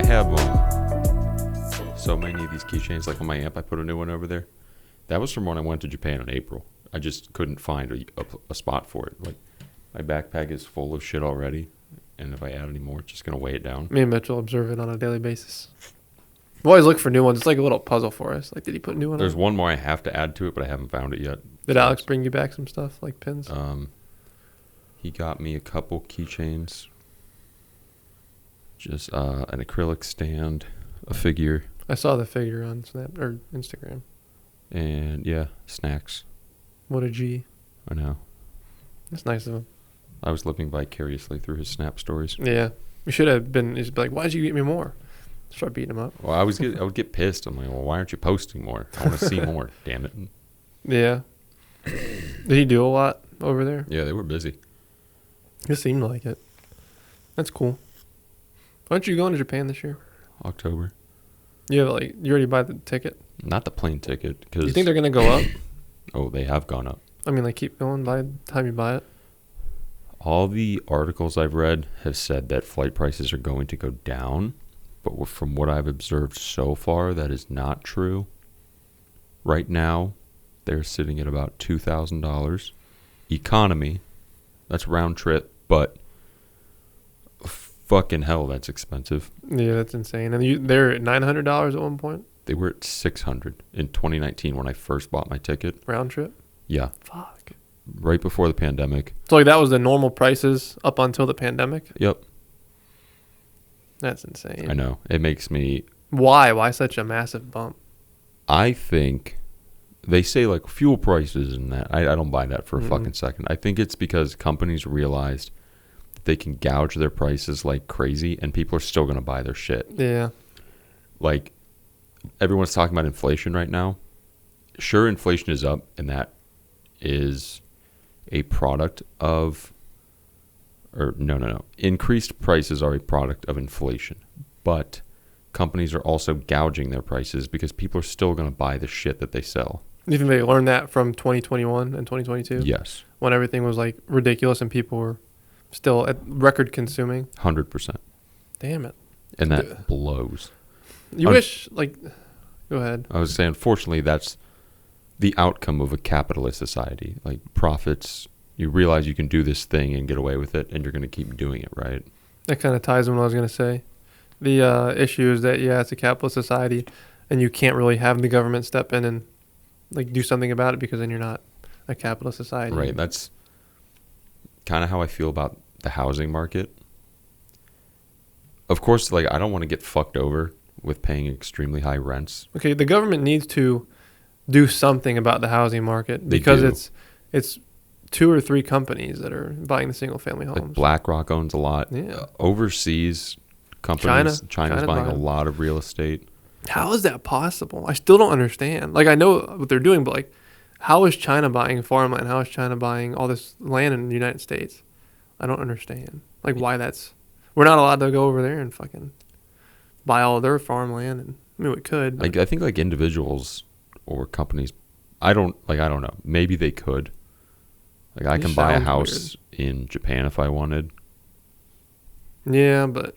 have so many of these keychains. Like on my amp, I put a new one over there. That was from when I went to Japan in April. I just couldn't find a spot for it. Like my backpack is full of shit already, and if I add any more, it's just gonna weigh it down. Me and Mitchell observe it on a daily basis. We always look for new ones. It's like a little puzzle for us. Like, did he put a new one There's on? one more I have to add to it, but I haven't found it yet. Did Alex bring you back some stuff, like pins? He got me a couple keychains. Just an acrylic stand, a figure. I saw the figure on Snap or Instagram. And, yeah, snacks. What a G. I know. That's nice of him. I was living vicariously through his Snap stories. Yeah. You should have been, he'd be like, why'd you get me more? Start beating him up. Well, I would get pissed. I'm like, well, why aren't you posting more? I want to see more, damn it. Yeah. Did he do a lot over there? Yeah, they were busy. It seemed like it. That's cool. Aren't you going to Japan this year? October. You already buy the ticket? Not the plane ticket. Cause You think they're going to go up? Oh, they have gone up. I mean, like, keep going by the time you buy it? All the articles I've read have said that flight prices are going to go down. But from what I've observed so far, that is not true. Right now, they're sitting at about $2,000. Economy, that's round trip, but fucking hell, that's expensive. Yeah, that's insane. And they're at $900 at one point? They were at $600 in 2019 when I first bought my ticket. Round trip? Yeah. Fuck. Right before the pandemic. So, like, that was the normal prices up until the pandemic? Yep. That's insane. I know. It makes me... Why? Why such a massive bump? I think... They say, like, fuel prices and that. I don't buy that for a fucking second. I think it's because companies realized that they can gouge their prices like crazy, and people are still going to buy their shit. Yeah. Like, everyone's talking about inflation right now. Sure, inflation is up, and that is a product of... Or, no. Increased prices are a product of inflation. But companies are also gouging their prices because people are still going to buy the shit that they sell. Do you think they learned that from 2021 and 2022? Yes. When everything was, like, ridiculous and people were still at record consuming? 100%. Damn it. And that blows. You wish, like... Go ahead. I was saying, unfortunately, that's the outcome of a capitalist society. Like, profits... You realize you can do this thing and get away with it, and you're going to keep doing it, right? That kind of ties in what I was going to say. The issue is that, yeah, it's a capitalist society, and you can't really have the government step in and like do something about it because then you're not a capitalist society. Right. That's kind of how I feel about the housing market. Of course, like, I don't want to get fucked over with paying extremely high rents. Okay, the government needs to do something about the housing market because it's 2 or 3 companies that are buying the single-family homes. Like BlackRock owns a lot. Yeah. Overseas companies, China's buying a lot of real estate. How is that possible? I still don't understand. Like, I know what they're doing, but, like, how is China buying farmland? How is China buying all this land in the United States? I don't understand. Like, why that's... We're not allowed to go over there and fucking buy all of their farmland. And I mean, we could. Like, I think, like, individuals or companies, I don't know. Maybe they could. Like, I can buy a house in Japan if I wanted. Yeah, but...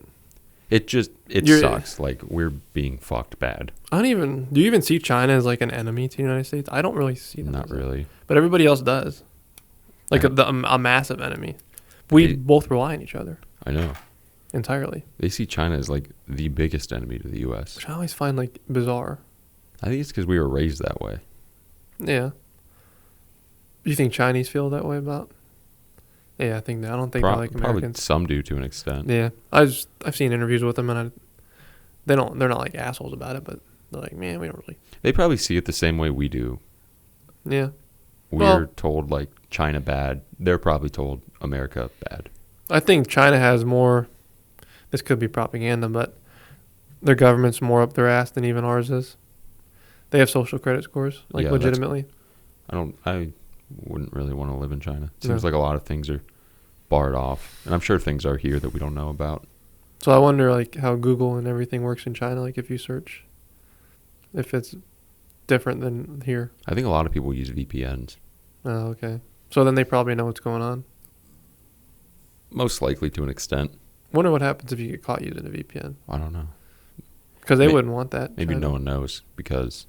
It sucks. Like, we're being fucked bad. Do you even see China as, like, an enemy to the United States? I don't really see them. Not really. But everybody else does. Like, a massive enemy. We both rely on each other. I know. Entirely. They see China as, like, the biggest enemy to the U.S. Which I always find, like, bizarre. I think it's because we were raised that way. Yeah. Do you think Chinese feel that way about? Yeah, I think that. I don't think they're like Americans. Probably some do to an extent. Yeah, I've seen interviews with them, and they're not like assholes about it, but they're like, man, we don't really. They probably see it the same way we do. Yeah. We're told, like, China bad. They're probably told America bad. I think China has more. This could be propaganda, but their government's more up their ass than even ours is. They have social credit scores, like, legitimately. I wouldn't really want to live in China. It seems like a lot of things are barred off. And I'm sure things are here that we don't know about. So I wonder, like, how Google and everything works in China, like, if you search, if it's different than here. I think a lot of people use VPNs. Oh, okay. So then they probably know what's going on. Most likely to an extent. Wonder what happens if you get caught using a VPN. I don't know. Because they wouldn't want that. Maybe no one knows because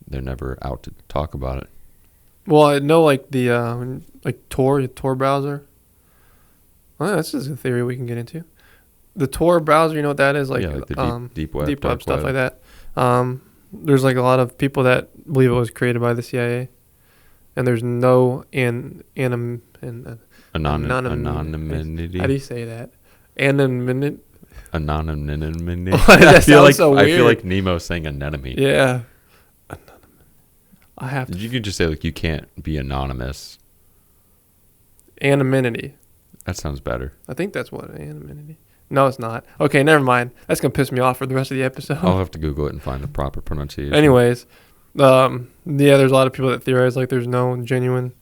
they're never out to talk about it. Well, I know like the Tor browser. Well, that's just a theory we can get into. The Tor browser, you know what that is? Like, yeah, like the deep web, deep web stuff like that. There's like a lot of people that believe it was created by the CIA, and there's no anonymity. How do you say that? Anonymity. Anonymity. That sounds so weird. I feel like Nemo saying anemone. Yeah. I have to. You could just say like you can't be anonymous. Anonymity. That sounds better. I think that's what anonymity. No, it's not. Okay, never mind. That's gonna piss me off for the rest of the episode. I'll have to Google it and find the proper pronunciation. Anyways, yeah, there's a lot of people that theorize like there's no genuine.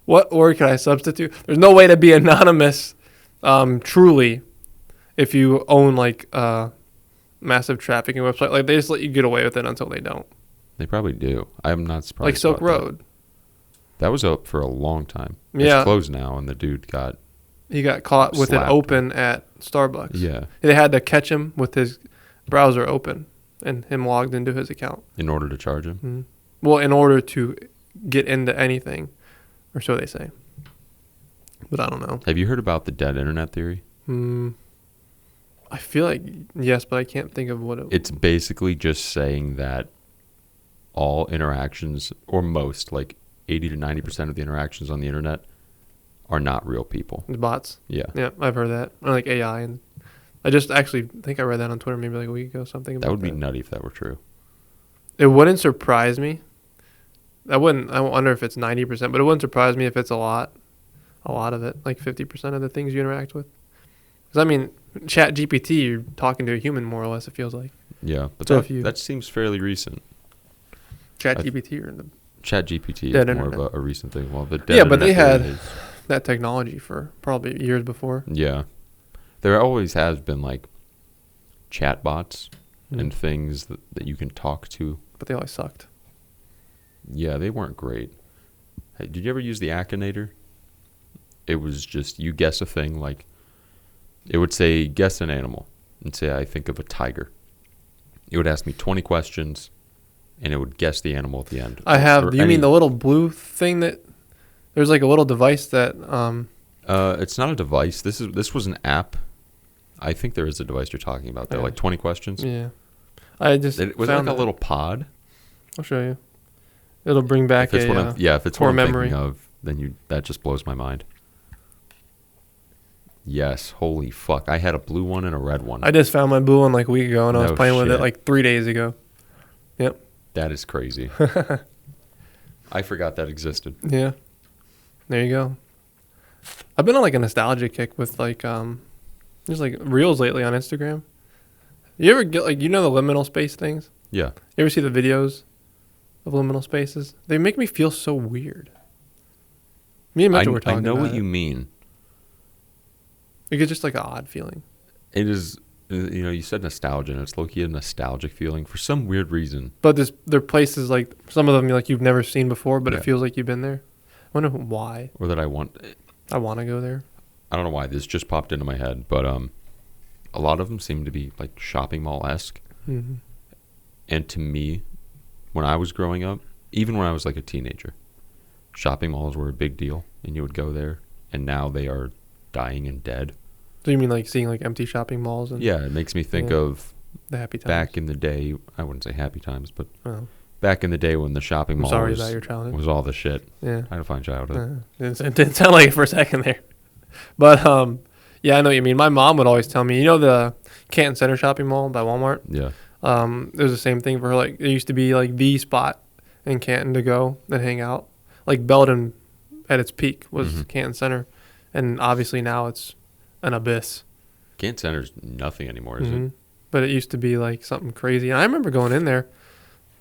What word can I substitute? There's no way to be anonymous, truly, if you own like massive trafficking website. Like they just let you get away with it until they don't. They probably do. I'm not surprised. Like Silk Road. That was up for a long time. Yeah. It's closed now, and the dude got. He got caught with it open at Starbucks. Yeah. They had to catch him with his browser open and him logged into his account. In order to charge him? Mm-hmm. Well, in order to get into anything, or so they say. But I don't know. Have you heard about the dead internet theory? I feel like yes, but I can't think of what it was. It's basically just saying that all interactions, or most, like 80 to 90% of the interactions on the internet are not real people. The bots. Yeah. Yeah, I've heard that. Or like AI. And I just actually think I read that on Twitter maybe like a week ago, something about that. That would be nutty if that were true. It wouldn't surprise me. I wonder if it's 90%, but it wouldn't surprise me if it's a lot of it, like 50% of the things you interact with. Because, I mean, Chat GPT, you're talking to a human more or less, it feels like. Yeah, but So that seems fairly recent. Chat GPT or the Chat GPT dead is more internet. of a recent thing. Well, the dead Yeah, but they internet had that technology for probably years before. Yeah. There always has been, like, chat bots and things that you can talk to. But they always sucked. Yeah, they weren't great. Hey, did you ever use the Schenider? It was just, you guess a thing, like, it would say, guess an animal, and say, I think of a tiger. It would ask me 20 questions, and it would guess the animal at the end. Do you mean the little blue thing that, there's like a little device that... It's not a device. This was an app. I think there is a device you're talking about. They're like 20 questions. Yeah. I just It was like a little pod. I'll show you. It'll bring back if it's core what I'm memory. Thinking of, then that just blows my mind. Yes, holy fuck! I had a blue one and a red one. I just found my blue one like a week ago, and I was playing with it like 3 days ago. Yep. That is crazy. I forgot that existed. Yeah. There you go. I've been on like a nostalgia kick with like just like reels lately on Instagram. You ever get like the liminal space things? Yeah. You ever see the videos of liminal spaces? They make me feel so weird. Me and Metro were talking about it. I know what you mean. It's just like an odd feeling. It is, you said nostalgia, and it's low-key a nostalgic feeling for some weird reason. But there are places like, some of them like you've never seen before, but it feels like you've been there. I wonder why. Or that I want to go there. I don't know why. This just popped into my head, but a lot of them seem to be like shopping mall-esque. Mm-hmm. And to me, when I was growing up, even when I was like a teenager, shopping malls were a big deal, and you would go there, and now they are dying and dead. So you mean like seeing like empty shopping malls? And yeah, it makes me think of the happy times. Back in the day. I wouldn't say happy times, but back in the day when the shopping mall about your childhood. Was all the shit. Yeah, I had a fine childhood. It didn't sound like it for a second there, but yeah, I know what you mean. My mom would always tell me, the Canton Center shopping mall by Walmart. Yeah. There's the same thing for her. Like, it used to be like the spot in Canton to go and hang out. Like Belden at its peak was Canton Center, and obviously now it's an abyss. Canton Center's nothing anymore, is it? But it used to be like something crazy. And I remember going in there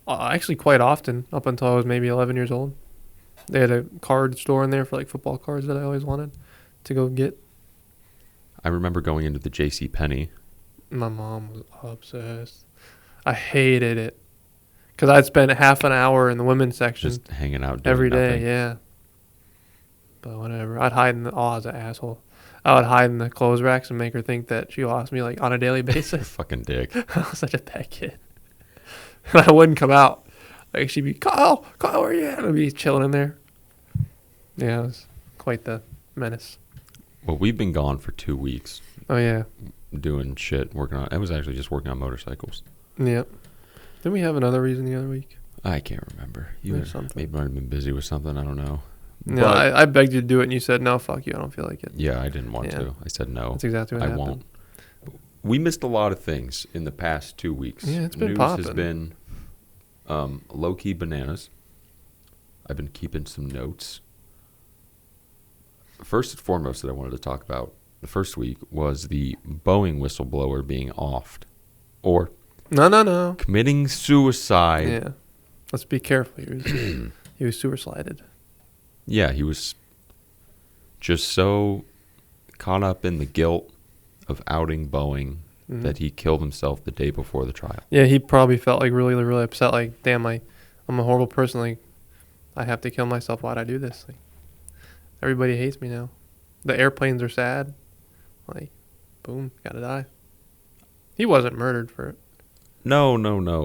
actually quite often up until I was maybe 11 years old. They had a card store in there for like football cards that I always wanted to go get. I remember going into the J.C. Penney. My mom was obsessed. I hated it because I'd spend half an hour in the women's section, just hanging out every day. nothing. Yeah, but whatever. I'd hide in the. Oh, I was an asshole. I would hide in the clothes racks and make her think that she lost me like on a daily basis. Fucking dick. I was such a bad kid. And I wouldn't come out. Like she'd be, Kyle, where you at? I'd be chilling in there. Yeah, it was quite the menace. Well, we've been gone for 2 weeks Oh yeah. doing shit, working on. I was actually just working on motorcycles. Yep. Didn't we have another reason the other week? I can't remember. You There's were, something. maybe might have been busy with something. I don't know. No, But- I begged you to do it, and you said, no, fuck you, I don't feel like it. Yeah, I didn't want Yeah. to. I said no. That's exactly what I happened. won't. We missed a lot of things in the past 2 weeks. Yeah, it's been News popping. has been low-key bananas. I've been keeping some notes. First and foremost that I wanted to talk about the first week was the Boeing whistleblower being offed or No. committing suicide. Yeah. Let's be careful. He was suicided. Yeah, he was just so caught up in the guilt of outing Boeing Mhm. that he killed himself the day before the trial. Yeah, he probably felt like really, really upset. Like, damn, I'm a horrible person. Like, I have to kill myself. Why'd I do this? Like, everybody hates me now. The airplanes are sad. Like, boom, gotta die. He wasn't murdered for it. No,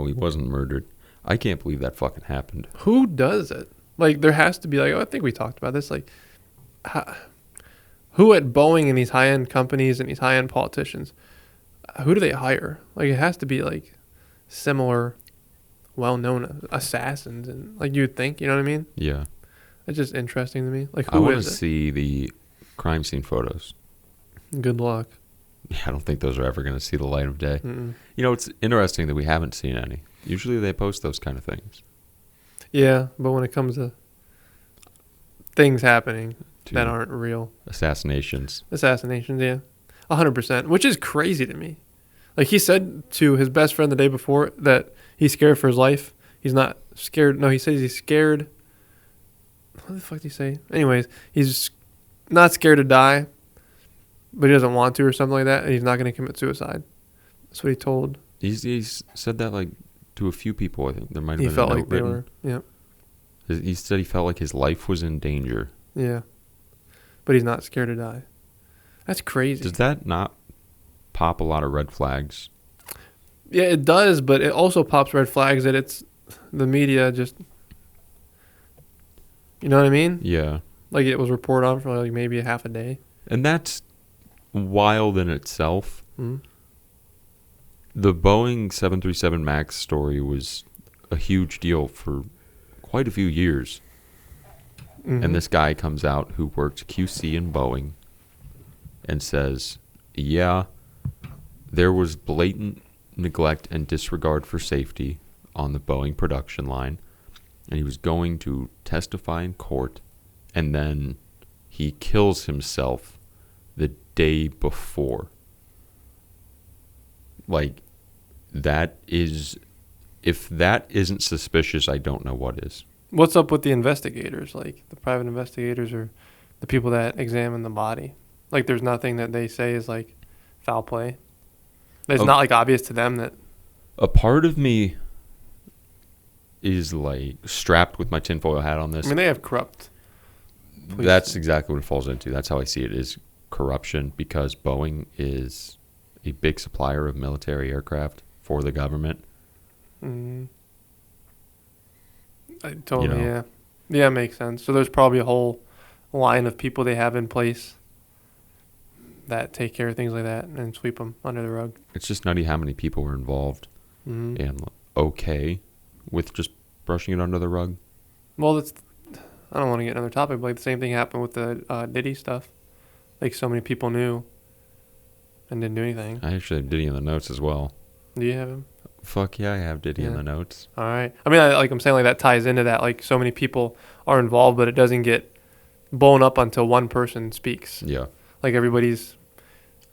he wasn't murdered. I can't believe that fucking happened. Who does it? Like, there has to be, like, I think we talked about this. Like, who at Boeing and these high-end companies and these high-end politicians, who do they hire? Like, it has to be, like, similar, well-known assassins. And, like, you'd think, you know what I mean? Yeah. It's just interesting to me. Like, I who want to is it? see the crime scene photos. Good luck. Yeah, I don't think those are ever going to see the light of day. Mm-mm. You know, it's interesting that we haven't seen any. Usually they post those kind of things. Yeah, but when it comes to things happening To that aren't real, assassinations. assassinations, yeah, 100%, which is crazy to me. Like, he said to his best friend the day before that he's scared for his life. He's not scared. No, he says he's scared. What the fuck did he say? Anyways, he's not scared to die, but he doesn't want to or something like that, and he's not going to commit suicide. That's what he told. He's said that like to a few people. I think there might have He been felt a like note they written. were, yeah. He said he felt like his life was in danger. Yeah. But he's not scared to die. That's crazy. Does that not pop a lot of red flags? Yeah, it does, but it also pops red flags that it's the media just, you know what I mean? Yeah. Like, it was reported on for like maybe a half a day. And that's wild in itself. Mm-hmm. The Boeing 737 MAX story was a huge deal for quite a few years. Mm-hmm. And this guy comes out who worked QC in Boeing and says, yeah, there was blatant neglect and disregard for safety on the Boeing production line. And he was going to testify in court. And then he kills himself the day before. Like, that is, if that isn't suspicious, I don't know what is. What's up with the investigators, like the private investigators or the people that examine the body? Like, there's nothing that they say is like foul play. It's Oh. not like obvious to them that. A part of me is like strapped with my tinfoil hat on this. I mean, they have corrupt. police. That's exactly what it falls into. That's how I see it, is corruption, because Boeing is a big supplier of military aircraft for the government. Mm-hmm. I totally, You know. yeah. Yeah, it makes sense. So there's probably a whole line of people they have in place that take care of things like that and sweep them under the rug. It's just nutty how many people were involved Mm-hmm. and okay with just brushing it under the rug. Well, I don't want to get another topic, but like the same thing happened with the Diddy stuff. Like, so many people knew and didn't do anything. I actually have Diddy in the notes as well. Do you have him? Fuck yeah, I have Diddy in Yeah. the notes. All right. I mean, I'm saying like that ties into that. Like, so many people are involved, but it doesn't get blown up until one person speaks. Yeah. Like, everybody's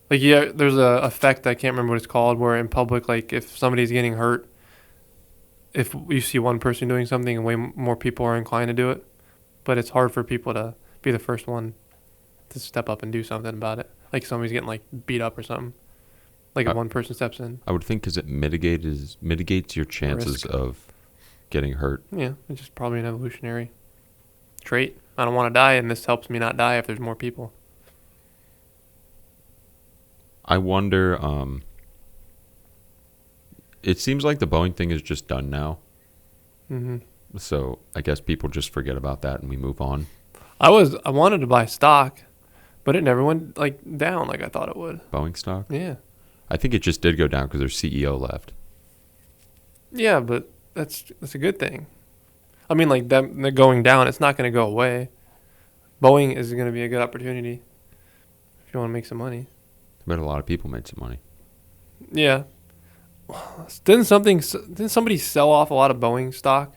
like, yeah, there's a effect, I can't remember what it's called, where in public, like, if somebody's getting hurt, if you see one person doing something, way more people are inclined to do it. But it's hard for people to be the first one to step up and do something about it. Like, somebody's getting like beat up or something. Like, if one person steps in. I would think because it mitigates your chances Risk. of getting hurt. Yeah, it's just probably an evolutionary trait. I don't want to die, and this helps me not die if there's more people. I wonder. It seems like the Boeing thing is just done now. Mm-hmm. So I guess people just forget about that and we move on. I wanted to buy stock, but it never went like down like I thought it would. Boeing stock? Yeah. I think it just did go down because their CEO left. Yeah, but that's a good thing. I mean, like them they're going down, it's not going to go away. Boeing is going to be a good opportunity if you want to make some money. I bet a lot of people made some money. Yeah. Didn't somebody sell off a lot of Boeing stock?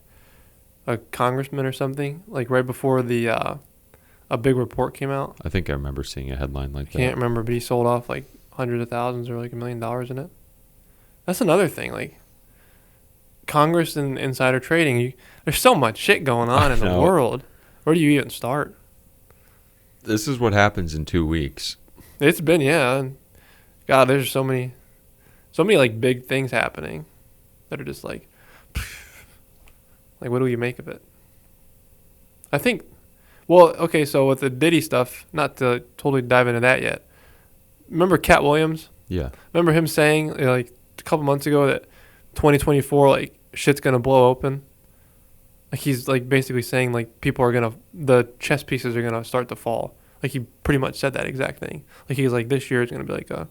A congressman or something, like right before the a big report came out. I think I remember seeing a headline like that. Can't remember, but he sold off like hundreds of thousands or like $1 million in it. That's another thing, like Congress and insider trading. There's so much shit going on in the world. Where do you even start? This is what happens in 2 weeks. It's been, yeah. God, there's so many like big things happening that are just like what do you make of it? I think, well, okay, so with the Diddy stuff, not to totally dive into that yet. Remember Cat Williams? Yeah. Remember him saying like a couple months ago that 2024 like shit's gonna blow open? Like he's like basically saying like the chess pieces are gonna start to fall. Like he pretty much said that exact thing. Like he's like, this year is gonna be like a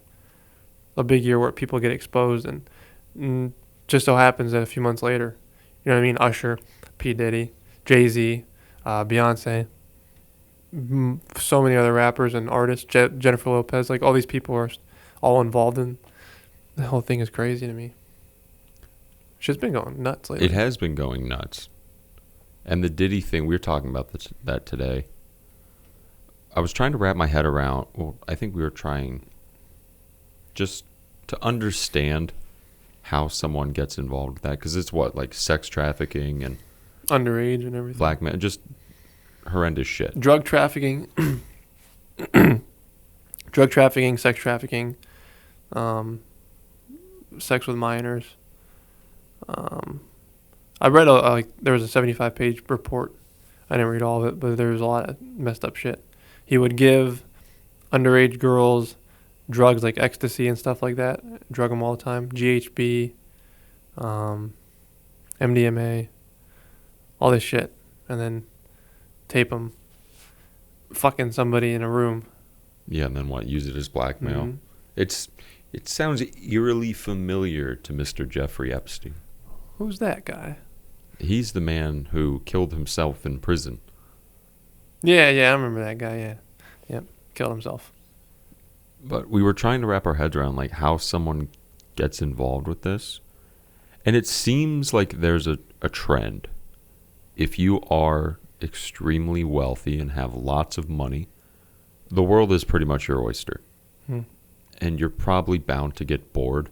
big year where people get exposed, and just so happens that a few months later, you know what I mean? Usher, P. Diddy, Jay-Z, Beyonce, so many other rappers and artists, Jennifer Lopez, like all these people are all involved in the whole thing. Is crazy to me. Shit's been going nuts lately. It has been going nuts. And the Diddy thing, we were talking about that today. I was trying to wrap my head around, well, I think we were trying just to understand how someone gets involved with that, because it's like sex trafficking and underage and everything, blackmail, just horrendous shit. Drug trafficking, sex trafficking, sex with minors. I read there was a 75-page report. I didn't read all of it, but there was a lot of messed up shit. He would give underage girls drugs like ecstasy and stuff like that, drug them all the time, GHB, MDMA, all this shit, and then tape them fucking somebody in a room. Yeah, and then use it as blackmail. Mm-hmm. It sounds eerily familiar to Mr. Jeffrey Epstein. Who's that guy? He's the man who killed himself in prison. Yeah, I remember that guy, yeah. Yep, killed himself. But we were trying to wrap our heads around like how someone gets involved with this. And it seems like there's a trend. If you are extremely wealthy and have lots of money, the world is pretty much your oyster. And you're probably bound to get bored.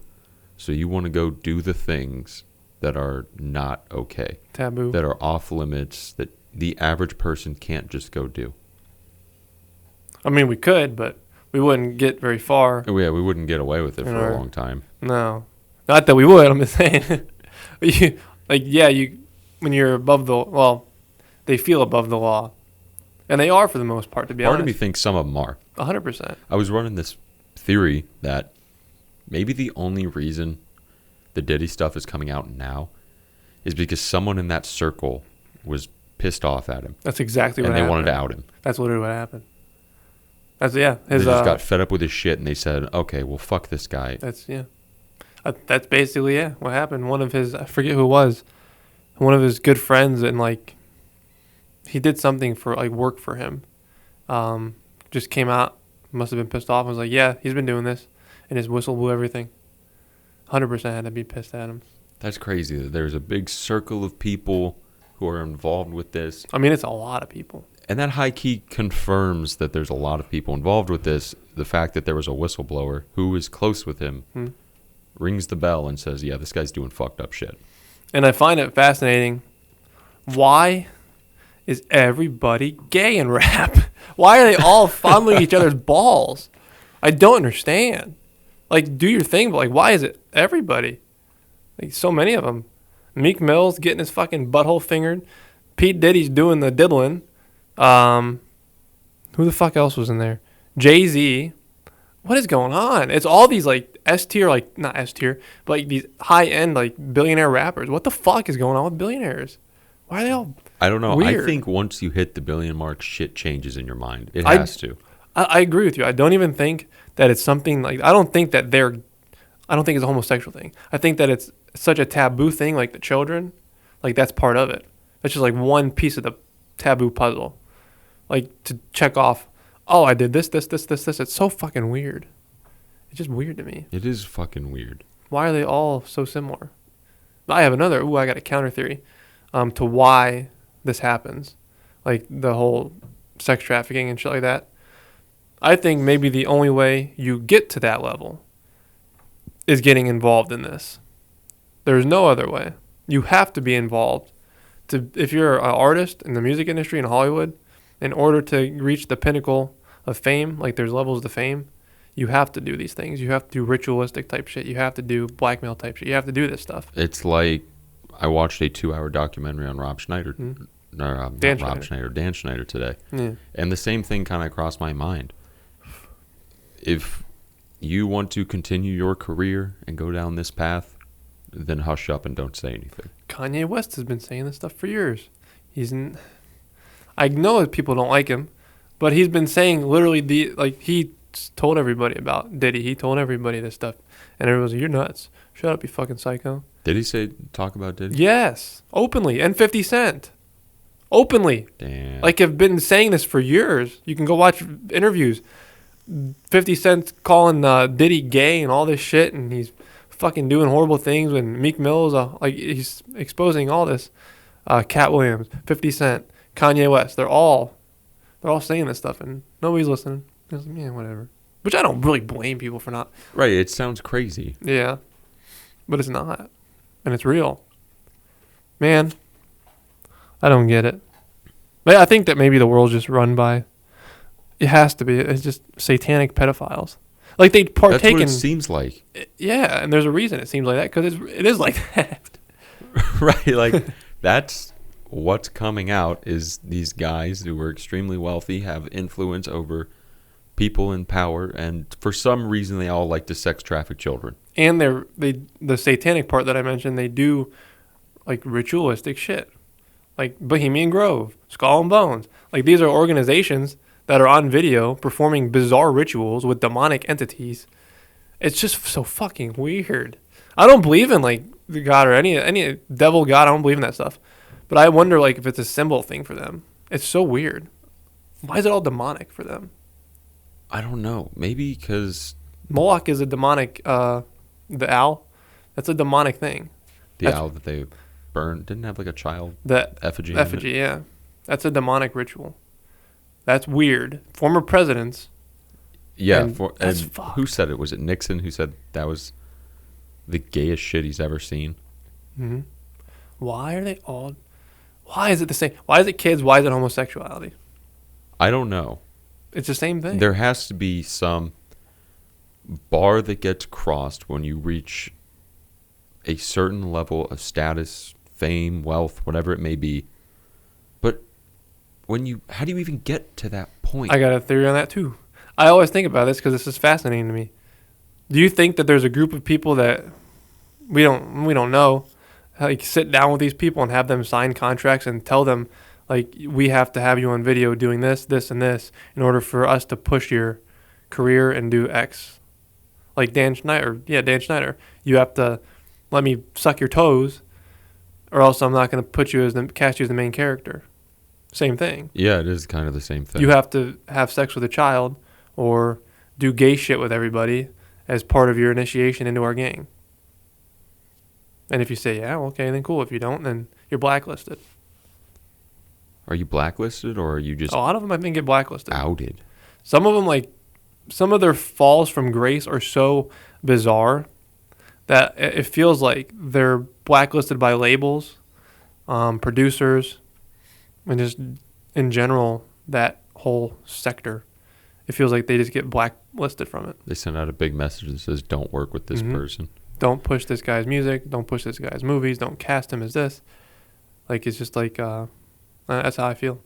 So you want to go do the things that are not okay. Taboo. That are off limits, that the average person can't just go do. I mean, we could, but we wouldn't get very far. Yeah, we wouldn't get away with it for a long time. No. Not that we would, I'm just saying. When you're above they feel above the law. And they are for the most part, to be honest. Part of me thinks some of them are. 100%. I was running this theory that maybe the only reason the Diddy stuff is coming out now is because someone in that circle was pissed off at him. That's exactly what happened. And they wanted to out him. That's literally what happened. They just got fed up with his shit, and they said, okay, well, fuck this guy. That's basically, what happened. One of his, I forget who it was, one of his good friends, and, he did something for, work for him. Just came out, must have been pissed off, and was like, yeah, he's been doing this, and his whistle blew everything. 100% had to be pissed at him. That's crazy that there's a big circle of people who are involved with this. I mean, it's a lot of people. And that high key confirms that there's a lot of people involved with this. The fact that there was a whistleblower who is close with him rings the bell and says, yeah, this guy's doing fucked up shit. And I find it fascinating. Why is everybody gay in rap? Why are they all fondling each other's balls? I don't understand. Do your thing, but why is it everybody? So many of them. Meek Mill's getting his fucking butthole fingered. Pete Diddy's doing the diddling. Who the fuck else was in there? Jay-Z what is going on? It's all these like S tier, like not S tier, but like these high end like billionaire rappers. What the fuck is going on with billionaires? Why are they all I don't know. weird? I think once you hit the billion mark, shit changes in your mind. It I- has to. I agree with you. I don't even think that it's something like, I don't think that I don't think it's a homosexual thing. I think that it's such a taboo thing, like the children, like that's part of it. That's just like one piece of the taboo puzzle. Like to check off, oh, I did this. It's so fucking weird. It's just weird to me. It is fucking weird. Why are they all so similar? I have another, I got a counter theory to why this happens. Like the whole sex trafficking and shit like that. I think maybe the only way you get to that level is getting involved in this. There's no other way. You have to be involved. If you're an artist in the music industry in Hollywood, in order to reach the pinnacle of fame, like there's levels to fame, you have to do these things. You have to do ritualistic type shit. You have to do blackmail type shit. You have to do this stuff. It's like I watched a 2-hour documentary on Rob Schneider. Mm-hmm. No, Dan not Rob Schneider. Schneider. Dan Schneider today. Yeah. And the same thing kind of crossed my mind. If you want to continue your career and go down this path, then hush up and don't say anything. Kanye West has been saying this stuff for years. I know that people don't like him, but he's been saying literally he told everybody about Diddy. He told everybody this stuff, and everyone's like, "You're nuts! Shut up, you fucking psycho!" Did he talk about Diddy? Yes, openly, and 50 Cent, openly. Damn. Like have been saying this for years. You can go watch interviews. 50 Cent calling Diddy gay and all this shit, and he's fucking doing horrible things. When Meek Mill's like he's exposing all this. Cat Williams, 50 Cent, Kanye West. They're all saying this stuff, and nobody's listening. It's like, yeah, whatever. Which I don't really blame people for not. Right. It sounds crazy. Yeah, but it's not, and it's real. Man, I don't get it. But I think that maybe the world's just run by. It has to be. It's just satanic pedophiles. Like they partake That's what in. it seems like. Yeah, and there's a reason it seems like that because it is like that. Right. Like that's what's coming out is these guys who are extremely wealthy, have influence over people in power, and for some reason they all like to sex traffic children. And the satanic part that I mentioned, they do like ritualistic shit. Like Bohemian Grove, Skull and Bones. Like these are organizations that are on video performing bizarre rituals with demonic entities. It's just so fucking weird. I don't believe in like the God or any devil God. I don't believe in that stuff. But I wonder like if it's a symbol thing for them. It's so weird. Why is it all demonic for them? I don't know. Maybe because Moloch is a demonic. The owl, that's a demonic thing. the owl that they burned didn't have like a child The effigy. in it. effigy, yeah, that's a demonic ritual. That's weird. Former presidents. Yeah. And that's fucked. Who said it? Was it Nixon who said that was the gayest shit he's ever seen? Mm-hmm. Why are they all? Why is it the same? Why is it kids? Why is it homosexuality? I don't know. It's the same thing. There has to be some bar that gets crossed when you reach a certain level of status, fame, wealth, whatever it may be. But how do you even get to that point? I got a theory on that too. I always think about this because this is fascinating to me. Do you think that there's a group of people that we don't know, like sit down with these people and have them sign contracts and tell them, like, we have to have you on video doing this, this, and this in order for us to push your career and do X? Like Dan Schneider. Yeah, Dan Schneider. You have to let me suck your toes or else I'm not going to cast you as the main character. Same thing. Yeah, it is kind of the same thing. You have to have sex with a child or do gay shit with everybody as part of your initiation into our gang. And if you say, yeah, okay, then cool. If you don't, then you're blacklisted. Are you blacklisted or are you just A lot of them, I think, get blacklisted. outed? Some of them, like, some of their falls from grace are so bizarre that it feels like they're blacklisted by labels, producers, and just in general, that whole sector. It feels like they just get blacklisted from it. They send out a big message that says, don't work with this Mhm. person. Don't push this guy's music. Don't push this guy's movies. Don't cast him as this. Like, it's just like, that's how I feel.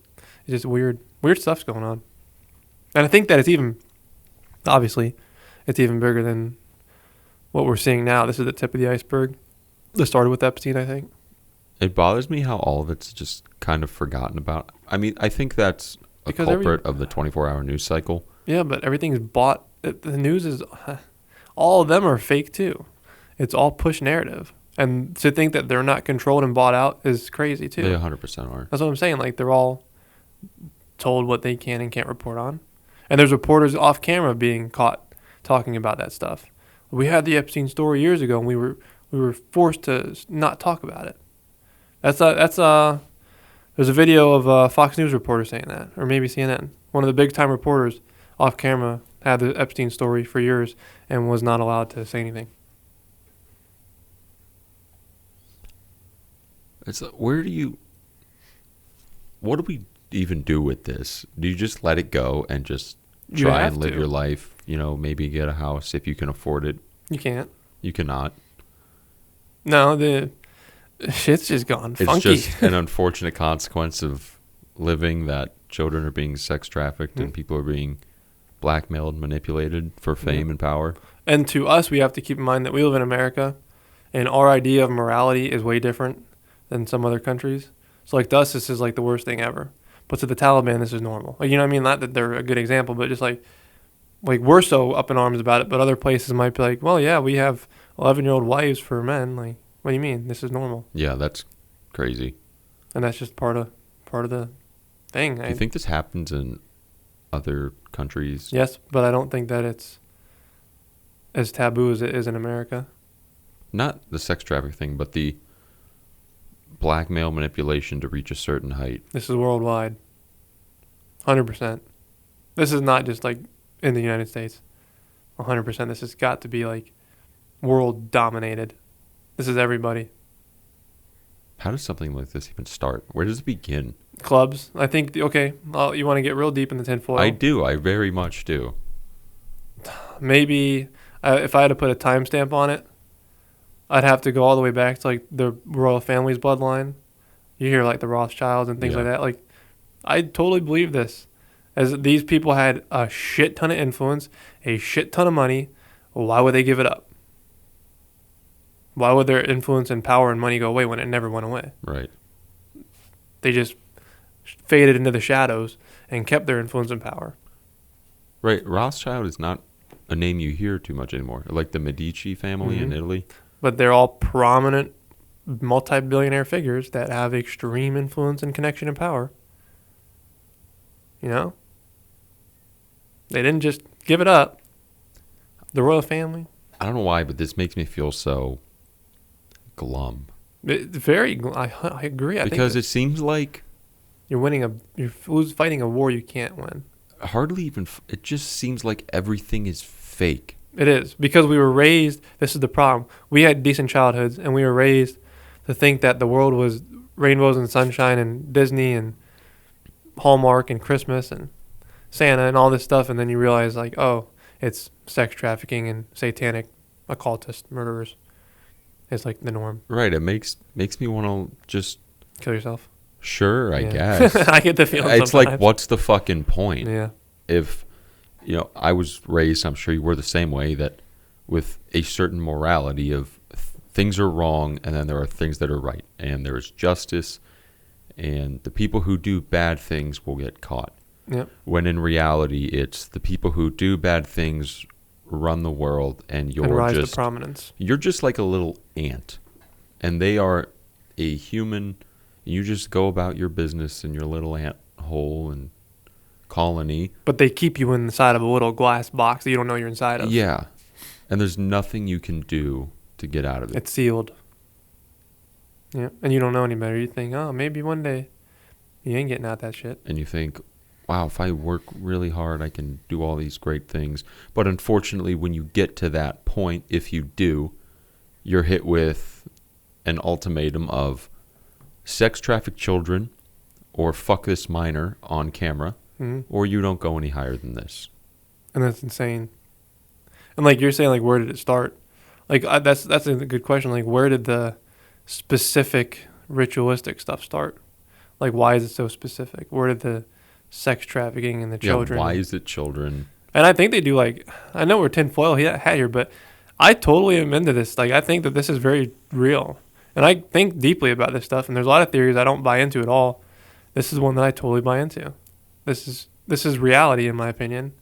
It's just weird stuff's going on. And I think that it's even, obviously, it's even bigger than what we're seeing now. This is the tip of the iceberg. This started with Epstein, I think. It bothers me how all of it's just kind of forgotten about. I mean, I think that's a Because culprit of the 24-hour news cycle. Yeah, but everything's bought. The news is, all of them are fake too. It's all push narrative. And to think that they're not controlled and bought out is crazy too. They 100% are. That's what I'm saying. Like, they're all told what they can and can't report on. And there's reporters off camera being caught talking about that stuff. We had the Epstein story years ago, and we were forced to not talk about it. There's a video of a Fox News reporter saying that, or maybe CNN. One of the big time reporters off camera had the Epstein story for years and was not allowed to say anything. It's what do we even do with this? Do you just let it go and just try and live your life? You know, maybe get a house if you can afford it. You can't. You cannot. No, the shit's just gone funky. It's just an unfortunate consequence of living that children are being sex trafficked and people are being blackmailed, manipulated for fame and power. And to us, we have to keep in mind that we live in America, and our idea of morality is way different than some other countries. So, like, to us, this is like the worst thing ever. But to the Taliban, this is normal. Like, you know what I mean? Not that they're a good example, but just like we're so up in arms about it. But other places might be like, well, yeah, we have 11-year-old wives for men. Like, what do you mean? This is normal. Yeah, that's crazy. And that's just part of the thing. Do you think this happens in other countries? Yes, but I don't think that it's as taboo as it is in America. Not the sex trafficking thing, but the blackmail manipulation to reach a certain height. This is worldwide. 100%. This is not just like in the United States. 100%. This has got to be like world dominated. This is everybody. How does something like this even start? Where does it begin? Clubs. I think, okay, well, you want to get real deep in the tinfoil? I do. I very much do. Maybe if I had to put a timestamp on it, I'd have to go all the way back to like the royal family's bloodline. You hear like the Rothschilds and things like that. Like, I totally believe this. As these people had a shit ton of influence, a shit ton of money, why would they give it up? Why would their influence and power and money go away when it never went away? Right. They just faded into the shadows and kept their influence and power. Right. Rothschild is not a name you hear too much anymore. Like the Medici family in Italy. But they're all prominent multi-billionaire figures that have extreme influence and connection and power. You know? They didn't just give it up. The royal family. I don't know why, but this makes me feel so glum. I agree. Because it seems like you're fighting a war you can't win. Hardly even. It just seems like everything is fake. It is, because we were raised. This is the problem. We had decent childhoods, and we were raised to think that the world was rainbows and sunshine and Disney and Hallmark and Christmas and Santa and all this stuff, and then you realize like, oh, it's sex trafficking and satanic occultist murderers. It's like the norm. Right. It makes me want to just kill yourself. Sure, I guess. I get the feeling. It's sometimes. Like, what's the fucking point? Yeah. If, I was raised, I'm sure you were the same way, that with a certain morality of things are wrong and then there are things that are right. And there is justice. And the people who do bad things will get caught. Yep. When in reality, it's the people who do bad things run the world, and rise to prominence. You're just like a little ant, and they are a human. You just go about your business in your little ant hole and colony. But they keep you inside of a little glass box that you don't know you're inside of. Yeah, and there's nothing you can do to get out of it. It's sealed. Yeah, and you don't know any better. You think, oh, maybe one day you ain't getting out that shit. And you think, wow, if I work really hard, I can do all these great things. But unfortunately, when you get to that point, if you do, you're hit with an ultimatum of sex traffic children or fuck this minor on camera, or you don't go any higher than this. And that's insane. And like you're saying, like, where did it start? Like, that's a good question. Like, where did the specific ritualistic stuff start? Like, why is it so specific? Where did the sex trafficking and the children? Yeah, why is it children? And I think they do, like, I know we're tinfoil hat here, but I totally am into this. Like, I think that this is very real. And I think deeply about this stuff. And there's a lot of theories I don't buy into at all. This is one that I totally buy into. This is reality, in my opinion.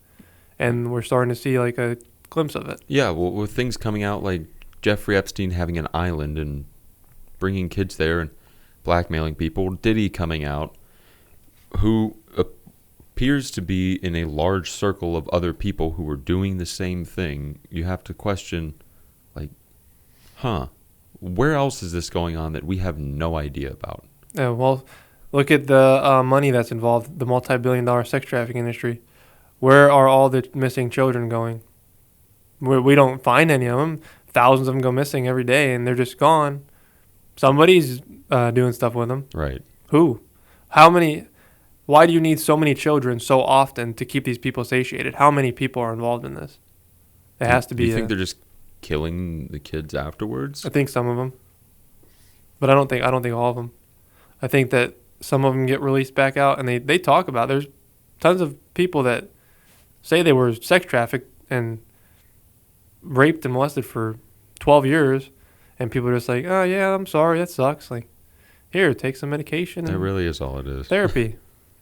And we're starting to see, like, a glimpse of it. Yeah, well, with things coming out like Jeffrey Epstein having an island and bringing kids there and blackmailing people, Diddy coming out, who appears to be in a large circle of other people who are doing the same thing, you have to question, like, where else is this going on that we have no idea about? Yeah, well, look at the money that's involved, the multi-billion-dollar sex trafficking industry. Where are all the missing children going? We don't find any of them. Thousands of them go missing every day, and they're just gone. Somebody's doing stuff with them. Right. Who? How many? Why do you need so many children so often to keep these people satiated? How many people are involved in this? It has to be. Do you think they're just killing the kids afterwards? I think some of them, but I don't think all of them. I think that some of them get released back out, and they talk about. There's tons of people that say they were sex trafficked and raped and molested for 12 years, and people are just like, oh yeah, I'm sorry, that sucks. Like, here, take some medication. That and really is all it is. therapy.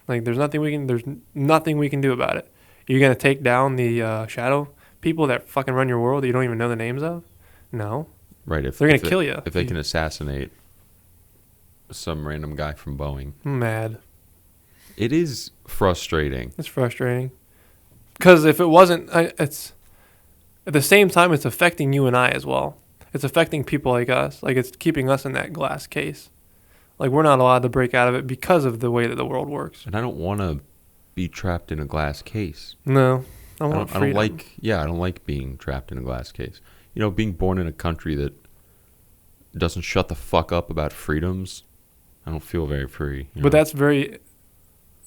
Like, there's nothing we can do about it. You're gonna take down the shadow people that fucking run your world that you don't even know the names of? No. Right. If They're gonna kill you. If they can assassinate some random guy from Boeing. I'm mad. It is frustrating. It's frustrating. Because if it wasn't, it's at the same time, it's affecting you and I as well. It's affecting people like us. Like, it's keeping us in that glass case. Like, we're not allowed to break out of it because of the way that the world works. And I don't want to be trapped in a glass case. No. I don't like being trapped in a glass case. You know, being born in a country that doesn't shut the fuck up about freedoms, I don't feel very free. But that's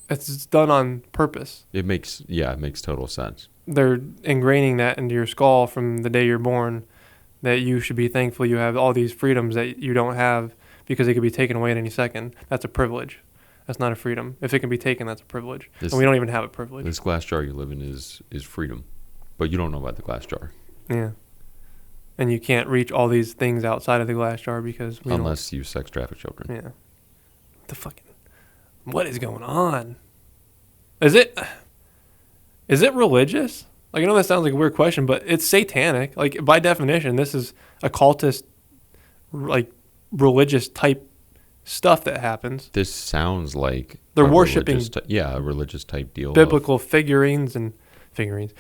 it's done on purpose. It makes total sense. They're ingraining that into your skull from the day you're born, that you should be thankful you have all these freedoms that you don't have because they could be taken away at any second. That's a privilege. That's not a freedom. If it can be taken, that's a privilege. And we don't even have a privilege. This glass jar you live in is freedom. But you don't know about the glass jar. Yeah. And you can't reach all these things outside of the glass jar because unless you sex traffic children. Yeah. What is going on? Is it religious? Like, I know that sounds like a weird question, but it's satanic. Like, by definition, this is occultist, like, religious type stuff that happens. This sounds like they're worshiping a religious type deal. Biblical figures. I'm surrounded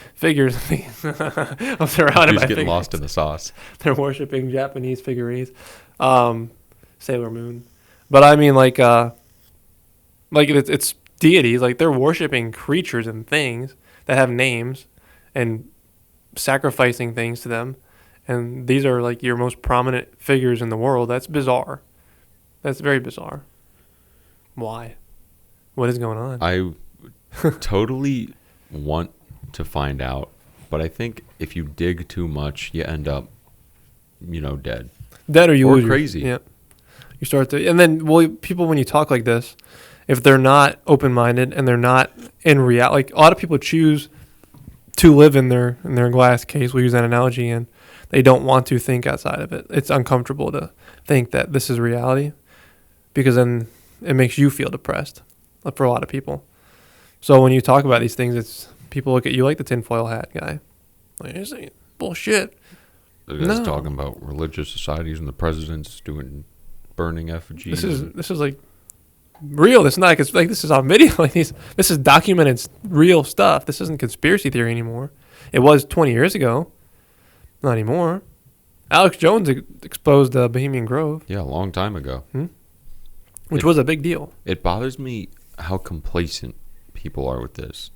by getting lost in the sauce. They're worshiping Japanese figurines, Sailor Moon. But I mean, like it's deities. Like, they're worshiping creatures and things that have names and sacrificing things to them. And these are, like, your most prominent figures in the world. That's bizarre. That's very bizarre. Why? What is going on? I totally want to find out, but I think if you dig too much, you end up, dead. Dead or you or lose crazy. Yeah. You start to, and then, people, when you talk like this, if they're not open-minded and they're not in reality, like, a lot of people choose to live in their glass case. We'll use that analogy, and they don't want to think outside of it. It's uncomfortable to think that this is reality, because then it makes you feel depressed for a lot of people. So when you talk about these things, it's people look at you like the tinfoil hat guy. Like, you're saying bullshit. The guy's talking about religious societies and the president's burning effigies. This is like real. It's not like this is on video. Like, this is documented real stuff. This isn't conspiracy theory anymore. It was 20 years ago. Not anymore. Alex Jones exposed Bohemian Grove. Yeah, a long time ago. Which was a big deal. It bothers me how complacent people are with this.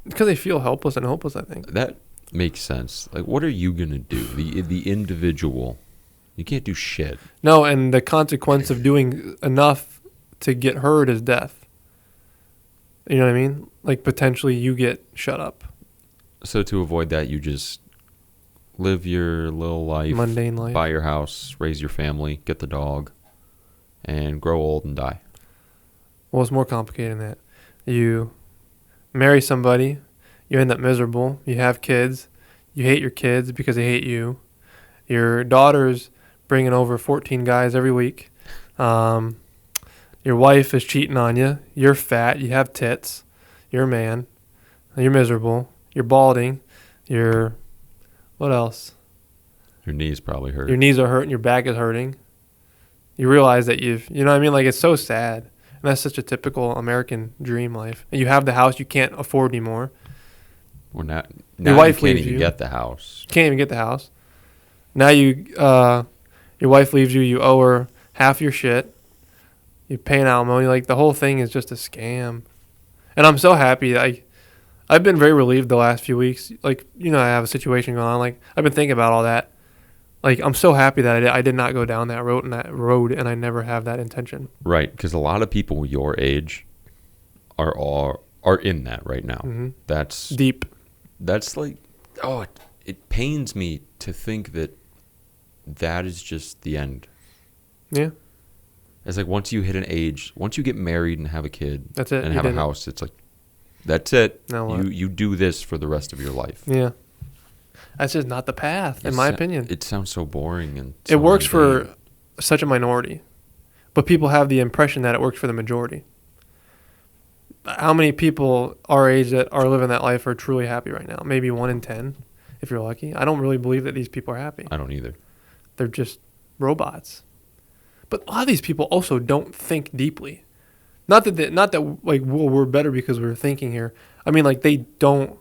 Because they feel helpless and hopeless, I think. That makes sense. Like, what are you going to do? The individual. You can't do shit. No, and the consequence of doing enough to get heard is death. You know what I mean? Like, potentially you get shut up. So to avoid that, you just live your little life. Mundane life. Buy your house, raise your family, get the dog, and grow old and die. Well, it's more complicated than that. You marry somebody, You end up miserable. You have kids. You hate your kids because they hate you. Your daughter's bringing over 14 guys every week. Your wife is cheating on you. You're fat. You have tits. You're a man. You're miserable. You're balding. You're... What else? Your knees probably hurt. Your knees are hurting. Your back is hurting. You realize that you've... You know what I mean? Like, it's so sad. And that's such a typical American dream life. And you have the house you can't afford anymore. Well, now Your wife you can't leaves even you. get the house. Can't even get the house. Now your wife leaves you. You owe her half your shit. You're paying alimony. Like, the whole thing is just a scam. And I'm so happy. I've been very relieved the last few weeks. Like, you know, I have a situation going on. Like, I've been thinking about all that. Like, I'm so happy that I did not go down that road, and I never have that intention. Right, because a lot of people your age are in that right now. Mm-hmm. That's Deep. That's like, oh, it pains me to think that is just the end. Yeah. It's like once you hit an age, once you get married and have a kid, That's it. and You have a did it. house, it's like, that's it. Now what? You do this for the rest of your life. Yeah. That's just not the path, in my opinion. It sounds so boring and It so works for mundane. such a minority, but people have the impression that it works for the majority. How many people our age that are living that life are truly happy right now? Maybe 1 in 10, if you're lucky. I don't really believe that these people are happy. I don't either. They're just robots. But a lot of these people also don't think deeply. Not that like, well, we're better because we're thinking here. I mean, like, they don't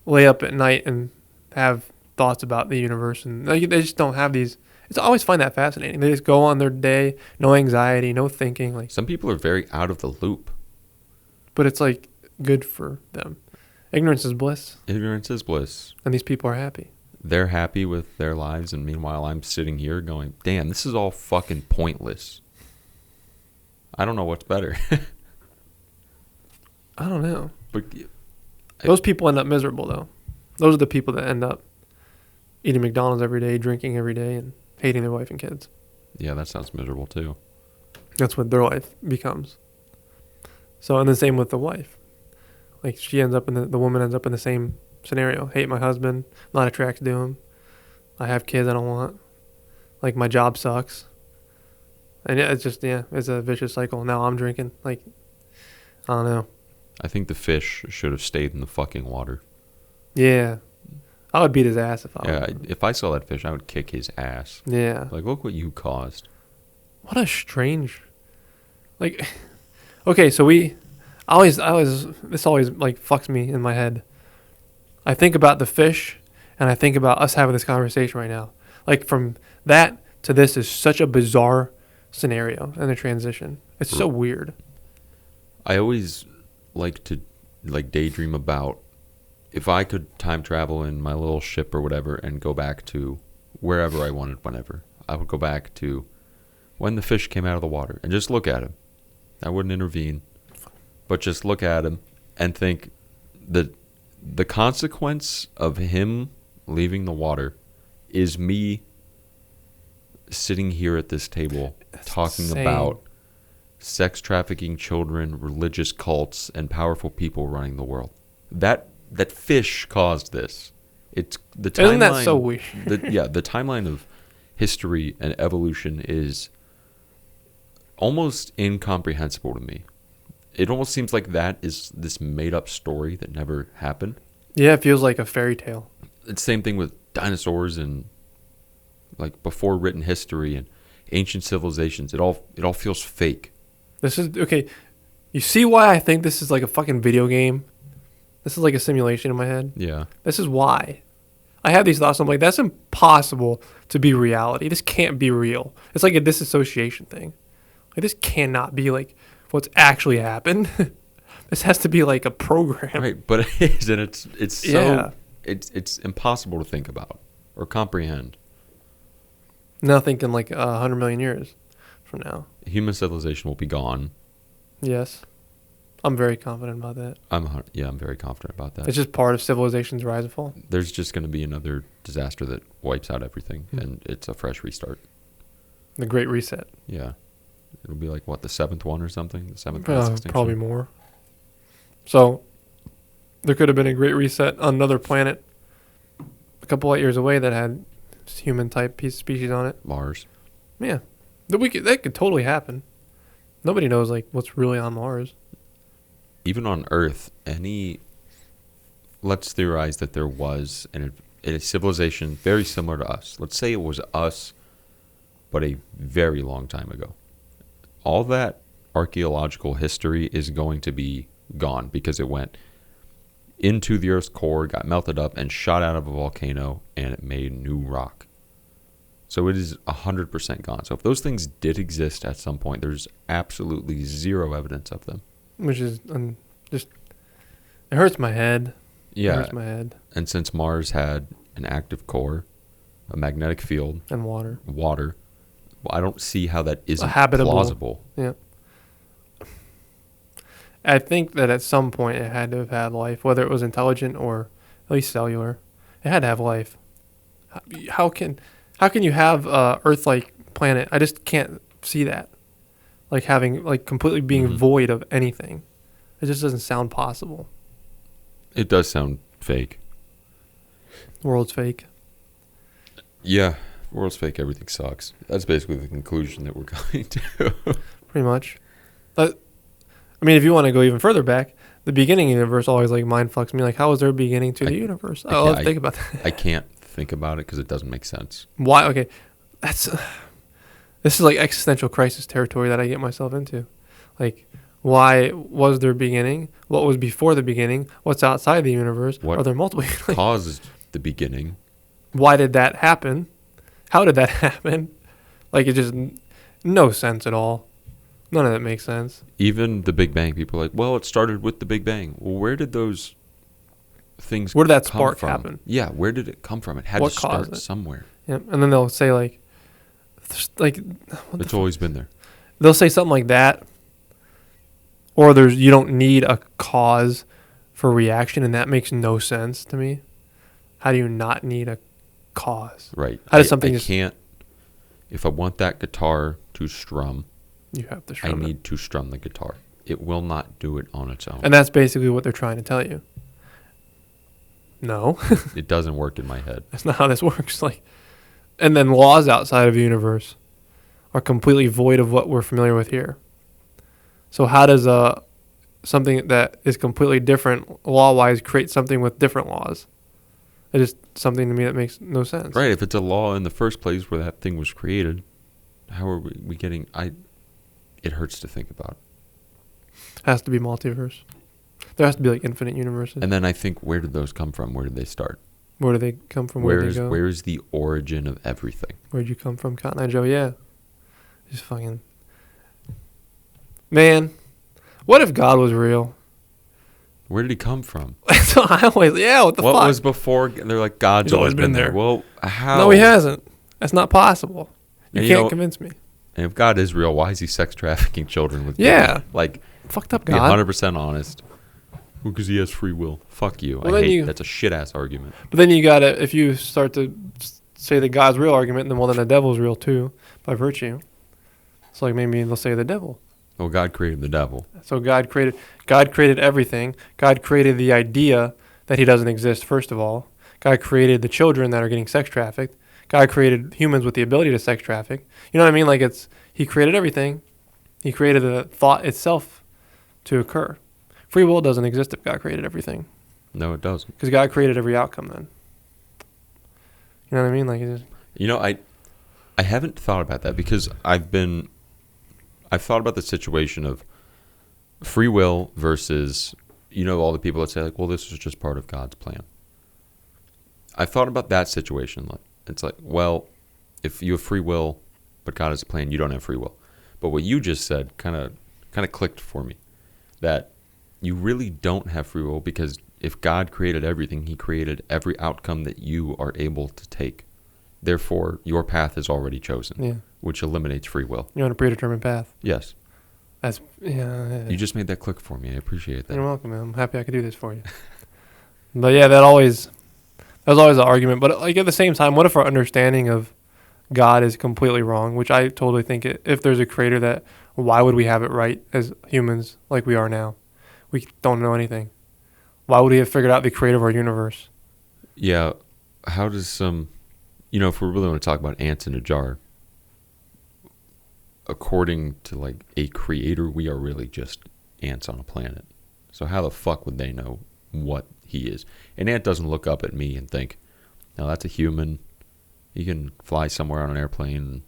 lay up at night and have thoughts about the universe, and like, they just don't have these. I always find that fascinating. They just go on their day, no anxiety, no thinking. Like, Some people are very out of the loop. but it's like good for them. Ignorance is bliss, Ignorance is bliss. and these people are happy. They're happy with their lives, and meanwhile, I'm sitting here going, damn, this is all fucking pointless. I don't know what's better. I don't know. But Those people end up miserable, though. Those are the people that end up eating McDonald's every day, drinking every day, and hating their wife and kids. yeah, that sounds miserable too. That's what their life becomes. So, and the same with the wife. Like, she ends up the woman ends up in the same scenario. Hate my husband, not attracted to him. I have kids I don't want. Like, my job sucks. And yeah, it's just, it's a vicious cycle. Now I'm drinking. Like, I don't know. I think the fish should have stayed in the fucking water. Yeah. I would beat his ass if I Yeah, was. if I saw that fish, I would kick his ass. Yeah. Like, look what you caused. What a strange, like, okay, so this always like fucks me in my head. I think about the fish, and I think about us having this conversation right now. Like, from that to this is such a bizarre scenario and a transition. It's so weird. I always like to daydream about if I could time travel in my little ship or whatever and go back to wherever I wanted whenever. I would go back to when the fish came out of the water and just look at him. I wouldn't intervene, but just look at him and think that the consequence of him leaving the water is me sitting here at this table talking insane. about sex trafficking children, religious cults, and powerful people running the world. That fish caused this. It's the timeline. Isn't that so weird? The timeline of history and evolution is almost incomprehensible to me. It almost seems like that is this made-up story that never happened. Yeah, it feels like a fairy tale. It's the same thing with dinosaurs and like before written history and ancient civilizations. It all feels fake. This is okay. You see why I think this is like a fucking video game? This is like a simulation in my head. Yeah. This is why. I have these thoughts. I'm like, that's impossible to be reality. This can't be real. It's like a disassociation thing. Like, this cannot be like what's actually happened. This has to be like a program. Right, but it is, and it's so Yeah. it's impossible to think about or comprehend. Now thinking like 100 million years from now. Human civilization will be gone. Yes. I'm very confident about that. I'm very confident about that. It's just part of civilization's rise and fall. There's just going to be another disaster that wipes out everything, and it's a fresh restart. The Great Reset. Yeah, it'll be like what, the seventh one or something, the seventh mass extinction? Probably more. So, There could have been a great reset on another planet a couple light years away that had human type species on it. Mars. Yeah, that could totally happen. Nobody knows like what's really on Mars. Even on Earth, let's theorize that there was a civilization very similar to us. Let's say it was us, but a very long time ago. All that archaeological history is going to be gone because it went into the Earth's core, got melted up, and shot out of a volcano, and it made new rock. So it is 100% gone. So if those things did exist at some point, there's absolutely zero evidence of them. Which is just, it hurts my head. Yeah. It hurts my head. And since Mars had an active core, a magnetic field, and water, well, I don't see how that isn't habitable. plausible. Yeah. I think that at some point it had to have had life, whether it was intelligent or at least cellular. It had to have life. How can you have a Earth-like planet? I just can't see that. Like having, like completely being void of anything. It just doesn't sound possible. It does sound fake. The world's fake. Yeah, the world's fake. Everything sucks. That's basically the conclusion that we're going to. Pretty much. I mean, if you want to go even further back, the beginning of the universe always like mind fucks me. Like, how was there a beginning to the universe? Let's think about that. I can't think about it because it doesn't make sense. Why? Okay, this is like existential crisis territory that I get myself into. Like, why was there a beginning? What was before the beginning? What's outside the universe? What Are there multiple? caused the beginning? Why did that happen? How did that happen? Like, it just no sense at all. None of that makes sense. Even the Big Bang, people are like, well, it started with the Big Bang. Well, where did those things Where did that come spark from? happen? Yeah, where did it come from? It had What to start caused it? somewhere. Yeah, and then they'll say like It's always been there. they'll say something like that, or you don't need a cause for reaction, and that makes no sense to me. How do you not need a cause? Right. How does something I just can't. If I want that guitar to strum, you have to I strum it? need to strum the guitar. It will not do it on its own. And that's basically what they're trying to tell you. No, It doesn't work in my head. that's not how this works. Like, and then laws outside of the universe are completely void of what we're familiar with here. So how does something that is completely different law-wise create something with different laws? It is something to me that makes no sense. Right. If it's a law in the first place where that thing was created, how are we getting... It hurts to think about. Has to be multiverse. There has to be like infinite universes. And then I think, where did those come from? Where did they start? Where do they come from? Where do they go? Where is the origin of everything? Where'd you come from, Cotton Eye Joe? Yeah. Just fucking... Man, what if God was real? Where did he come from? So I always... Yeah, what the fuck? What was before? They're like, God's He's always been there. Well, how? No, he hasn't. That's not possible. You And can't convince me. And if God is real, why is he sex trafficking children with Yeah. Diddy? Like, Fucked up be God. 100% honest. Well, because he has free will. Fuck you. Well, I then hate that's a shit ass argument. But then you gotta... If you start to say the God's real argument, then the devil's real too, by virtue. It's like maybe they'll say the devil. Well, God created the devil. So God created everything. God created the idea that he doesn't exist, first of all. God created the children that are getting sex trafficked. God created humans with the ability to sex traffic. You know what I mean? Like he created everything. He created the thought itself to occur. Free will doesn't exist if God created everything. No, it doesn't. Because God created every outcome then. You know what I mean? Like it just, You know, I haven't thought about that because I've thought about the situation of free will versus, all the people that say like, well, this is just part of God's plan. I thought about that situation. It's like, well, if you have free will, but God has a plan, you don't have free will. But what you just said kind of clicked for me, that you really don't have free will because if God created everything, he created every outcome that you are able to take. Therefore, your path is already chosen, which eliminates free will. you're on a predetermined path. Yes. That's, yeah. You just made that click for me. I appreciate that. You're welcome, man. I'm happy I could do this for you. But yeah, that was always an argument. But like at the same time, what if our understanding of God is completely wrong? Which I totally think if there's a creator, why would we have it right as humans like we are now? We don't know anything. Why would he have figured out the creator of our universe? Yeah. How does some, if we really want to talk about ants in a jar, according to like a creator, we are really just ants on a planet. So how the fuck would they know what he is? An ant doesn't look up at me and think, no, that's a human. He can fly somewhere on an airplane and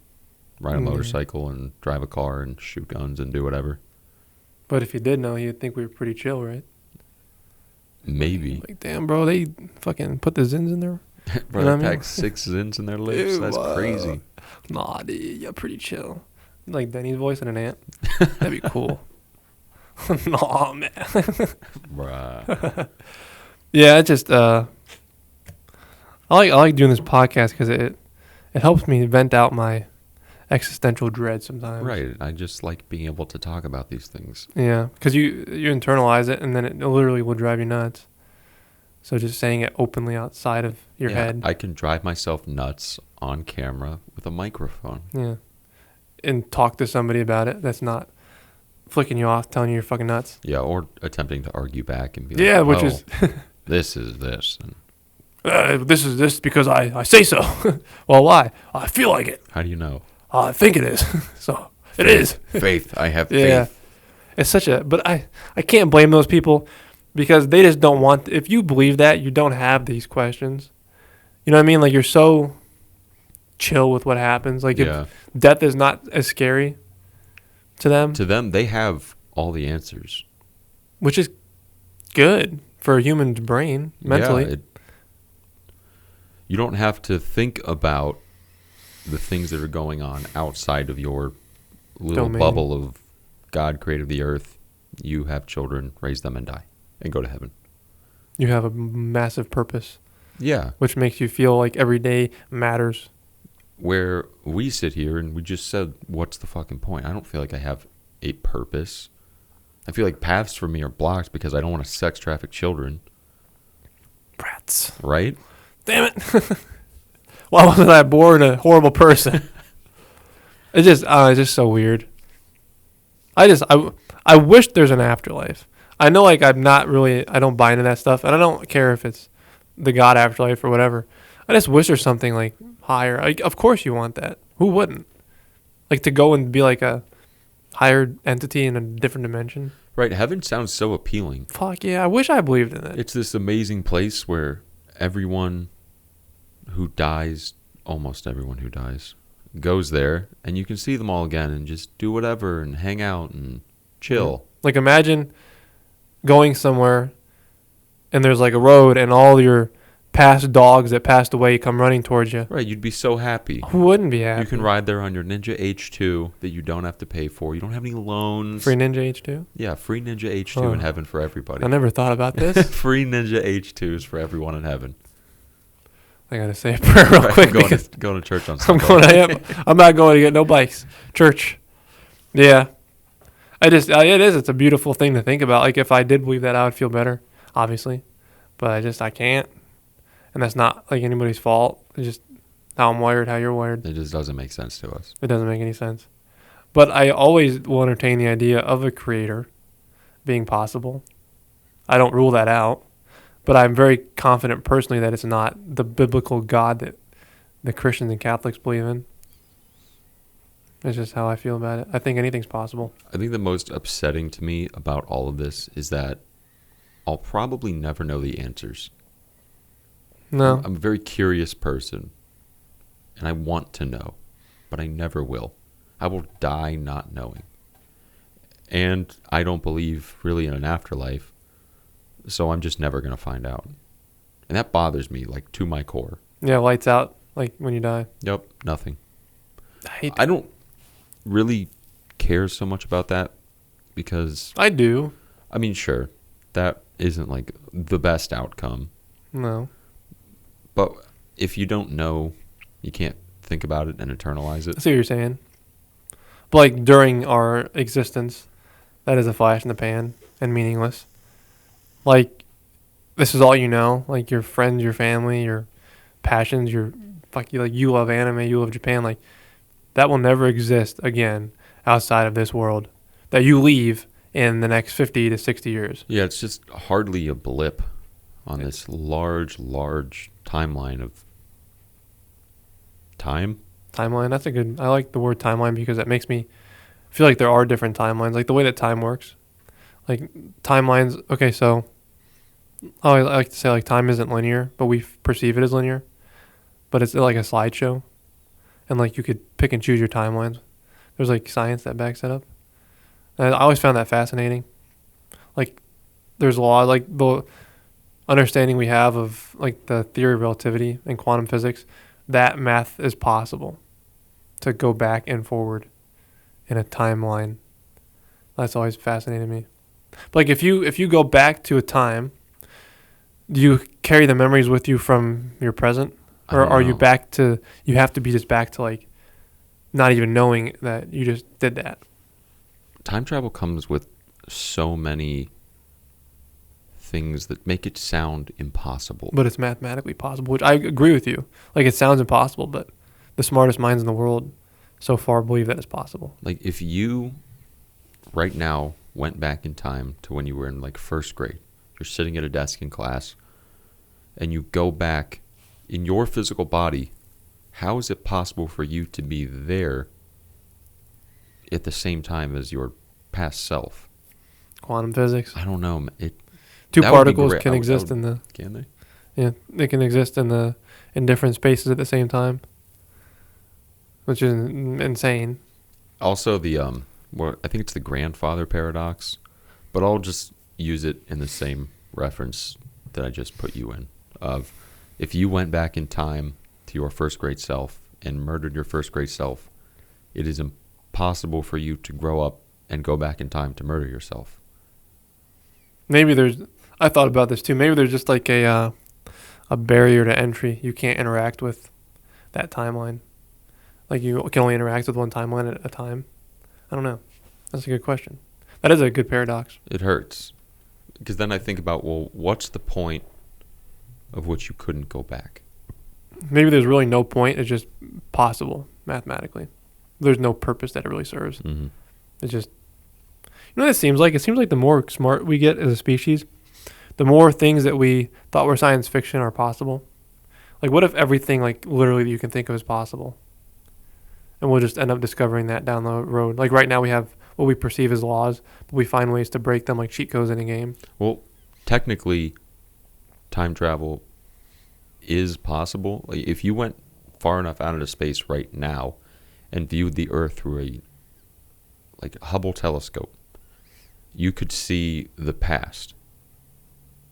ride a motorcycle and drive a car and shoot guns and do whatever. But if you did know, you'd think we were pretty chill, right? Maybe. Like, damn, bro, they fucking put the Zins in there. Bro, they pack 6 Zins in their lips. Ew, That's crazy. Nah, dude, you're pretty chill. Like Denny's voice and an ant. That'd be cool. Nah, man. Bruh. Yeah, it just I like doing this podcast because it helps me vent out my existential dread sometimes. Right. I just like being able to talk about these things. Yeah, because you internalize it and then it literally will drive you nuts. So just saying it openly outside of your head. I can drive myself nuts on camera with a microphone. Yeah. And talk to somebody about it that's not flicking you off, telling you you're fucking nuts. Yeah, or attempting to argue back and be like, which is this is this. And this is this because I say so. Well, why? I feel like it. How do you know? I think it is. So it is. Faith. I have Yeah. faith. It's such a, but I can't blame those people because they just don't want, if you believe that, you don't have these questions. You know what I mean? Like you're so chill with what happens. Like if death is not as scary to them. To them, they have all the answers. Which is good for a human's brain, mentally. Yeah, you don't have to think about the things that are going on outside of your little domain. Bubble of God created the earth. You have children, raise them and die, and go to heaven. You have a massive purpose. Yeah. Which makes you feel like every day matters. Where we sit here and we just said, what's the fucking point? I don't feel like I have a purpose. I feel like paths for me are blocked because I don't want to sex traffic children. Brats. Right? Damn it. Why wasn't I born a horrible person? It's just so weird. I wish there's an afterlife. I know like I don't buy into that stuff, and I don't care if it's the God afterlife or whatever. I just wish there's something like higher. Like, of course you want that. Who wouldn't? Like to go and be like a higher entity in a different dimension. Right. Heaven sounds so appealing. Fuck yeah. I wish I believed in it. It's this amazing place where everyone who dies, almost everyone who dies, goes there and you can see them all again and just do whatever and hang out and chill. Like imagine going somewhere and there's like a road and all your past dogs that passed away come running towards you. Right, you'd be so happy. Who wouldn't be happy? You can ride there on your Ninja H2 that you don't have to pay for. You don't have any loans. Free Ninja H2? Yeah, free Ninja H2 in heaven for everybody. I never thought about this. Free Ninja H2s for everyone in heaven. I gotta say a prayer real quick. Going to church on Sunday. I'm not going to get no bikes. Church. Yeah. It's a beautiful thing to think about. Like if I did believe that, I would feel better, obviously. But I can't. And that's not like anybody's fault. It's just how I'm wired, how you're wired. It just doesn't make sense to us. It doesn't make any sense. But I always will entertain the idea of a creator being possible. I don't rule that out. But I'm very confident personally that it's not the biblical God that the Christians and Catholics believe in. It's just how I feel about it. I think anything's possible. I think the most upsetting to me about all of this is that I'll probably never know the answers. No. I'm a very curious person, and I want to know, but I never will. I will die not knowing. And I don't believe really in an afterlife, so I'm just never going to find out. And that bothers me, like, to my core. Yeah, lights out, like, when you die. Yep, nothing. I don't really care so much about that because... I do. I mean, sure, that isn't, like, the best outcome. No. But if you don't know, you can't think about it and internalize it. I see what you're saying. But, like, during our existence, that is a flash in the pan and meaningless. Like, this is all you know. Like, your friends, your family, your passions, you love anime, you love Japan. Like, that will never exist again outside of this world. That you leave in the next 50 to 60 years. Yeah, it's just hardly a blip on this large timeline of time. Timeline. That's a good. I like the word timeline because that makes me feel like there are different timelines, like the way that time works. Like timelines. Okay, so I like to say like time isn't linear, but we perceive it as linear. But it's like a slideshow, and like you could pick and choose your timelines. There's like science that backs that up. And I always found that fascinating. Like there's a lot like the understanding we have of like the theory of relativity and quantum physics. That math is possible to go back and forward in a timeline. That's always fascinated me. But like if you go back to a time, do you carry the memories with you from your present, I or don't are you know. back to? You have to be just back to like not even knowing that you just did that. Time travel comes with so many things that make it sound impossible. But it's mathematically possible, which I agree with you. Like it sounds impossible, but the smartest minds in the world so far believe that it's possible. Like if you right now went back in time to when you were in like first grade, you're sitting at a desk in class and you go back in your physical body, how is it possible for you to be there at the same time as your past self? Quantum physics. I don't know. Two that would be particles great. can I would- exist in the Can they? yeah, they can exist in different spaces at the same time, which is insane. Also, I think it's the grandfather paradox, but I'll just use it in the same reference that I just put you in. Of if you went back in time to your first grade self and murdered your first grade self, it is impossible for you to grow up and go back in time to murder yourself. Maybe I thought about this too. Maybe there's just like a barrier to entry. You can't interact with that timeline. Like you can only interact with one timeline at a time. I don't know. That's a good question. That is a good paradox. It hurts. Because then I think about, well, what's the point of which you couldn't go back? Maybe there's really no point. It's just possible mathematically. There's no purpose that it really serves. Mm-hmm. It's just, you know what it seems like? It seems like the more smart we get as a species, the more things that we thought were science fiction are possible. Like what if everything like literally that you can think of is possible? And we'll just end up discovering that down the road. Like right now we have what we perceive as laws, but we find ways to break them like cheat codes in a game. Well, technically, time travel is possible. Like, if you went far enough out into space right now and viewed the Earth through a Hubble telescope, you could see the past,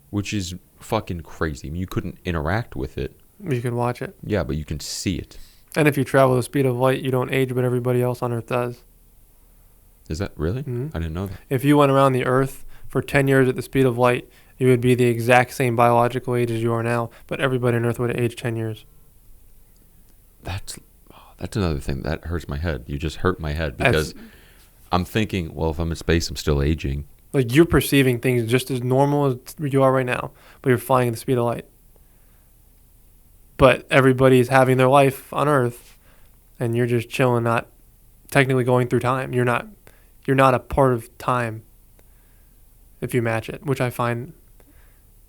which is fucking crazy. I mean, you couldn't interact with it. You can watch it. Yeah, but you can see it. And if you travel the speed of light, you don't age, but everybody else on Earth does. Is that really? Mhm. I didn't know that. If you went around the Earth for 10 years at the speed of light, you would be the exact same biological age as you are now, but everybody on Earth would age 10 years. That's another thing that hurts my head. You just hurt my head because I'm thinking, well, if I'm in space, I'm still aging. Like you're perceiving things just as normal as you are right now, but you're flying at the speed of light. But everybody's having their life on Earth, and you're just chilling, not technically going through time. You're not a part of time if you match it, which I find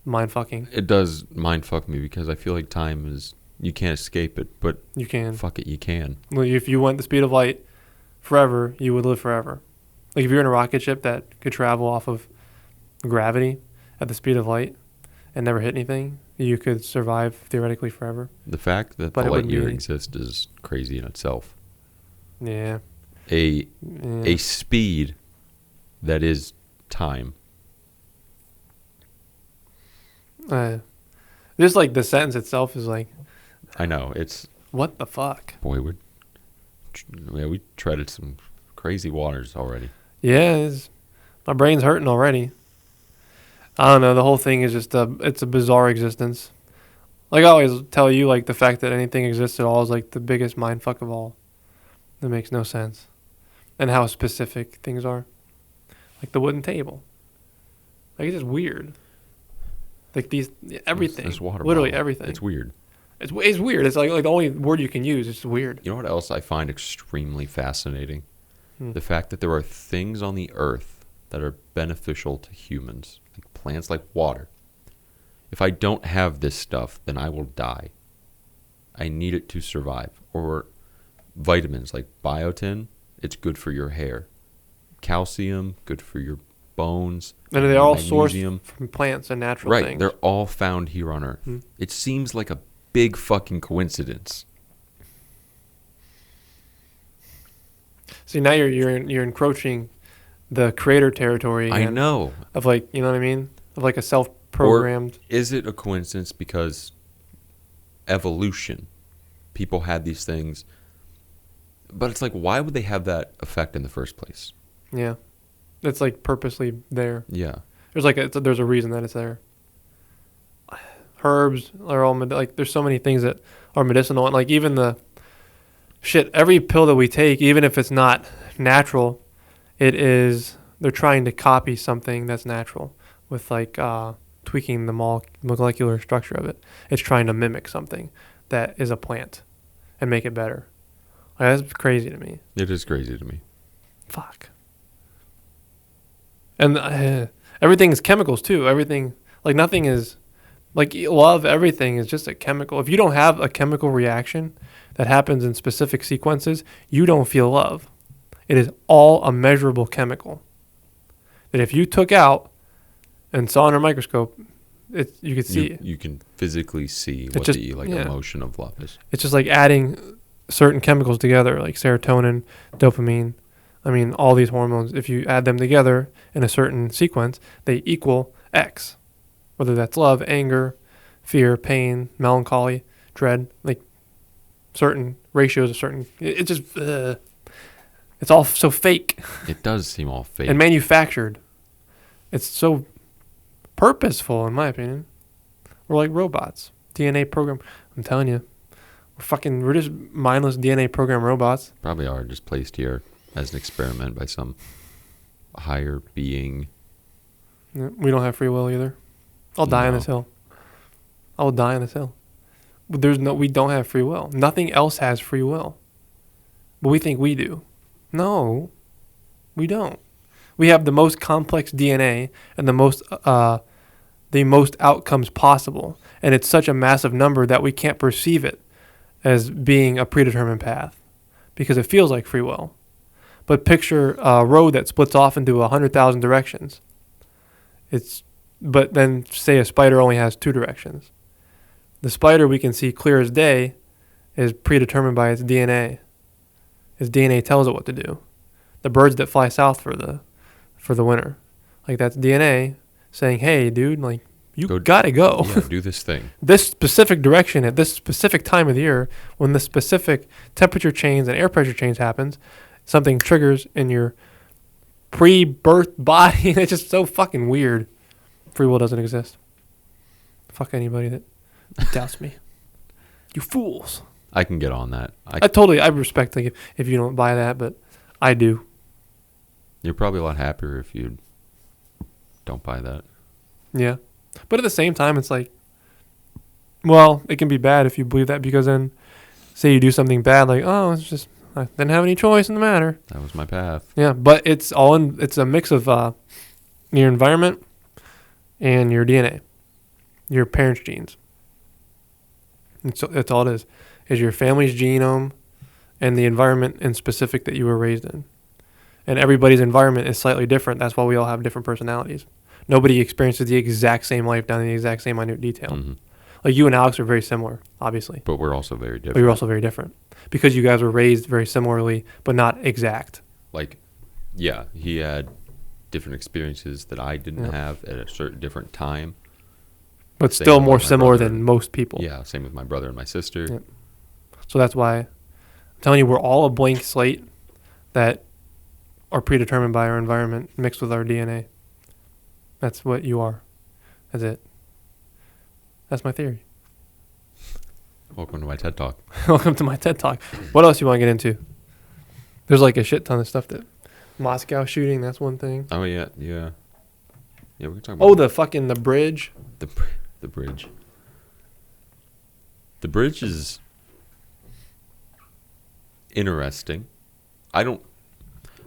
mind fucking. It does mind fuck me because I feel like time is, you can't escape it, but You can. fuck it, you can. Well, if you went the speed of light forever, you would live forever. Like if you're in a rocket ship that could travel off of gravity at the speed of light and never hit anything, you could survive theoretically forever. The fact that But the it light wouldn't year be- exists is crazy in itself. Yeah. A Yeah. speed that is time. Just like the sentence itself is like, I know, it's, what the fuck? boy, we treaded some crazy waters already. Yeah, my brain's hurting already. I don't know. The whole thing is just it's a bizarre existence. Like I always tell you, like the fact that anything exists at all is like the biggest mindfuck of all. That makes no sense. And how specific things are. Like the wooden table. Like it's just weird. Like everything. This water literally bottle, everything. it's weird. It's weird. It's like the only word you can use. It's weird. You know what else I find extremely fascinating? Hmm. The fact that there are things on the earth that are beneficial to humans, like plants like water. If I don't have this stuff, then I will die. I need it to survive. Or vitamins like biotin, it's good for your hair. Calcium, good for your bones. And they're all magnesium. sourced from plants and natural Right, things. they're all found here on Earth. It seems like a big fucking coincidence. See, now you're encroaching the creator territory again. I know. Of like, you know what I mean? Of like a self-programmed. Or is it a coincidence because evolution, people had these things, but it's like, why would they have that effect in the first place? Yeah. It's like purposely there. Yeah. There's a reason that it's there. Herbs are all like there's so many things that are medicinal, and like even the shit, every pill that we take, even if it's not natural, they're trying to copy something that's natural with like tweaking the molecular structure of it. It's trying to mimic something that is a plant and make it better. Like, that's crazy to me. It is crazy to me. Fuck. And everything is chemicals too. Everything, like nothing is, like love, everything is just a chemical. If you don't have a chemical reaction that happens in specific sequences, you don't feel love. It is all a measurable chemical that if you took out and saw under a microscope, you could see it. You can physically see what just, the emotion of love is. It's just like adding certain chemicals together, like serotonin, dopamine. I mean, all these hormones, if you add them together in a certain sequence, they equal X. Whether that's love, anger, fear, pain, melancholy, dread, like certain ratios of certain. It just, it's all so fake. It does seem all fake. And manufactured. It's so purposeful, in my opinion. We're like robots. DNA program. I'm telling you. We're just mindless DNA program robots. Probably are just placed here as an experiment by some higher being. Yeah, we don't have free will either. I'll die on this hill. I will die on this hill. But we don't have free will. Nothing else has free will. But we think we do. No, we don't. We have the most complex DNA and the most outcomes possible. And it's such a massive number that we can't perceive it as being a predetermined path because it feels like free will. But picture a road that splits off into 100,000 directions. But then say a spider only has 2 directions. The spider we can see clear as day is predetermined by its DNA. Its DNA tells it what to do. The birds that fly south for the winter, like that's DNA saying, "Hey, dude, like you gotta go. Yeah, do this thing. This specific direction at this specific time of the year, when the specific temperature change and air pressure change happens, something triggers in your pre-birth body." It's just so fucking weird. Free will doesn't exist. Fuck anybody that doubts me. You fools. I can get on that. I respect like if you don't buy that, but I do. You're probably a lot happier if you don't buy that. Yeah. But at the same time, it's like, well, it can be bad if you believe that because then say you do something bad, like, oh, it's just, I didn't have any choice in the matter. That was my path. Yeah, but it's a mix of your environment and your DNA, your parents' genes. And so that's all it is your family's genome and the environment in specific that you were raised in. And everybody's environment is slightly different. That's why we all have different personalities. Nobody experiences the exact same life down to the exact same minute detail. Mm-hmm. Like you and Alex are very similar, obviously. But we're also very different. But you're also very different. Because you guys were raised very similarly, but not exact. Like, yeah, he had different experiences that I didn't have at a certain different time. But Same still with more my similar brother. than most people. Yeah, same with my brother and my sister. Yep. So that's why I'm telling you, we're all a blank slate that are predetermined by our environment mixed with our DNA. That's what you are. That's it. That's my theory. Welcome to my TED Talk. Welcome to my TED Talk. What else you want to get into? There's like a shit ton of stuff that Moscow shooting, that's one thing. Oh, yeah. Yeah, we can talk about the bridge. The bridge. The bridge is interesting.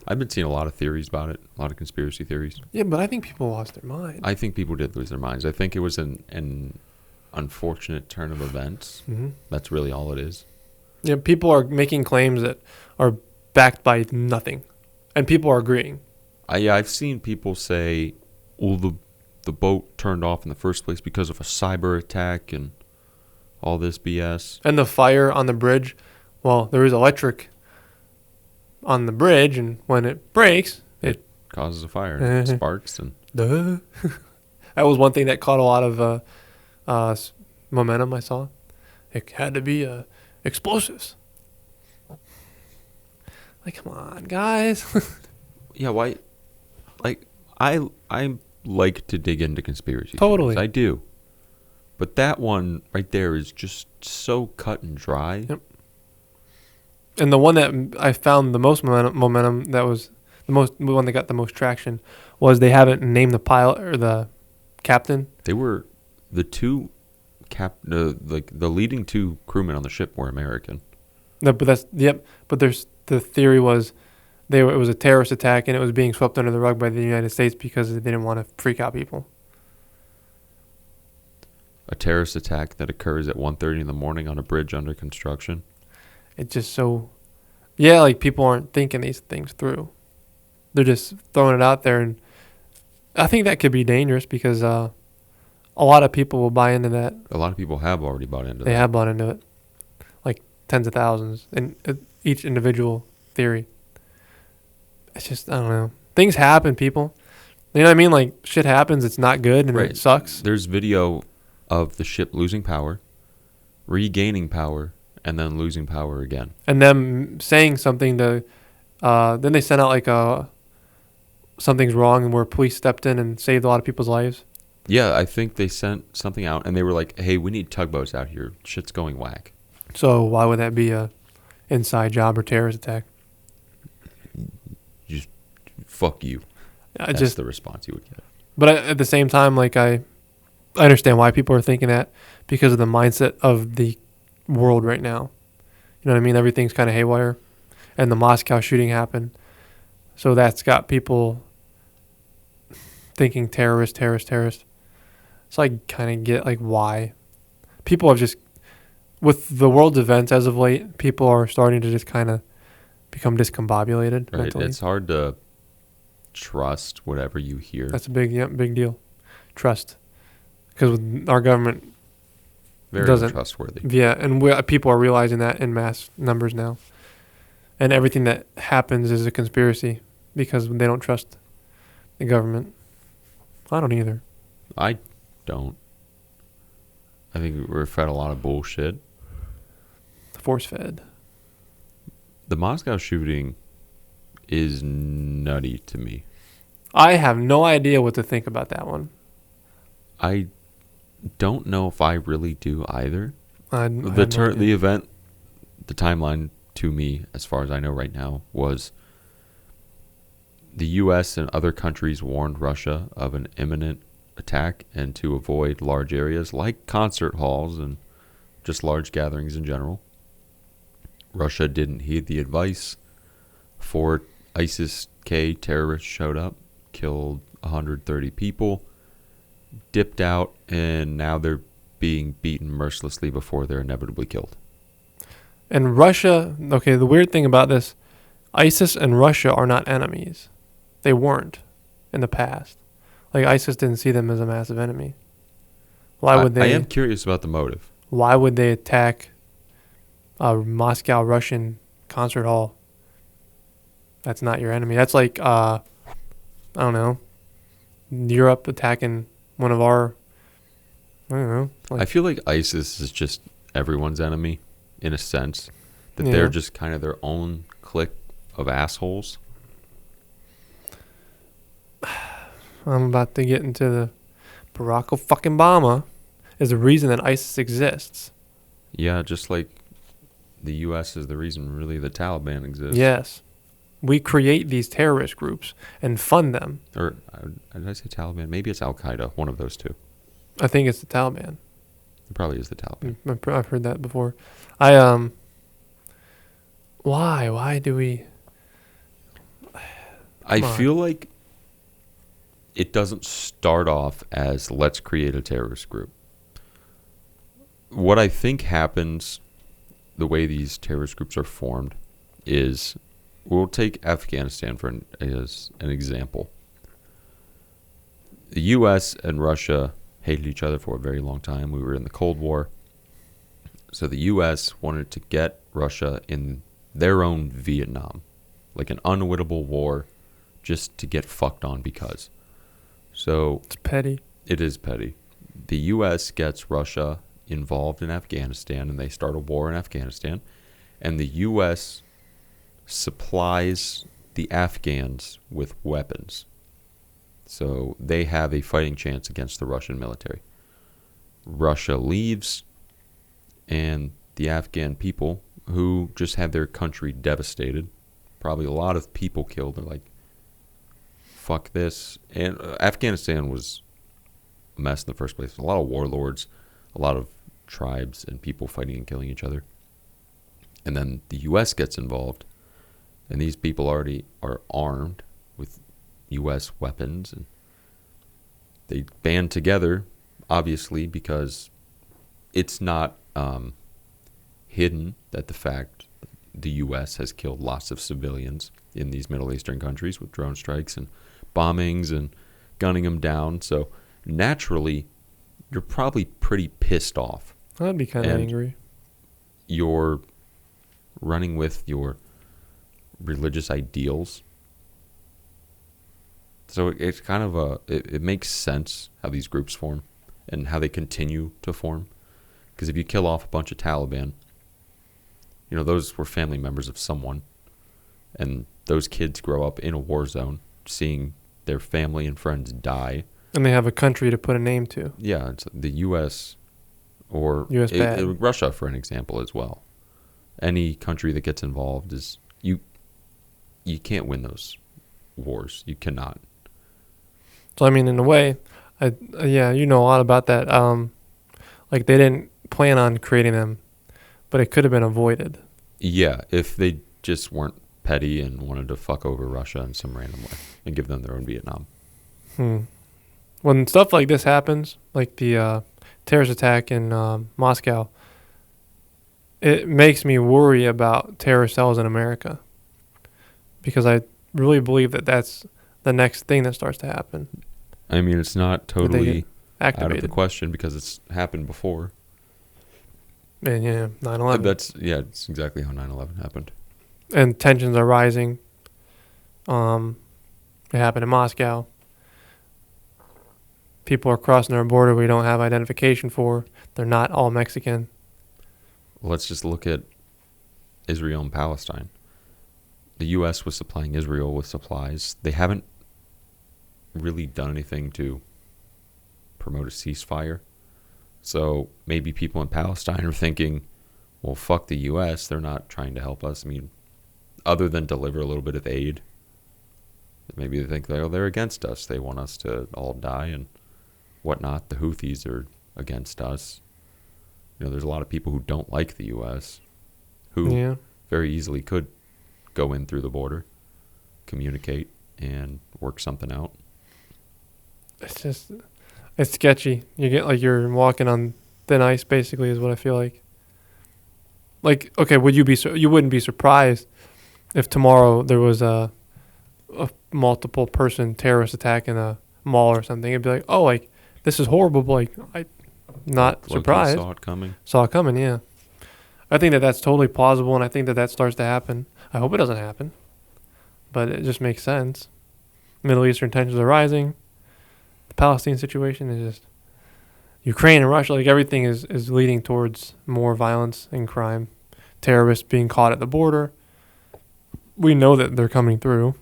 I've been seeing a lot of theories about it, a lot of conspiracy theories. Yeah, but I think people lost their mind. I think people did lose their minds. I think it was an unfortunate turn of events. Mm-hmm. That's really all it is. Yeah, people are making claims that are backed by nothing, and people are agreeing. I've seen people say, "Well, the boat turned off in the first place because of a cyber attack and all this BS." And the fire on the bridge, well, there is electric on the bridge, and when it breaks, it Causes a fire, and it sparks, and duh. That was one thing that caught a lot of momentum. I saw it had to be explosives. Like, come on, guys. yeah, why? Like, I like to dig into conspiracy Totally. theories. I do, but that one right there is just so cut and dry. Yep. And the one that I found the most momentum, that was the one that got the most traction, was they haven't named the pilot or the captain. They were the two the leading two crewmen on the ship were American. No, but that's yep. But the theory was it was a terrorist attack and it was being swept under the rug by the United States because they didn't want to freak out people. A terrorist attack that occurs at 1:30 in the morning on a bridge under construction. It's just so, yeah, like people aren't thinking these things through. They're just throwing it out there, and I think that could be dangerous because a lot of people will buy into that. A lot of people have already bought into They that. have bought into it, like tens of thousands in each individual theory. It's just, I don't know. Things happen, people. You know what I mean? Like, shit happens. It's not good, and Right. it sucks. There's video of the ship losing power, regaining power, and then losing power again. And them saying something to, then they sent out like something's wrong, and where police stepped in and saved a lot of people's lives. Yeah, I think they sent something out, and they were like, "Hey, we need tugboats out here. Shit's going whack." So why would that be a inside job or terrorist attack? Just fuck you. That's the response you would get. But at the same time, like I understand why people are thinking that because of the mindset of the world right now. You know what I mean? Everything's kind of haywire, and the Moscow shooting happened, so that's got people thinking terrorist. So I kind of get like why people have just, with the world's events as of late, people are starting to just kind of become discombobulated Right. mentally. It's hard to trust whatever you hear. That's a big deal. Trust, because our government Very doesn't. untrustworthy. Yeah, and people are realizing that in mass numbers now. And everything that happens is a conspiracy because they don't trust the government. I don't either. I don't. I think we're fed a lot of bullshit. Force fed. The Moscow shooting is nutty to me. I have no idea what to think about that one. I don't know if I really do either. I have no The idea. event, the timeline to me, as far as I know right now, was the U.S. and other countries warned Russia of an imminent attack and to avoid large areas like concert halls and just large gatherings in general. Russia didn't heed the advice. 4 ISIS-K terrorists showed up, killed 130 people, dipped out, and now they're being beaten mercilessly before they're inevitably killed. And Russia, okay, the weird thing about this, ISIS and Russia are not enemies. They weren't in the past. Like, ISIS didn't see them as a massive enemy. Why would I they? am curious about the motive. Why would they attack a Moscow Russian concert hall? That's not your enemy. That's like, I don't know, Europe attacking one of our, I don't know. I feel like ISIS is just everyone's enemy, in a sense. That Yeah. they're just kind of their own clique of assholes. I'm about to get into the Barack fucking Obama is the reason that ISIS exists. Yeah, just like the U.S. is the reason, really, the Taliban exists. Yes. We create these terrorist groups and fund them. Or, did I say Taliban? Maybe it's Al-Qaeda, one of those two. I think it's the Taliban. It probably is the Taliban. I've heard that before. Why do we? I Come on. feel like it doesn't start off as let's create a terrorist group. What I think happens, the way these terrorist groups are formed, is we'll take Afghanistan as an example. The U.S. and Russia hated each other for a very long time. We were in the Cold War. So the U.S. wanted to get Russia in their own Vietnam, like an unwinnable war, just to get fucked on because. So It's petty. it is petty. The U.S. gets Russia involved in Afghanistan, and they start a war in Afghanistan. And the U.S. supplies the Afghans with weapons. So they have a fighting chance against the Russian military. Russia leaves, and the Afghan people, who just had their country devastated, probably a lot of people killed, are like, fuck this. And Afghanistan was a mess in the first place. A lot of warlords, a lot of tribes and people fighting and killing each other. And then the U.S. gets involved, and these people already are armed with U.S. weapons, and they band together, obviously, because it's not hidden that the fact the U.S. has killed lots of civilians in these Middle Eastern countries with drone strikes and bombings and gunning them down. So naturally, you're probably pretty pissed off. I'd be kind of And angry. You're running with your religious ideals. So it's kind of it makes sense how these groups form and how they continue to form. Because if you kill off a bunch of Taliban, those were family members of someone. And those kids grow up in a war zone, seeing their family and friends die. And they have a country to put a name to. Yeah, it's the U.S. or US bad. Russia, for an example, as well. Any country that gets involved is you can't win those wars. You cannot. So I mean, in a way, yeah, you know a lot about that. Like they didn't plan on creating them, but it could have been avoided. Yeah, if they just weren't petty and wanted to fuck over Russia in some random way and give them their own Vietnam. When stuff like this happens, like the terrorist attack in Moscow, it makes me worry about terrorist cells in America, because I really believe that that's the next thing that starts to happen. I mean, it's not totally out of the Activated. question because it's happened before. And yeah, 9/11. It's exactly how 9/11 happened. And tensions are rising. It happened in Moscow. People are crossing our border we don't have identification for. They're not all Mexican. Let's just look at Israel and Palestine. The U.S. was supplying Israel with supplies. They haven't really done anything to promote a ceasefire. So maybe people in Palestine are thinking, well, fuck the U.S. They're not trying to help us. I mean, other than deliver a little bit of aid, maybe they think they're against us. They want us to all die and whatnot. The Houthis are against us. There's a lot of people who don't like the U.S. who very easily could go in through the border, communicate, and work something out. It's sketchy. You get like you're walking on thin ice, basically, is what I feel like. Like, okay, you wouldn't be surprised if tomorrow there was a multiple person terrorist attack in a mall or something. It'd be like, oh, like, this is horrible, but like, I'm not surprised. Saw it coming. Yeah. I think that that's totally plausible, and I think that that starts to happen. I hope it doesn't happen, but it just makes sense. Middle Eastern tensions are rising. The Palestine situation is just Ukraine and Russia. Like everything is leading towards more violence and crime. Terrorists being caught at the border. We know that they're coming through.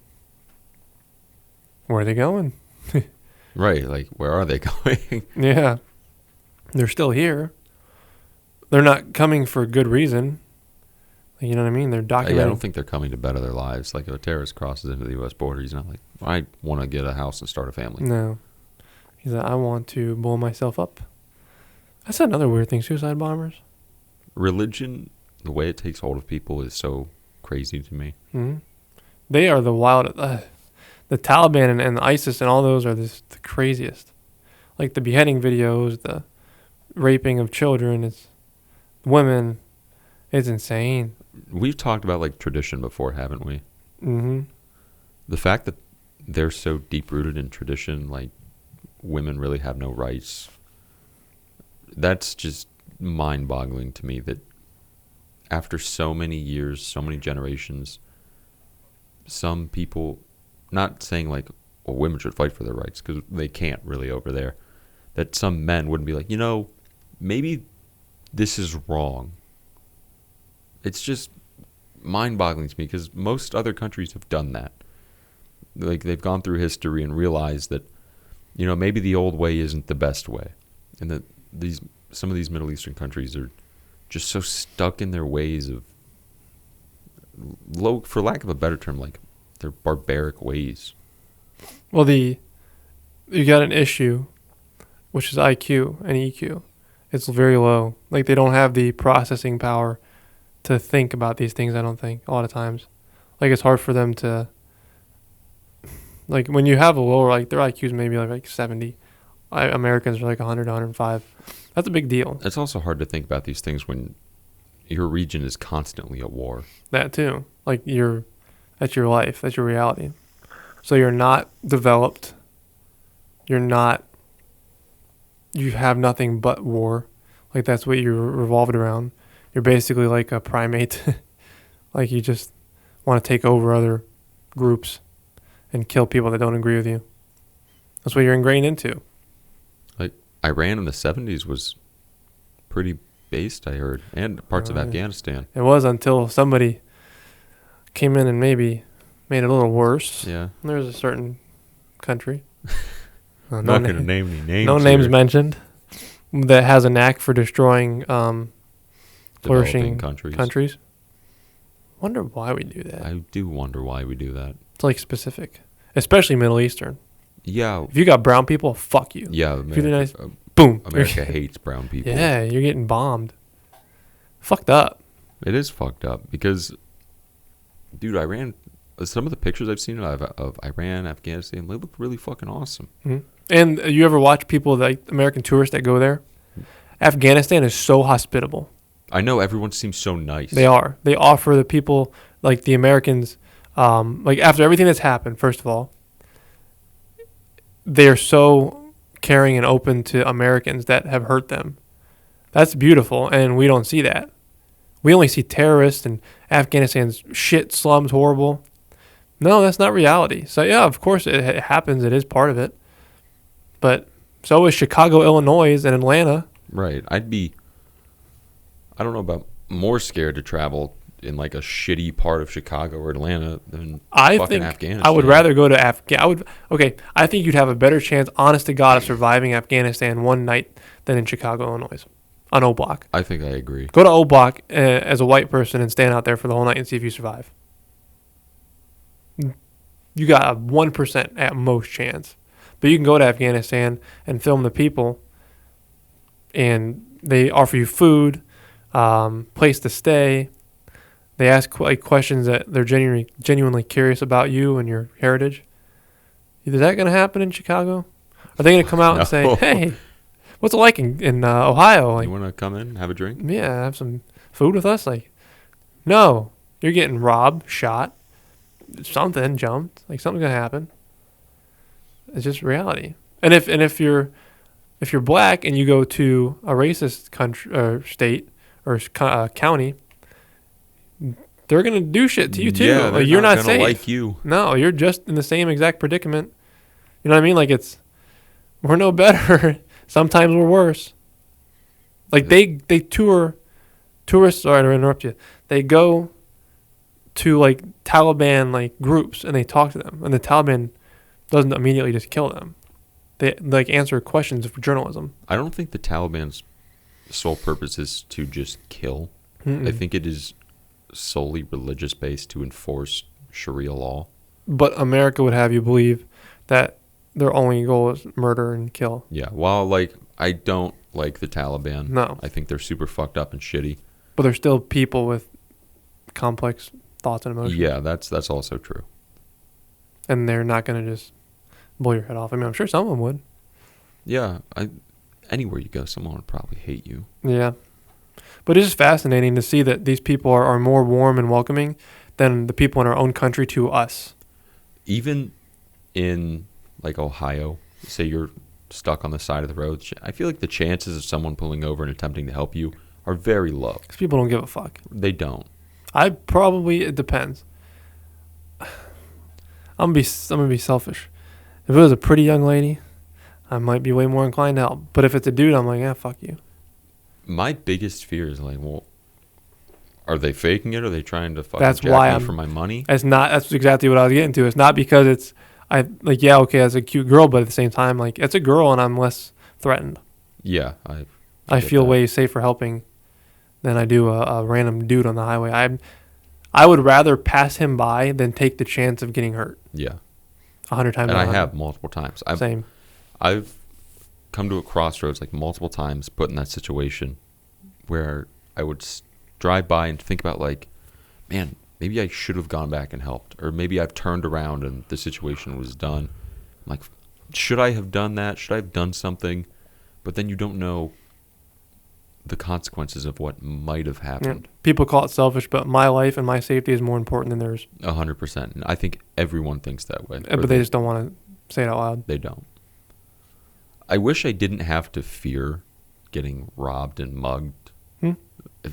Where are they going? Right, like where are they going? Yeah, they're still here. They're not coming for good reason. You know what I mean? They're documenting. Yeah, I don't think they're coming to better their lives. Like if a terrorist crosses into the U.S. border, he's not like, I want to get a house and start a family. No. He's like, I want to blow myself up. That's another weird thing, suicide bombers. Religion, the way it takes hold of people is so crazy to me. Mm-hmm. They are the wild. the Taliban and the ISIS and all those are the craziest. Like the beheading videos, the raping of children, it's women. It's insane. We've talked about like tradition before, haven't we? Mm-hmm. The fact that they're so deep rooted in tradition, like women really have no rights. That's just mind boggling to me that after so many years, so many generations, some people, not saying like, well, women should fight for their rights because they can't really over there, that some men wouldn't be like, maybe this is wrong. It's just mind-boggling to me because most other countries have done that. Like they've gone through history and realized that, maybe the old way isn't the best way, and that some of these Middle Eastern countries are just so stuck in their ways of low, for lack of a better term, like their barbaric ways. Well, you got an issue, which is IQ and EQ. It's very low. Like they don't have the processing power to think about these things. I don't think a lot of times, like it's hard for them to. Like when you have a lower, like their IQ is maybe like 70. Americans are like 100, 105. That's a big deal. It's also hard to think about these things when your region is constantly at war. That too. Like that's your life. That's your reality. So you're not developed. You have nothing but war. Like that's what you're revolved around. You're basically like a primate. Like you just want to take over other groups and kill people that don't agree with you. That's what you're ingrained into. Like Iran in the 70s was pretty based, I heard, and parts of Afghanistan. It was until somebody came in and maybe made it a little worse. Yeah. There's a certain country. I'm not going to name any names. No names mentioned. That has a knack for destroying flourishing countries. Wonder why we do that. I do wonder why we do that. It's like specific, especially Middle Eastern. Yeah. If you got brown people, fuck you. Yeah. Boom. America hates brown people. Yeah, you're getting bombed. Fucked up. It is fucked up because, dude, Iran. Some of the pictures I've seen of Iran, Afghanistan, they look really fucking awesome. Mm-hmm. And you ever watch people, like American tourists that go there? Afghanistan is so hospitable. I know everyone seems so nice. They are. They offer the people, like the Americans, like after everything that's happened, first of all, they're so caring and open to Americans that have hurt them. That's beautiful, and we don't see that. We only see terrorists and Afghanistan's shit, slums, horrible. No, that's not reality. So, yeah, of course it happens. It is part of it. But so is Chicago, Illinois, and Atlanta. Right. I don't know about more scared to travel in like a shitty part of Chicago or Atlanta than fucking Afghanistan. I would rather go to Afghanistan. I think you'd have a better chance, honest to God, of surviving Afghanistan one night than in Chicago, Illinois, on O Block. I think I agree. Go to O Block as a white person and stand out there for the whole night and see if you survive. You got a 1% at most chance. But you can go to Afghanistan and film the people, and they offer you food, place to stay. They ask questions that they're genuinely curious about you and your heritage. Is that going to happen in Chicago? Are they going to come out and say, hey, what's it like in Ohio? Like, you want to come in, have a drink? Yeah, have some food with us? Like, no, you're getting robbed, shot, something, jumped. Like, something's going to happen. It's just reality. And if you're black and you go to a racist country or state or county, they're gonna do shit to you too. Yeah, like, you're not gonna safe. like you. No, you're just in the same exact predicament. You know what I mean? Like we're no better. Sometimes we're worse. Like they tour tourists. Sorry to interrupt you. They go to like Taliban like groups and they talk to them, and the Taliban doesn't immediately just kill them. They like answer questions for journalism. I don't think the Taliban's sole purpose is to just kill. Mm-mm. I think it is solely religious based to enforce Sharia law. But America would have you believe that their only goal is murder and kill. Yeah, while like I don't like the Taliban. No. I think they're super fucked up and shitty. But they're still people with complex thoughts and emotions. Yeah, that's also true. and they're not going to just blow your head off. I mean, I'm sure some of them would. Yeah, anywhere you go, someone would probably hate you. Yeah. But it's just fascinating to see that these people are more warm and welcoming than the people in our own country to us. Even in like Ohio, say you're stuck on the side of the road, I feel like the chances of someone pulling over and attempting to help you are very low. Because people don't give a fuck. They don't. It depends. I'm gonna be selfish. If it was a pretty young lady, I might be way more inclined to help. But if it's a dude, I'm like, yeah, fuck you. My biggest fear is like, well, are they faking it? Are they trying to fucking That's jack why me for my money? That's exactly what I was getting to. It's not because yeah, okay, that's a cute girl, but at the same time, like, it's a girl and I'm less threatened. Yeah, I feel way safer helping than I do a random dude on the highway. I would rather pass him by than take the chance of getting hurt. Yeah. 100 times. And I have multiple times. Same. I've come to a crossroads like multiple times, put in that situation where I would drive by and think about like, man, maybe I should have gone back and helped, or maybe I've turned around and the situation was done. I'm like, should I have done that? Should I have done something? But then you don't know the consequences of what might have happened. Yeah. People call it selfish, but my life and my safety is more important than theirs. 100%. And I think everyone thinks that way. But they just don't want to say it out loud. They don't. I wish I didn't have to fear getting robbed and mugged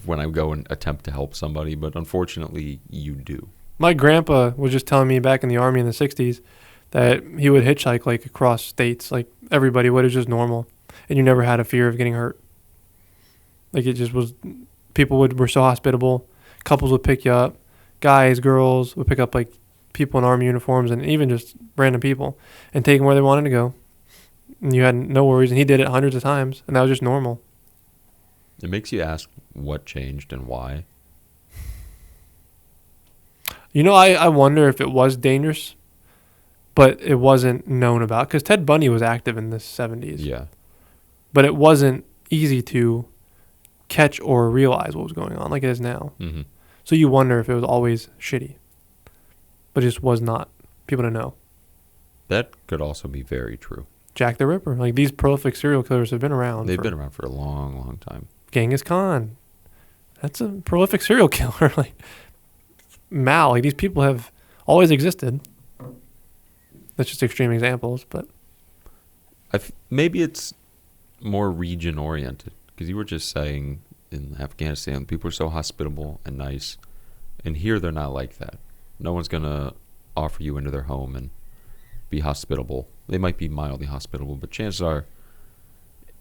when I go and attempt to help somebody, but unfortunately, you do. My grandpa was just telling me back in the Army in the 60s that he would hitchhike like across states, like everybody would. It was just normal. And you never had a fear of getting hurt. Like, it just was, people were so hospitable. Couples would pick you up. Guys, girls would pick up like people in Army uniforms and even just random people and take them where they wanted to go. And you had no worries. And he did it hundreds of times. And that was just normal. It makes you ask what changed and why. You know, I wonder if it was dangerous, but it wasn't known about. Because Ted Bundy was active in the 70s. Yeah. But it wasn't easy to catch or realize what was going on like it is now. Mm-hmm. So you wonder if it was always shitty. But it just was not. People to know. That could also be very true. Jack the Ripper. Like, these prolific serial killers have been around. They've been around for a long, long time. Genghis Khan. That's a prolific serial killer. Like, Mao. Like, these people have always existed. That's just extreme examples, but maybe it's more region oriented, because you were just saying in Afghanistan people are so hospitable and nice, and here they're not like that. No one's gonna offer you into their home and be hospitable. They might be mildly hospitable, but chances are,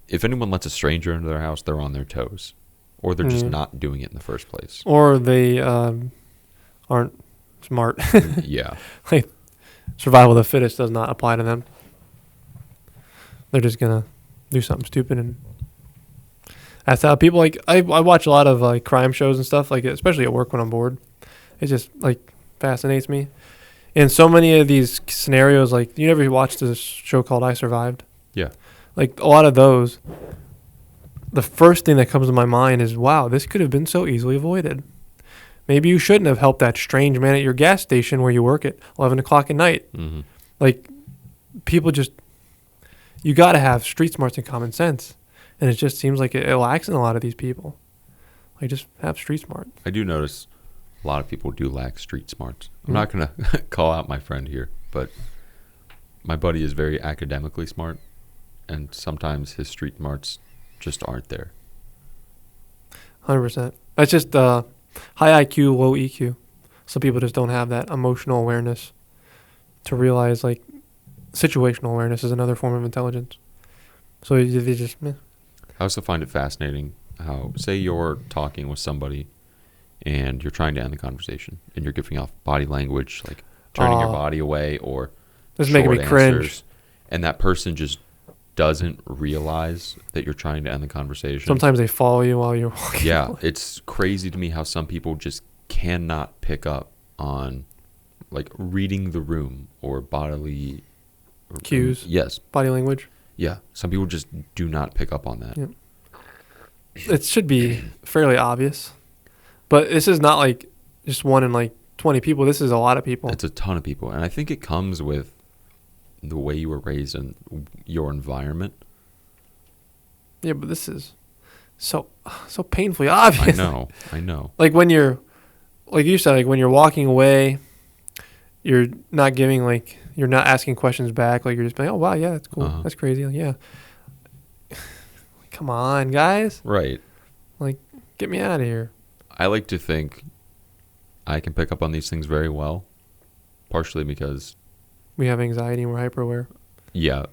if anyone lets a stranger into their house, they're on their toes, or they're just not doing it in the first place, or they aren't smart. Yeah. Like, survival of the fittest does not apply to them. They're just gonna do something stupid, and that's how people, like, I watch a lot of like crime shows and stuff, like, especially at work when I'm bored. It just like fascinates me. And so many of these scenarios, like, you ever watched this show called I Survived? Yeah. Like, a lot of those, the first thing that comes to my mind is, wow, this could have been so easily avoided. Maybe you shouldn't have helped that strange man at your gas station where you work at 11 o'clock at night. Mm-hmm. Like, people just, you got to have street smarts and common sense. And it just seems like it lacks in a lot of these people. Like, just have street smart. I do notice a lot of people do lack street smarts. I'm not going to call out my friend here, but my buddy is very academically smart, and sometimes his street smarts just aren't there. 100%. That's just high IQ, low EQ. Some people just don't have that emotional awareness to realize, like, situational awareness is another form of intelligence. So they just, meh. I also find it fascinating how, say you're talking with somebody and you're trying to end the conversation and you're giving off body language, like turning your body away or this is making me cringe. And that person just doesn't realize that you're trying to end the conversation. Sometimes they follow you while you're walking. Yeah, it's crazy to me how some people just cannot pick up on, like, reading the room or bodily cues. Yes. Body language. Yeah, some people just do not pick up on that. Yeah. It should be fairly obvious, but this is not like just one in like 20 people. This is a lot of people. It's a ton of people. And I think it comes with the way you were raised and your environment. Yeah, but this is so painfully obvious. I know. Like when you're, like you said, like when you're walking away, you're not giving, like, you're not asking questions back. Like you're just being, oh wow, yeah, that's cool, that's crazy. Like, yeah, come on, guys. Right. Like, get me out of here. I like to think I can pick up on these things very well, partially because We have anxiety and we're hyper aware. yeah,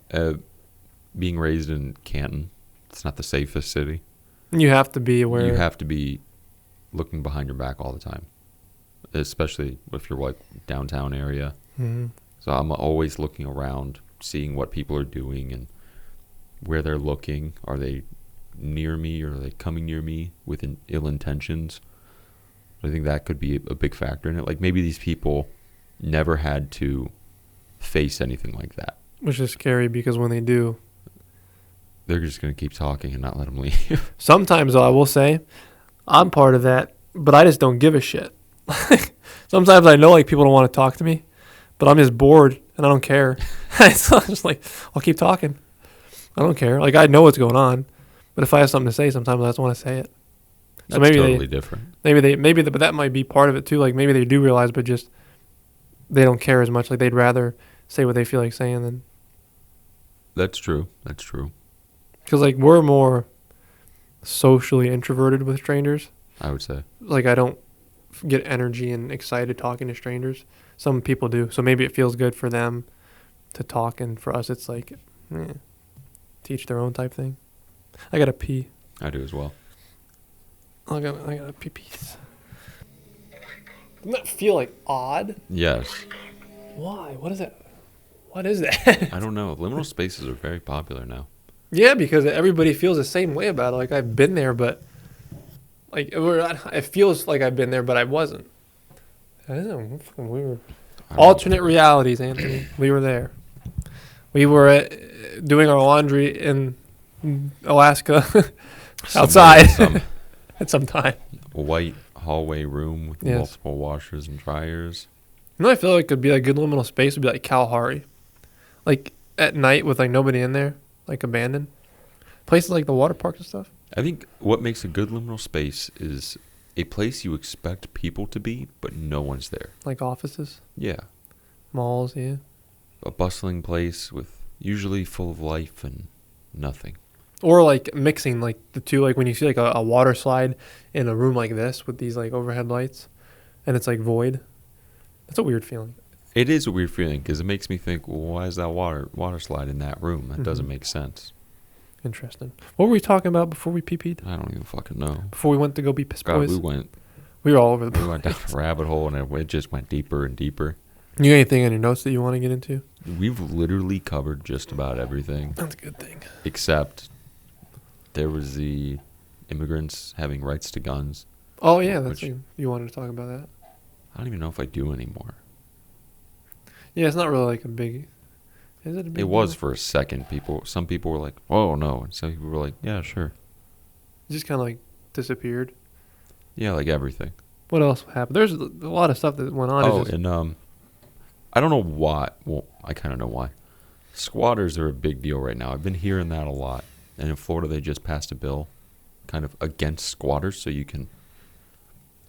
being raised in Canton, it's not the safest city. You have to be aware. You have to be looking behind your back all the time, especially if you're like downtown area. Mm-hmm. So I'm always looking around, seeing what people are doing and where they're looking. Are they near me, or are they coming near me with ill intentions? I think that could be a big factor in it. Like maybe these people never had to face anything like that. Which is scary because when they do, they're just going to keep talking and not let them leave. sometimes, though, I will say, I'm part of that, but I just don't give a shit. Sometimes I know, like, people don't want to talk to me, but I'm just bored and I don't care. So I'm just like, I'll keep talking. I don't care. Like, I know what's going on, but if I have something to say, sometimes I just want to say it. So That's maybe totally different. But that might be part of it too. Like maybe they do realize, but just they don't care as much. Like they'd rather say what they feel like saying than. That's true. That's true. Because like we're more socially introverted with strangers. I would say. Like I don't get energy and excited talking to strangers. Some people do. So maybe it feels good for them to talk, and for us it's like, teach their own type thing. I gotta pee. I do as well. I gotta pee pees. Doesn't that feel like odd? Yes. Why? What is that? What is that? I don't know. Liminal spaces are very popular now. Yeah, because everybody feels the same way about it. Like I've been there, but like it feels like I've been there, but I wasn't. That is fucking weird. Alternate realities, Anthony. We were there. We were doing our laundry in Alaska outside at some time. A white hallway room with Yes. multiple washers and dryers. You know, I feel like could be a good liminal space would be like Kalahari, like at night with like nobody in there, like abandoned places like the water parks and stuff. I think what makes a good liminal space is a place you expect people to be, but no one's there. Like offices, Yeah. malls, yeah. A bustling place with usually full of life and nothing. Or like mixing like the two, like when you see like a water slide in a room like this with these like overhead lights, and it's like void. That's a weird feeling. It is a weird feeling because it makes me think, well, why is that water slide in that room? That doesn't make sense. Interesting. What were we talking about before we pee-peed? I don't even fucking know. Before we went to go be piss God, boys? We were all over the we place. went down a rabbit hole and it just went deeper and deeper. You got anything on your notes that you want to get into? We've literally covered just about everything That's a good thing. except there was the immigrants having rights to guns. Oh yeah, that's Which- you wanted to talk about that. I don't even know if I do anymore. Yeah, it's not really like a big. Is it a big? It was deal? for a second. Some people were like, "Oh no," and some people were like, "Yeah, sure." It just kind of like disappeared. Yeah, like everything. What else happened? There's a lot of stuff that went on. Oh, It's just- and I don't know why. Well, I kind of know why. Squatters are a big deal right now. I've been hearing that a lot. And in Florida, they just passed a bill kind of against squatters so you can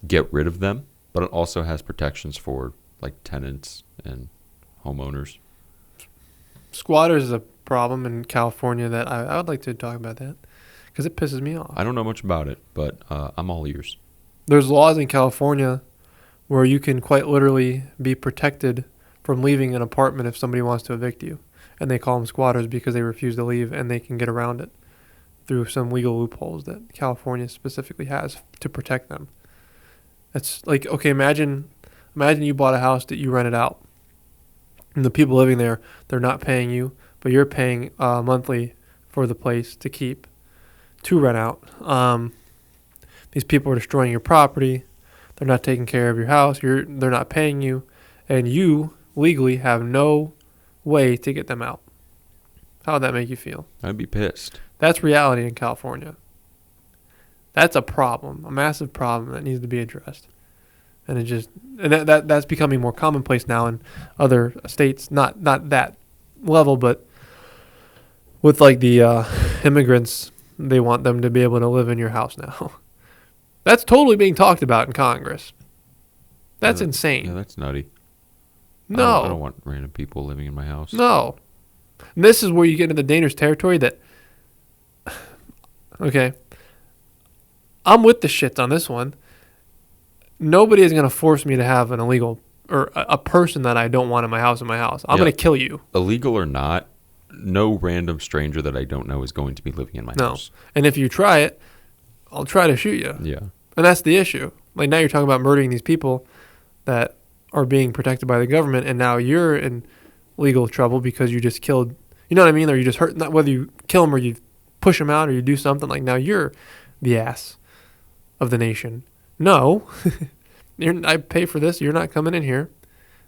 get rid of them. But it also has protections for like tenants and homeowners. Squatters is a problem in California that I would like to talk about that because it pisses me off. I don't know much about it, but I'm all ears. There's laws in California where you can quite literally be protected from leaving an apartment if somebody wants to evict you. And they call them squatters because they refuse to leave, and they can get around it through some legal loopholes that California specifically has to protect them. It's like, okay, imagine you bought a house that you rented out. And the people living there, they're not paying you, but you're paying monthly for the place to keep, to rent out. These people are destroying your property. They're not taking care of your house. They're not paying you. And you legally have no way to get them out. How would that make you feel? I'd be pissed. That's reality in California. That's a problem, a massive problem that needs to be addressed. and that's becoming more commonplace now in other states. Not that level, but with like the immigrants, they want them to be able to live in your house now. That's totally being talked about in Congress. That's insane. Yeah, that's nutty. No. I don't want random people living in my house. No. And this is where you get into the dangerous territory that, okay, I'm with the shits on this one. Nobody is going to force me to have an illegal or a person that I don't want in my house. I'm going to kill you. Illegal or not, no random stranger that I don't know is going to be living in my house. And if you try it, I'll try to shoot you. Yeah. And that's the issue. Like now you're talking about murdering these people that are being protected by the government, and now you're in legal trouble because you just killed, you know what I mean? Or you just hurt, not whether you kill them or you push them out or you do something, like now you're the ass of the nation. No, I pay for this. You're not coming in here.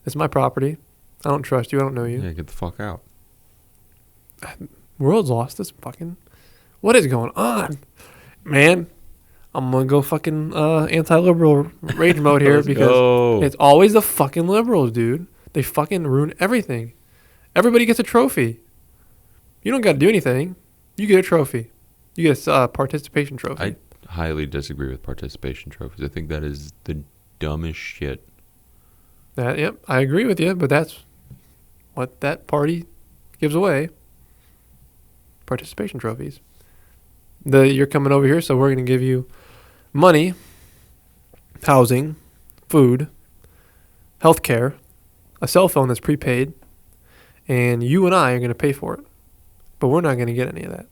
It's my property. I don't trust you. I don't know you. Yeah, get the fuck out. World's lost. This fucking, what is going on? Man, I'm going to go fucking anti-liberal rage mode here because it's always the fucking liberals, dude. They fucking ruin everything. Everybody gets a trophy. You don't got to do anything. You get a trophy. You get a participation trophy. I highly disagree with participation trophies. I think that is the dumbest shit. Yep, I agree with you, but that's what that party gives away. Participation trophies. You're coming over here, so we're going to give you money, housing, food, healthcare, a cell phone that's prepaid, and you and I are going to pay for it. But we're not going to get any of that.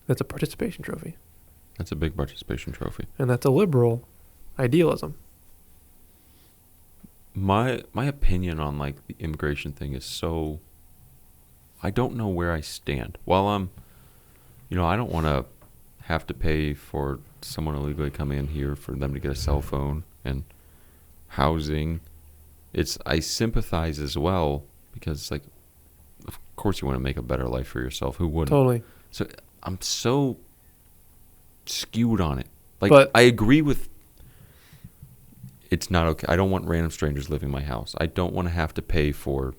That's a participation trophy. That's a big participation trophy. And that's a liberal idealism. My opinion on like the immigration thing is so, I don't know where I stand. While I'm, I don't want to have to pay for someone illegally coming in here for them to get a cell phone and housing. I sympathize as well because it's like, of course you want to make a better life for yourself. Who wouldn't? Totally. So I'm so skewed on it. Like, but I agree with it's not okay. I don't want random strangers living in my house. I don't want to have to pay for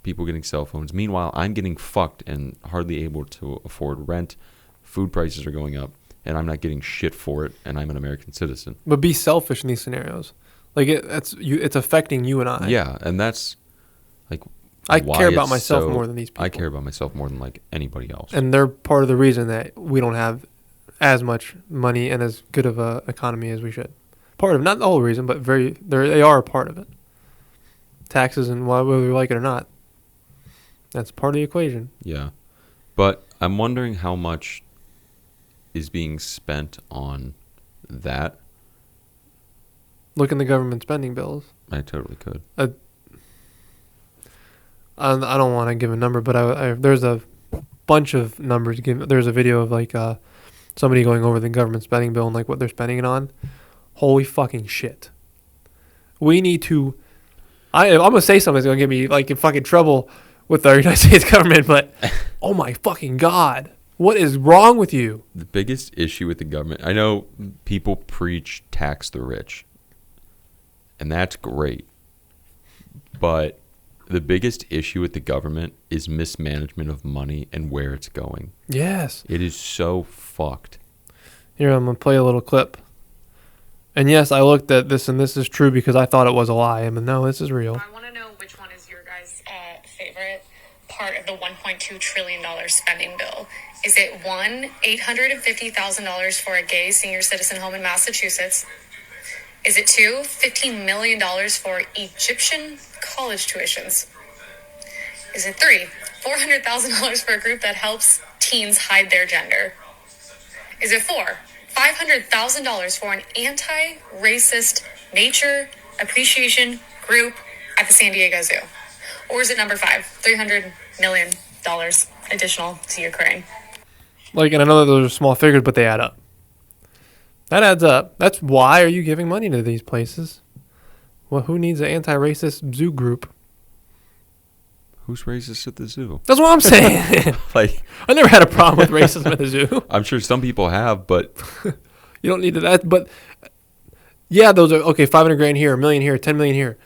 people getting cell phones. Meanwhile, I'm getting fucked and hardly able to afford rent. Food prices are going up, and I'm not getting shit for it, and I'm an American citizen. But be selfish in these scenarios. Like, it's affecting you and I. Yeah, and that's, like, I care about myself more than these people. I care about myself more than, like, anybody else. And they're part of the reason that we don't have as much money and as good of a economy as we should. Part of, not the whole reason, but they are a part of it. Taxes and whether we like it or not. That's part of the equation. Yeah. But I'm wondering how much is being spent on that. Look in the government spending bills. I totally could. I don't want to give a number, but there's a bunch of numbers. There's a video of like somebody going over the government spending bill and like what they're spending it on. Holy fucking shit. We need to... I'm going to say something that's going to get me like in fucking trouble with our United States government, but oh my fucking God. What is wrong with you? The biggest issue with the government, I know people preach tax the rich, and that's great. But the biggest issue with the government is mismanagement of money and where it's going. Yes. It is so fucked. Here, I'm going to play a little clip. And yes, I looked at this, and this is true because I thought it was a lie. But no, this is real. I want to know which one is your guys' favorite part of the $1.2 trillion spending bill. Is it one, $850,000 for a gay senior citizen home in Massachusetts? Is it two, $15 million for Egyptian college tuitions? Is it three, $400,000 for a group that helps teens hide their gender? Is it four, $500,000 for an anti-racist nature appreciation group at the San Diego Zoo? Or is it number five, $300 million additional to Ukraine? Like, and I know that those are small figures, but they add up. That adds up. That's why are you giving money to these places? Well, who needs an anti-racist zoo group? Who's racist at the zoo? That's what I'm saying. Like, I never had a problem with racism at the zoo. I'm sure some people have, but You don't need to that. But Yeah, those are okay. 500 grand here, a million here, 10 million here.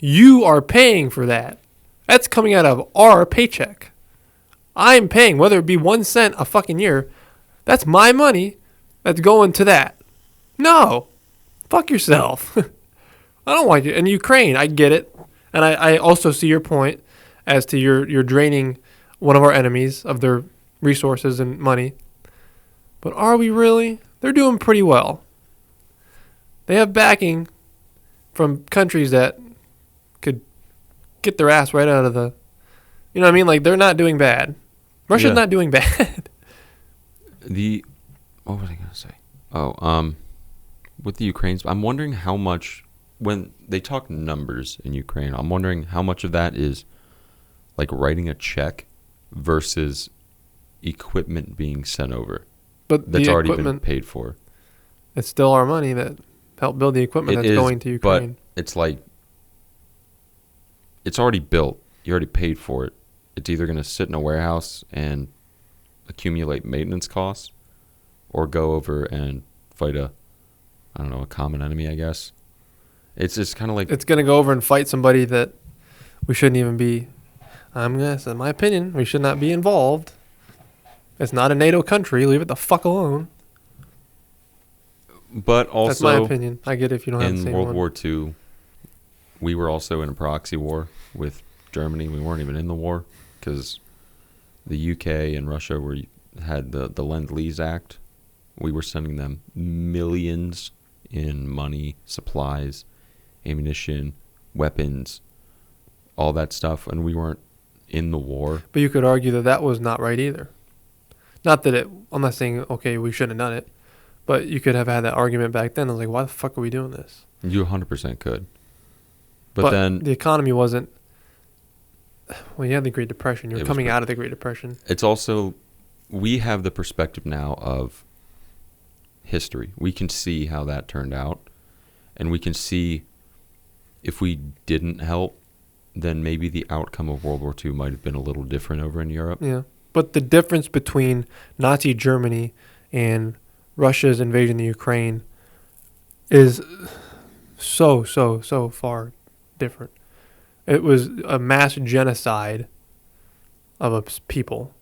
You are paying for that. That's coming out of our paycheck. I'm paying, whether it be 1 cent a fucking year. That's my money. That's going to that. No, fuck yourself. I don't want you. And Ukraine, I get it, and I also see your point as to you're draining one of our enemies of their resources and money. But are we really? They're doing pretty well. They have backing from countries that could get their ass right out of the, you know what I mean? Like, they're not doing bad. Russia's Yeah. not doing bad. What was I gonna say? With the Ukraine's, I'm wondering how much, when they talk numbers in Ukraine, I'm wondering how much of that is like writing a check versus equipment being sent over But that's the already been equipment, paid for. it's still our money that helped build the equipment It that's is, going to Ukraine. but it's like it's already built. You already paid for it. It's either going to sit in a warehouse and accumulate maintenance costs, or go over and fight a common enemy, I guess. It's just kind of like It's going to go over and fight somebody that we shouldn't even be. I'm going to say, in my opinion, we should not be involved. It's not a NATO country. Leave it the fuck alone. but also That's my opinion. I get it if you don't have the in same World one. War II, we were also in a proxy war with Germany. We weren't even in the war because the UK and Russia had the Lend-Lease Act. We were sending them millions in money, supplies, ammunition, weapons, all that stuff, and we weren't in the war. But you could argue that that was not right either. Not that it, I'm not saying, okay, we shouldn't have done it, but you could have had that argument back then. I was like, why the fuck are we doing this? You 100% could. But then the economy wasn't, well, you had the Great Depression. It You're was coming great. out of the Great Depression. it's also, we have the perspective now of history. We can see how that turned out, and we can see if we didn't help, then maybe the outcome of World War II might have been a little different over in Europe. Yeah. But the difference between Nazi Germany and Russia's invasion of Ukraine is so far different. It was a mass genocide of a people,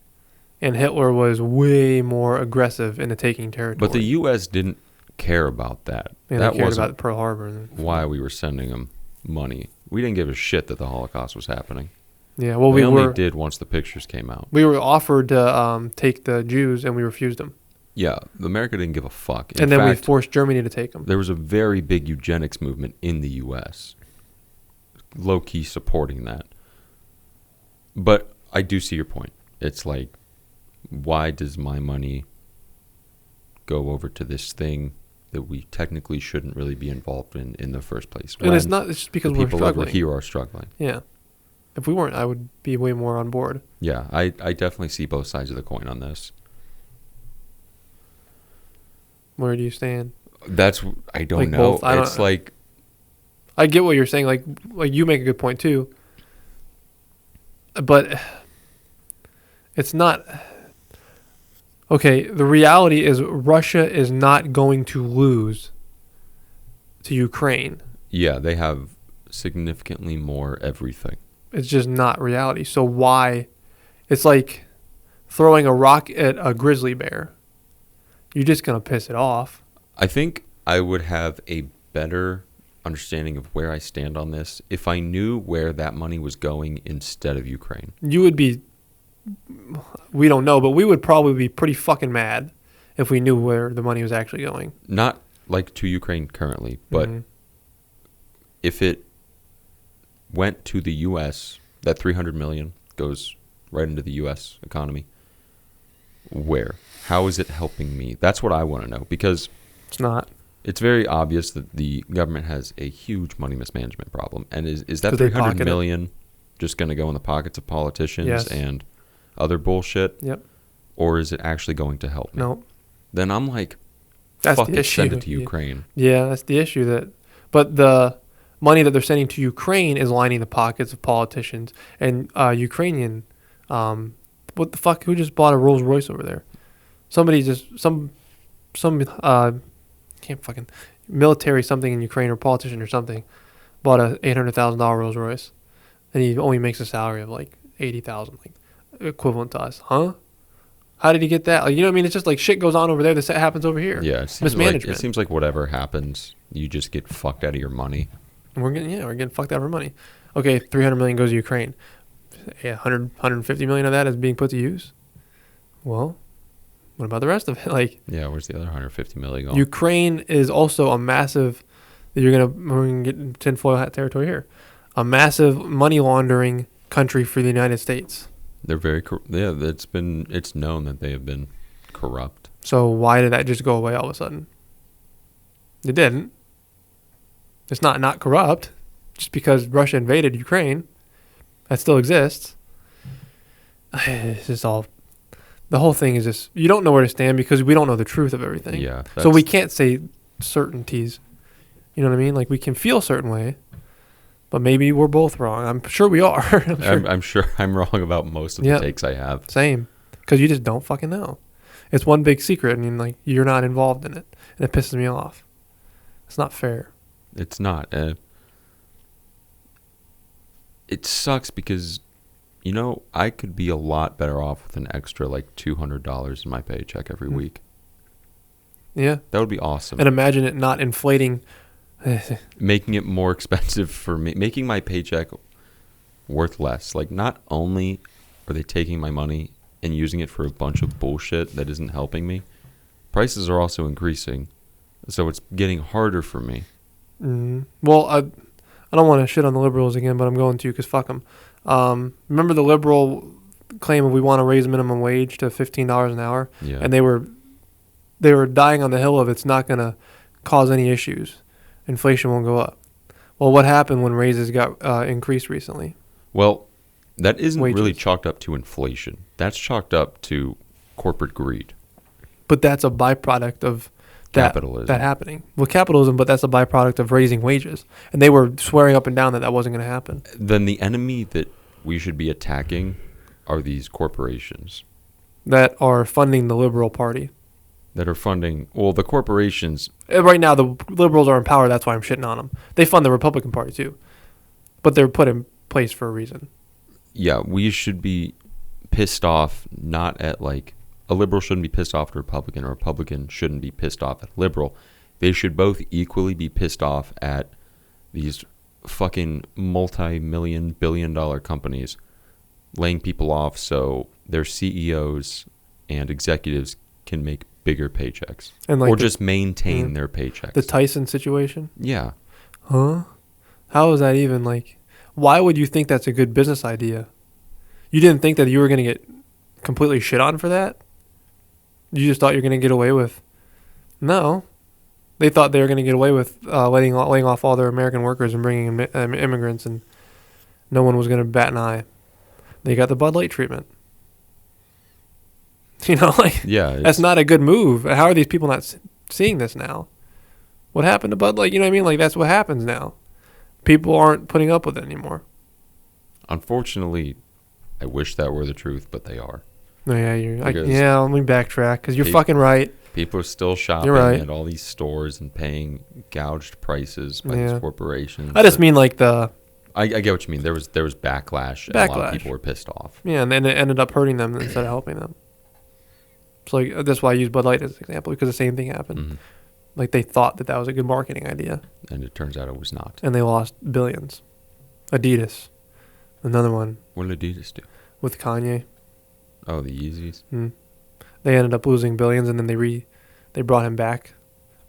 and Hitler was way more aggressive in the taking territory. But the U.S. didn't care about that. and That they cared wasn't about Pearl Harbor. And why we were sending them money. We didn't give a shit that the Holocaust was happening. yeah, well, We we only were did once the pictures came out. we were offered to take the Jews, and we refused them. Yeah, America didn't give a fuck. In And then we fact, forced Germany to take them. there was a very big eugenics movement in the U.S. Low-key supporting that. But I do see your point. It's like, why does my money go over to this thing that we technically shouldn't really be involved in the first place? And it's when not. It's just because the we're people struggling. over here are struggling. Yeah. If we weren't, I would be way more on board. Yeah, I definitely see both sides of the coin on this. Where do you stand? That's I don't Like know. both, I don't- It's like I get what you're saying. Like you make a good point too. But it's not. Okay, the reality is Russia is not going to lose to Ukraine. yeah, they have significantly more everything. It's just not reality. So why? It's like throwing a rock at a grizzly bear. You're just going to piss it off. I think I would have a better understanding of where I stand on this if I knew where that money was going instead of Ukraine. You would be, we don't know, but we would probably be pretty fucking mad if we knew where the money was actually going. Not like to Ukraine currently, but Mhm. if it went to the U.S., that $300 million goes right into the U.S. economy. Where? How is it helping me? That's what I want to know, because It's not. it's very obvious that the government has a huge money mismanagement problem. And is that 'Cause they $300 pocket it. million just going to go in the pockets of politicians Yes. and other bullshit? Yep. Or is it actually going to help me? No. Then I'm like, That's fuck the it, send issue. it to Ukraine. Yeah, that's the issue. But the money that they're sending to Ukraine is lining the pockets of politicians and Ukrainian. What the fuck? Who just bought a Rolls Royce over there? Somebody just can't fucking. military something in Ukraine or politician or something bought a $800,000 Rolls Royce, and he only makes a salary of like 80,000, like equivalent to us, huh? How did he get that? Like, you know what I mean? It's just like shit goes on over there that happens over here. Yeah, Mismanagement. It seems like whatever happens, you just get fucked out of your money. And we're getting fucked out of our money. Okay, 300 million goes to Ukraine. Yeah, 150 million of that is being put to use. Well, what about the rest of it? Like, yeah, where's the other 150 million going? Ukraine is also a massive. We're gonna get in tinfoil hat territory here. A massive money laundering country for the United States. They're it's known that they have been corrupt. So why did that just go away all of a sudden? It didn't. It's not corrupt just because Russia invaded Ukraine. That still exists. It's just all. The whole thing is just, you don't know where to stand because we don't know the truth of everything. Yeah. So we can't say certainties. You know what I mean? Like, we can feel a certain way, but maybe we're both wrong. I'm sure we are. I'm sure I'm wrong about most of the takes I have. Same. Because you just don't fucking know. It's one big secret, and like, you're not involved in it. And it pisses me off. It's not fair. It's not. It sucks because, you know, I could be a lot better off with an extra like $200 in my paycheck every week. Yeah. That would be awesome. And imagine it not inflating. Making it more expensive for me. Making my paycheck worth less. Like, not only are they taking my money and using it for a bunch of bullshit that isn't helping me, prices are also increasing. So it's getting harder for me. Well, I don't want to shit on the liberals again, but I'm going to because fuck them. Remember the liberal claim of we want to raise minimum wage to $15 an hour? Yeah. And they were dying on the hill of it's not going to cause any issues. Inflation won't go up. Well, what happened when raises got increased recently? Well, that isn't Wages. really chalked up to inflation. That's chalked up to corporate greed. But that's a byproduct of Capitalism. That happening. Well, capitalism, but that's a byproduct of raising wages. And they were swearing up and down that wasn't going to happen. Then the enemy that we should be attacking are these corporations. That are funding the liberal party. That are funding, well, the corporations. Right now, the liberals are in power. That's why I'm shitting on them. They fund the Republican Party, too. But they're put in place for a reason. Yeah, we should be pissed off not at, like, a liberal shouldn't be pissed off at a Republican, or a Republican shouldn't be pissed off at a liberal. They should both equally be pissed off at these fucking multi-million, billion-dollar companies laying people off so their CEOs and executives can make bigger paychecks. And like or just maintain their paychecks. The Tyson situation? Yeah. Huh? How is that even, like... Why would you think that's a good business idea? You didn't think that you were going to get completely shit on for that? You just thought you were going to get away with... No. They thought they were going to get away with laying off all their American workers and bringing in immigrants, and no one was going to bat an eye. They got the Bud Light treatment. You know, like... Yeah. That's not a good move. How are these people not seeing this now? What happened to Bud Light? You know what I mean? Like, that's what happens now. People aren't putting up with it anymore. Unfortunately, I wish that were the truth, but they are. No, yeah, let me backtrack because you're fucking right. People are still shopping at all these stores and paying gouged prices by these corporations. I just mean like the... I get what you mean. There was backlash, and a lot of people were pissed off. Yeah, and then it ended up hurting them instead of helping them. So like, that's why I use Bud Light as an example, because the same thing happened. Mm-hmm. Like, they thought that was a good marketing idea. And it turns out it was not. And they lost billions. Adidas. Another one. What did Adidas do? With Kanye. Oh, the Yeezys? They ended up losing billions, and then they brought him back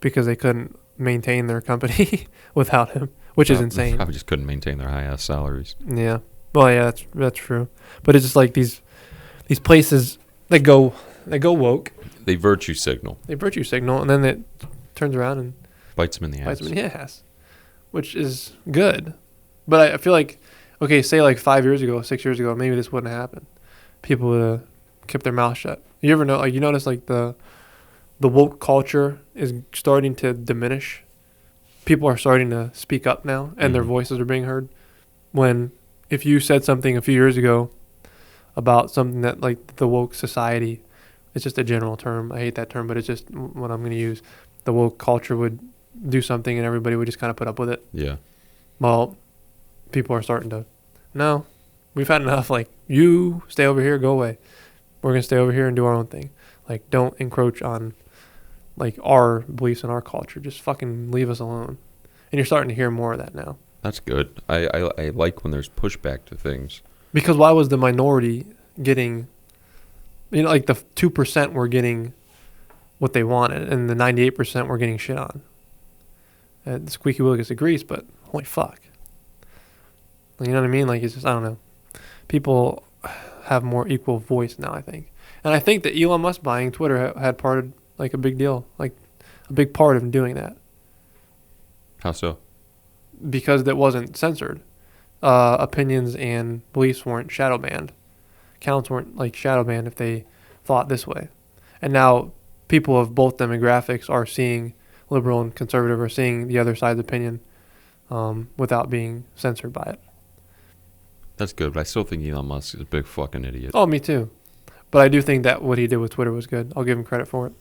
because they couldn't maintain their company without him, which is insane. They probably just couldn't maintain their high-ass salaries. Yeah. Well, yeah, that's true. But it's just like these places that go woke. They virtue signal. And then it turns around and bites them in the ass. Which is good. But I feel like, okay, say like 5 years ago, 6 years ago, maybe this wouldn't have happened. People would have kept their mouth shut. You ever know, like, you notice like the woke culture is starting to diminish. People are starting to speak up now, and their voices are being heard. When if you said something a few years ago about something that, like, the woke society, it's just a general term. I hate that term, but it's just what I'm going to use. The woke culture would do something and everybody would just kind of put up with it. Yeah. Well, people are starting to, no, we've had enough. Like, you stay over here, go away. We're going to stay over here and do our own thing. Like, don't encroach on, like, our beliefs and our culture. Just fucking leave us alone. And you're starting to hear more of that now. That's good. I like when there's pushback to things. Because why was the minority getting, like the 2% were getting what they wanted and the 98% were getting shit on? And the squeaky wheel gets the grease, but holy fuck. You know what I mean? Like, it's just, I don't know. People have more equal voice now, I think. And I think that Elon Musk buying Twitter had part of, like, a big deal. Like, a big part of him doing that. How so? Because that wasn't censored. Opinions and beliefs weren't shadow banned. Accounts weren't, like, shadow banned if they thought this way. And now people of both demographics are seeing, liberal and conservative, are seeing the other side's opinion without being censored by it. That's good, but I still think Elon Musk is a big fucking idiot. Oh, me too. But I do think that what he did with Twitter was good. I'll give him credit for it.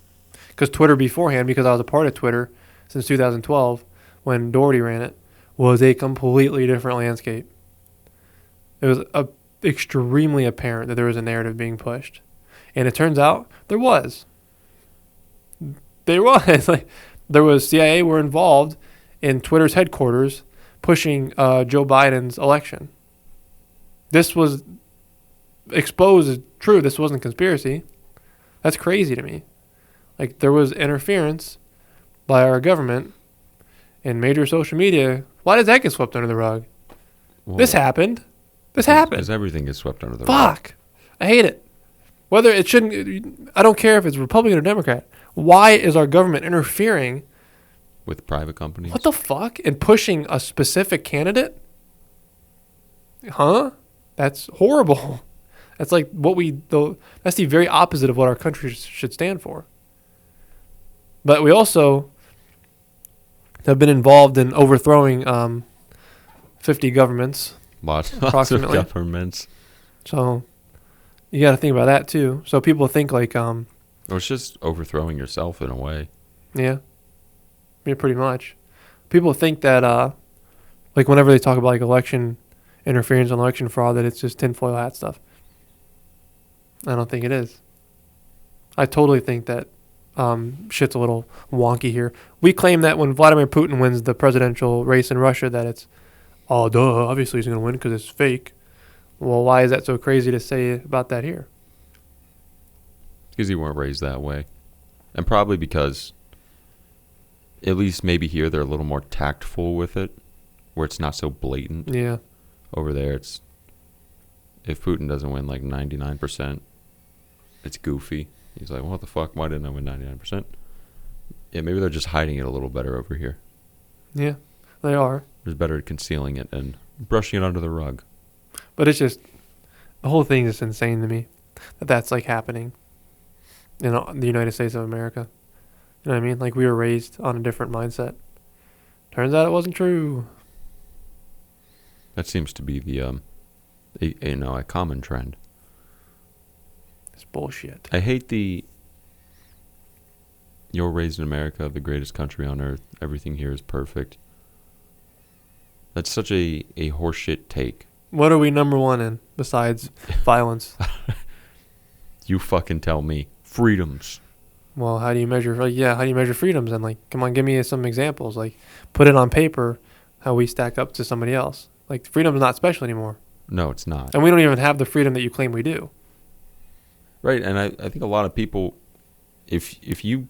Because Twitter beforehand, because I was a part of Twitter since 2012, when Doherty ran it, was a completely different landscape. It was extremely apparent that there was a narrative being pushed. And it turns out there was. There was. Like, there was CIA were involved in Twitter's headquarters pushing Joe Biden's election. This was exposed as true. This wasn't conspiracy. That's crazy to me. Like, there was interference by our government in major social media. Why does that get swept under the rug? Well, This happened. This happened. Because everything gets swept under the rug. Fuck. I hate it. Whether it shouldn't, I don't care if it's Republican or Democrat. Why is our government interfering With private companies? What the fuck? And pushing a specific candidate? Huh? That's horrible. That's like that's the very opposite of what our country should stand for. But we also have been involved in overthrowing 50 governments. Lots of Approximately. governments. So you got to think about that too. So people think like, Well, it's just overthrowing yourself in a way. yeah, pretty much. People think that like whenever they talk about like election interference and election fraud, that it's just tinfoil hat stuff. I don't think it is. I totally think that shit's a little wonky here. We claim that when Vladimir Putin wins the presidential race in Russia, that it's, oh, duh, obviously he's going to win because it's fake. Well, why is that so crazy to say about that here? Because you weren't raised that way. And probably because, at least maybe here, they're a little more tactful with it, where it's not so blatant. Yeah. Over there, it's, if Putin doesn't win like 99%, it's goofy. He's like, what the fuck? Why didn't I win 99%? Yeah, maybe they're just hiding it a little better over here. Yeah, they are. It's better at concealing it and brushing it under the rug. But it's just, the whole thing is insane to me that that's like happening in the United States of America. You know what I mean? Like we were raised on a different mindset. Turns out it wasn't true. That seems to be the, a common trend. It's bullshit. I hate the, you're raised in America, the greatest country on earth. Everything here is perfect. That's such a horseshit take. What are we number one in besides violence? You fucking tell me. Freedoms. Well, how do you measure? Like, yeah, how do you measure freedoms? And like, come on, give me some examples. Like, put it on paper how we stack up to somebody else. Like, freedom's not special anymore. No, it's not. And we don't even have the freedom that you claim we do. Right, and I think a lot of people, if you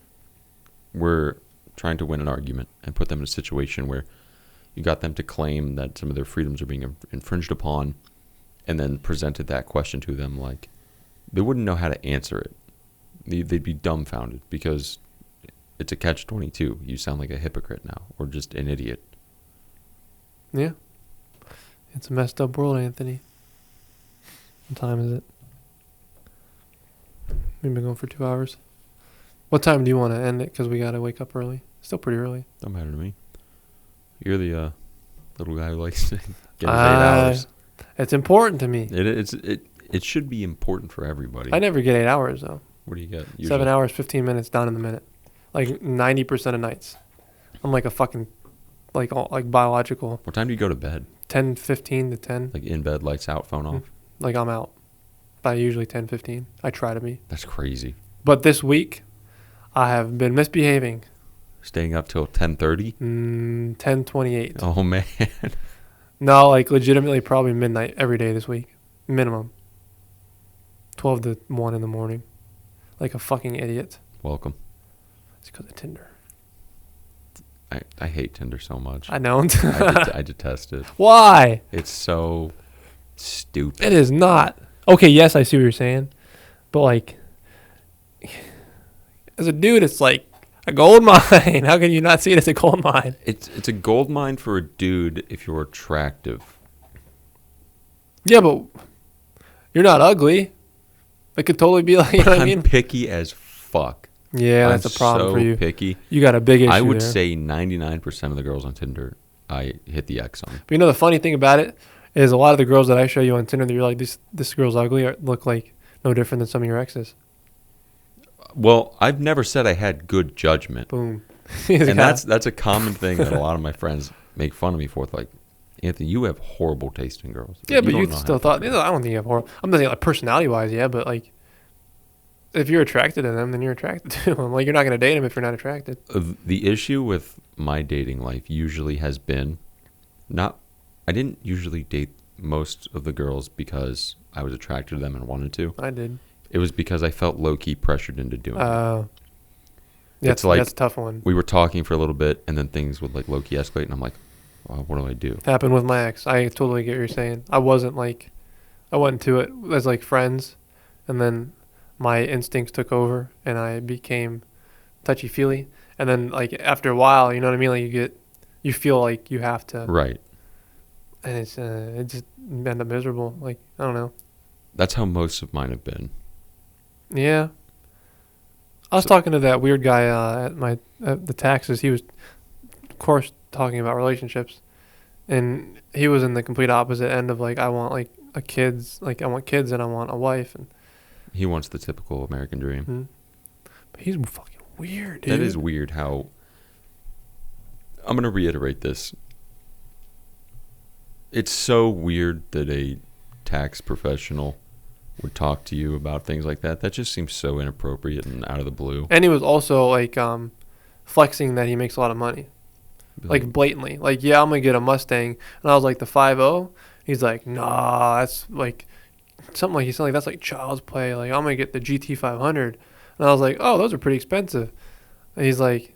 were trying to win an argument and put them in a situation where you got them to claim that some of their freedoms are being infringed upon, and then presented that question to them, like, they wouldn't know how to answer it. They'd be dumbfounded because it's a catch-22. You sound like a hypocrite now, or just an idiot. Yeah. It's a messed up world, Anthony. What time is it? We've been going for 2 hours. What time do you want to end it? Because we got to wake up early. Still pretty early. Don't matter to me. You're the little guy who likes to get his 8 hours. It's important to me. It should be important for everybody. I never get 8 hours, though. What do you get? Usually? 7 hours, 15 minutes down in the minute. Like 90% of nights. I'm like a fucking like biological What time do you go to bed? 10:15 to 10. Like in bed, lights out, phone off. Like I'm out by usually 10:15. I try to be. That's crazy. But this week, I have been misbehaving. Staying up till 10:30. 10:28. Oh man. No, like legitimately probably midnight every day this week. Minimum. 12 to 1 in the morning. Like a fucking idiot. Welcome. It's because of Tinder. I hate Tinder so much. I don't. I detest it. Why? It's so stupid. It is not. Okay, yes, I see what you're saying. But like, as a dude, it's like a gold mine. How can you not see it as a gold mine? It's a gold mine for a dude if you're attractive. Yeah, but you're not ugly. It could totally be like, you know what I mean? I'm picky as fuck. Yeah, that's I'm a problem so for you. picky. You got a big issue I would there. say 99% of the girls on Tinder, I hit the X on. But you know the funny thing about it is a lot of the girls that I show you on Tinder that you're like, this girl's ugly, or look like no different than some of your exes. Well, I've never said I had good judgment. Boom. And that's a common thing that a lot of my friends make fun of me for. Like, Anthony, you have horrible taste in girls. Yeah, but don't you know still how thought, to- you know, I don't think you have horrible. I'm not saying like personality-wise, yeah, but like, if you're attracted to them, then you're attracted to them. Like, you're not going to date them if you're not attracted. The issue with my dating life usually has been I didn't usually date most of the girls because I was attracted to them and wanted to. I did. It was because I felt low-key pressured into doing it. Yeah, It's like- that's a tough one. We were talking for a little bit, and then things would like low-key escalate, and I'm like, well, what do I do? Happened with my ex. I totally get what you're saying. I went to it as like friends, and then my instincts took over, and I became touchy-feely. And then like after a while, you know what I mean? Like you feel like you have to, Right. and it just end up miserable. Like, I don't know. That's how most of mine have been. Yeah. I was talking to that weird guy at the taxes. He was, of course, talking about relationships, and he was in the complete opposite end of like, I want like I want kids and I want a wife, and He wants the typical American dream. but he's fucking weird, dude. That is weird how... I'm going to reiterate this. It's so weird that a tax professional would talk to you about things like that. That just seems so inappropriate and out of the blue. And he was also like flexing that he makes a lot of money, like blatantly. Like, yeah, I'm gonna get a Mustang, and I was like the 5.0. He's like, nah, that's like something like he said like that's like child's play. Like, I'm gonna get the GT 500, and I was like, oh, those are pretty expensive. And he's like,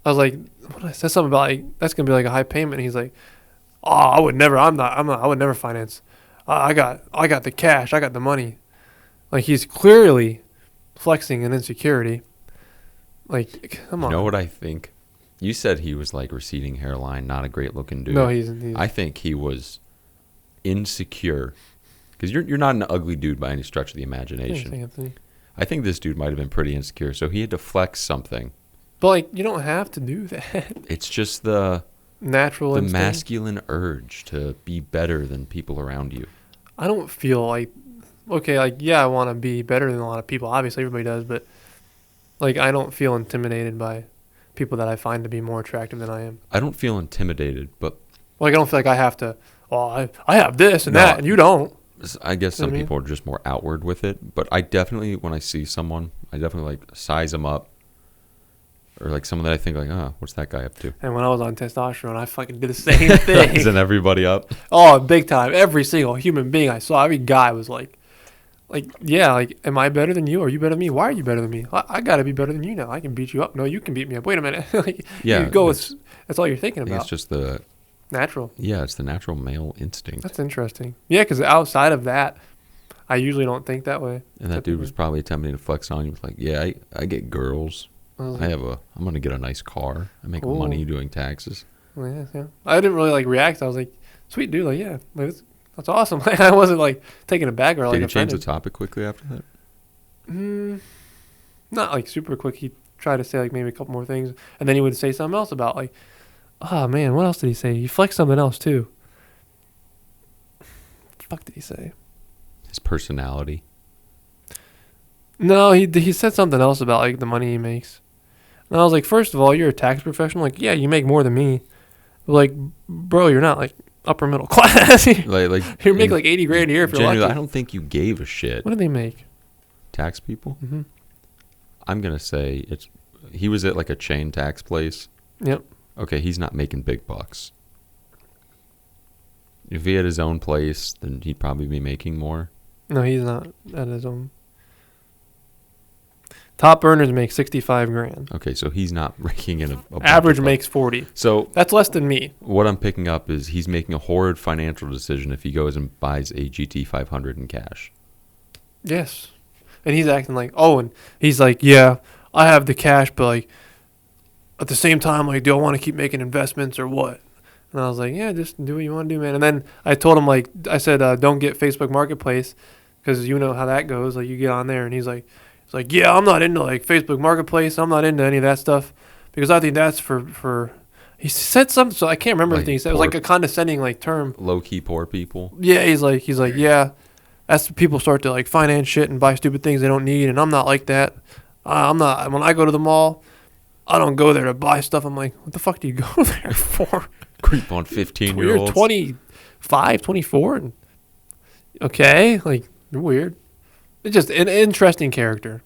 I was like, what did I say something about like that's gonna be like a high payment. And he's like, oh, I would never. I would never finance. I got the cash. I got the money. Like, he's clearly flexing an insecurity. Like, come on. You know what I think? You said he was like receding hairline, not a great looking dude. No, he's I think he was insecure. Because you're not an ugly dude by any stretch of the Thanks, imagination. Anthony. I think this dude might have been pretty insecure, so he had to flex something. But like, you don't have to do that. It's just the Natural instinct. masculine urge to be better than people around you. I don't feel like, okay, like, yeah, I want to be better than a lot of people. Obviously, everybody does, but like, I don't feel intimidated by people that I find to be more attractive than I am. I don't feel intimidated, but Like, I don't feel like I have to. Well, I have this and No. that, and you don't. I guess You know some what I mean? people are just more outward with it. But I definitely, when I see someone, I definitely like size them up. Or like someone that I think like, oh, what's that guy up to? And when I was on testosterone, I fucking did the same thing. Isn't everybody up? Oh, big time. Every single human being I saw, every guy was like, yeah, like, am I better than you? Are you better than me? Why are you better than me? I got to be better than you now. I can beat you up. No, you can beat me up. Wait a minute. Like, Yeah, you go. it's- That's all you're thinking I think about. it's just the Natural. it's the natural male instinct. That's interesting. Yeah, because outside of that, I usually don't think that way. And that dude was probably attempting to flex on you. He was like, yeah, I get girls. I was I'm like, gonna get a nice car. I make Cool. money doing taxes. oh, yeah. I didn't really like react. I was like, sweet dude, like, yeah, like, that's awesome. I wasn't like taken aback or like Did he change the offended. topic quickly after that? Not like super quick. He tried to say like maybe a couple more things, and then he would say something else about like, oh man, what else did he say? He flexed something else too. Fuck did he say? His personality. No, he said something else about like the money he makes. And I was like, first of all, you're a tax professional. Like, yeah, you make more than me. But like, bro, you're not like upper middle class. Like you make like 80 grand a year if you're genuinely, lucky. I don't think you gave a shit. What do they make? Tax people? Mm-hmm. I'm gonna say he was at like a chain tax place. Yep. Okay, he's not making big bucks. If he had his own place, then he'd probably be making more. No, he's not at his own. Top earners make 65 grand. Okay, so he's not raking in a bunch Average of makes 40. So That's less than me. what I'm picking up is he's making a horrid financial decision if he goes and buys a GT 500 in cash. Yes. And he's acting like, oh, and he's like, yeah, I have the cash, but like, at the same time, like, do I want to keep making investments or what? And I was like, yeah, just do what you want to do, man. And then I told him, like, I said, don't get Facebook Marketplace because you know how that goes. Like, you get on there, and he's like, yeah, I'm not into, like, Facebook Marketplace. I'm not into any of that stuff because I think that's for he said something, so I can't remember Like everything he said. It was like a condescending, like, term. Low-key poor people. Yeah, he's like, yeah, that's people start to, like, finance shit and buy stupid things they don't need, and I'm not like that. I'm not, when I go to the mall, I don't go there to buy stuff. I'm like, what the fuck do you go there for? Creep on 15-year-olds. You're 25, 24. And okay, like, you're weird. It's just an interesting character.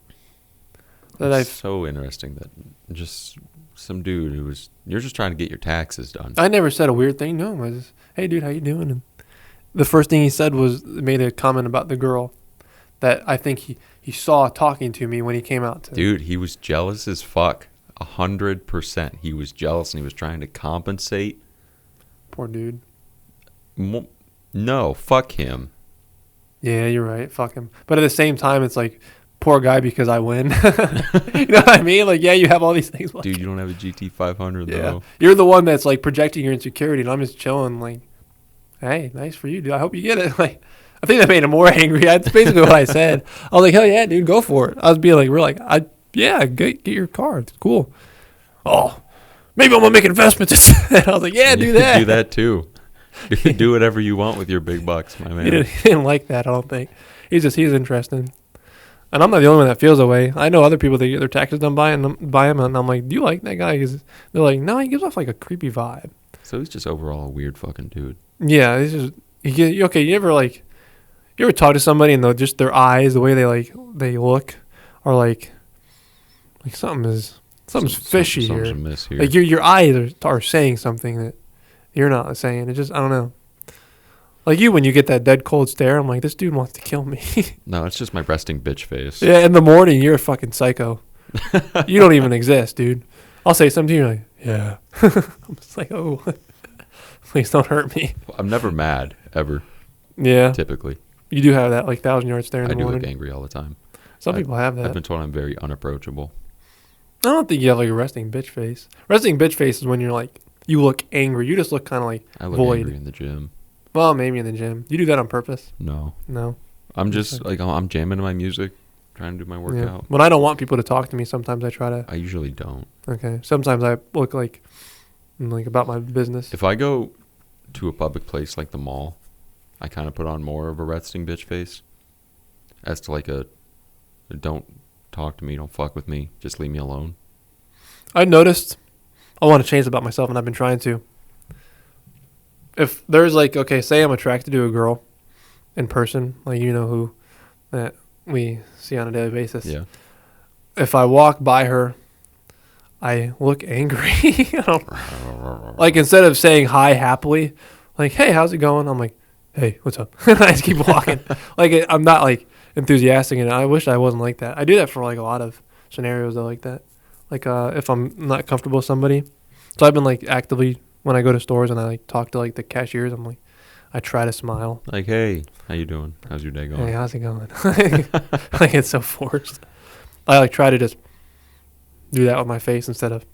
It's so interesting that just some dude who was, you're just trying to get your taxes done. I never said a weird thing. No, I just, hey, dude, how you doing? And the first thing he said was, made a comment about the girl that I think he saw talking to me when he came out. Dude, he was jealous as fuck. 100%. He was jealous and he was trying to compensate. Poor dude. No, fuck him. Yeah, you're right. Fuck him. But at the same time, it's like, poor guy because I win. You know what I mean? Like, yeah, you have all these things. Dude, you don't have a GT 500 though. You're the one that's like projecting your insecurity, and I'm just chilling. Like, hey, nice for you, dude. I hope you get it. Like, I think that made him more angry. That's basically what I said. I was like, hell yeah, dude, go for it. I was being like, we're like, get your car. It's cool. Oh, maybe I'm gonna make investments. And I was like, yeah, do that. Do that too. Do whatever you want with your big bucks, my man. He didn't like that. I don't think. He's interested. And I'm not the only one that feels that way. I know other people that get their taxes done by him, and I'm like, do you like that guy? They're like, no, he gives off like a creepy vibe. So he's just overall a weird fucking dude. Yeah, he's just okay. You ever talk to somebody and just their eyes, the way they look, are like something's fishy here. Something's amiss here. Like your eyes are saying something that you're not saying. It just, I don't know. Like you, when you get that dead cold stare, I'm like, this dude wants to kill me. No, it's just my resting bitch face. Yeah, in the morning, you're a fucking psycho. You don't even exist, dude. I'll say something to you, you're like, yeah. I'm just like, oh, please don't hurt me. I'm never mad, ever. Yeah. Typically. You do have that, like, 1,000-yard stare in the I do morning. look angry all the time. Some people have that. I've been told I'm very unapproachable. I don't think you have, like, a resting bitch face. Resting bitch face is when you're, like, you look angry. You just look kind of like I look void. angry in the gym. Well, maybe in the gym. You do that on purpose? No. No. I'm just, like, I'm jamming to my music, trying to do my workout. Yeah. When I don't want people to talk to me, sometimes I try to. I usually don't. Okay. Sometimes I look like I'm, like, about my business. If I go to a public place like the mall, I kind of put on more of a resting bitch face as to, like, a don't talk to me, don't fuck with me, just leave me alone. I noticed I want to change about myself, and I've been trying to. If there's like, okay, say I'm attracted to a girl in person, like you know who that we see on a daily basis. Yeah. If I walk by her, I look angry. Like instead of saying hi happily, like, hey, how's it going? I'm like, hey, what's up? I just keep walking. Like I'm not like enthusiastic, and I wish I wasn't like that. I do that for like a lot of scenarios though, like that. Like if I'm not comfortable with somebody. So I've been like actively, when I go to stores and I like talk to like the cashiers, I'm like, I try to smile. Like, hey, how you doing? How's your day going? Hey, how's it going? Like it's so forced. I like try to just do that with my face instead of,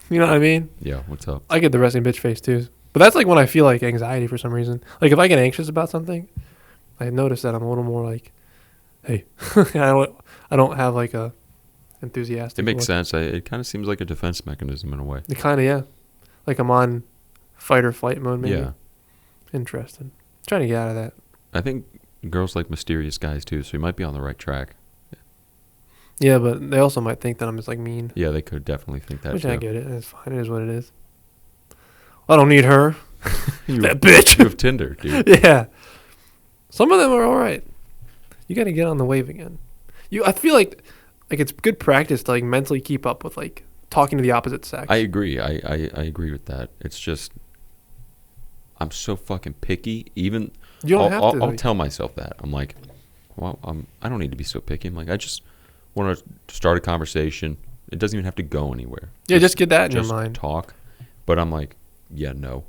you know what I mean? Yeah, what's up? I get the resting bitch face too. But that's like when I feel like anxiety for some reason. Like if I get anxious about something, I notice that I'm a little more like, hey, I don't have like a enthusiastic. It makes look. sense. It kind of seems like a defense mechanism in a way. It kind of, yeah. Like I'm on fight or flight mode maybe. Yeah. Interesting. Trying to get out of that. I think girls like mysterious guys too, so you might be on the right track. Yeah, but they also might think that I'm just like mean. Yeah, they could definitely think that Which too. I get it. It's fine. It is what it is. I don't need her. You, That bitch. you have Tinder, dude. Yeah. Some of them are all right. You got to get on the wave again. I feel like it's good practice to like mentally keep up with like talking to the opposite sex. I agree. I agree with that. It's just I'm so fucking picky. Even You don't have to. I'll Like, tell myself that. I'm like, well, I don't need to be so picky. I'm like, I just want to start a conversation. It doesn't even have to go anywhere. yeah, just get that in your Just mind. talk. But I'm like, yeah, no.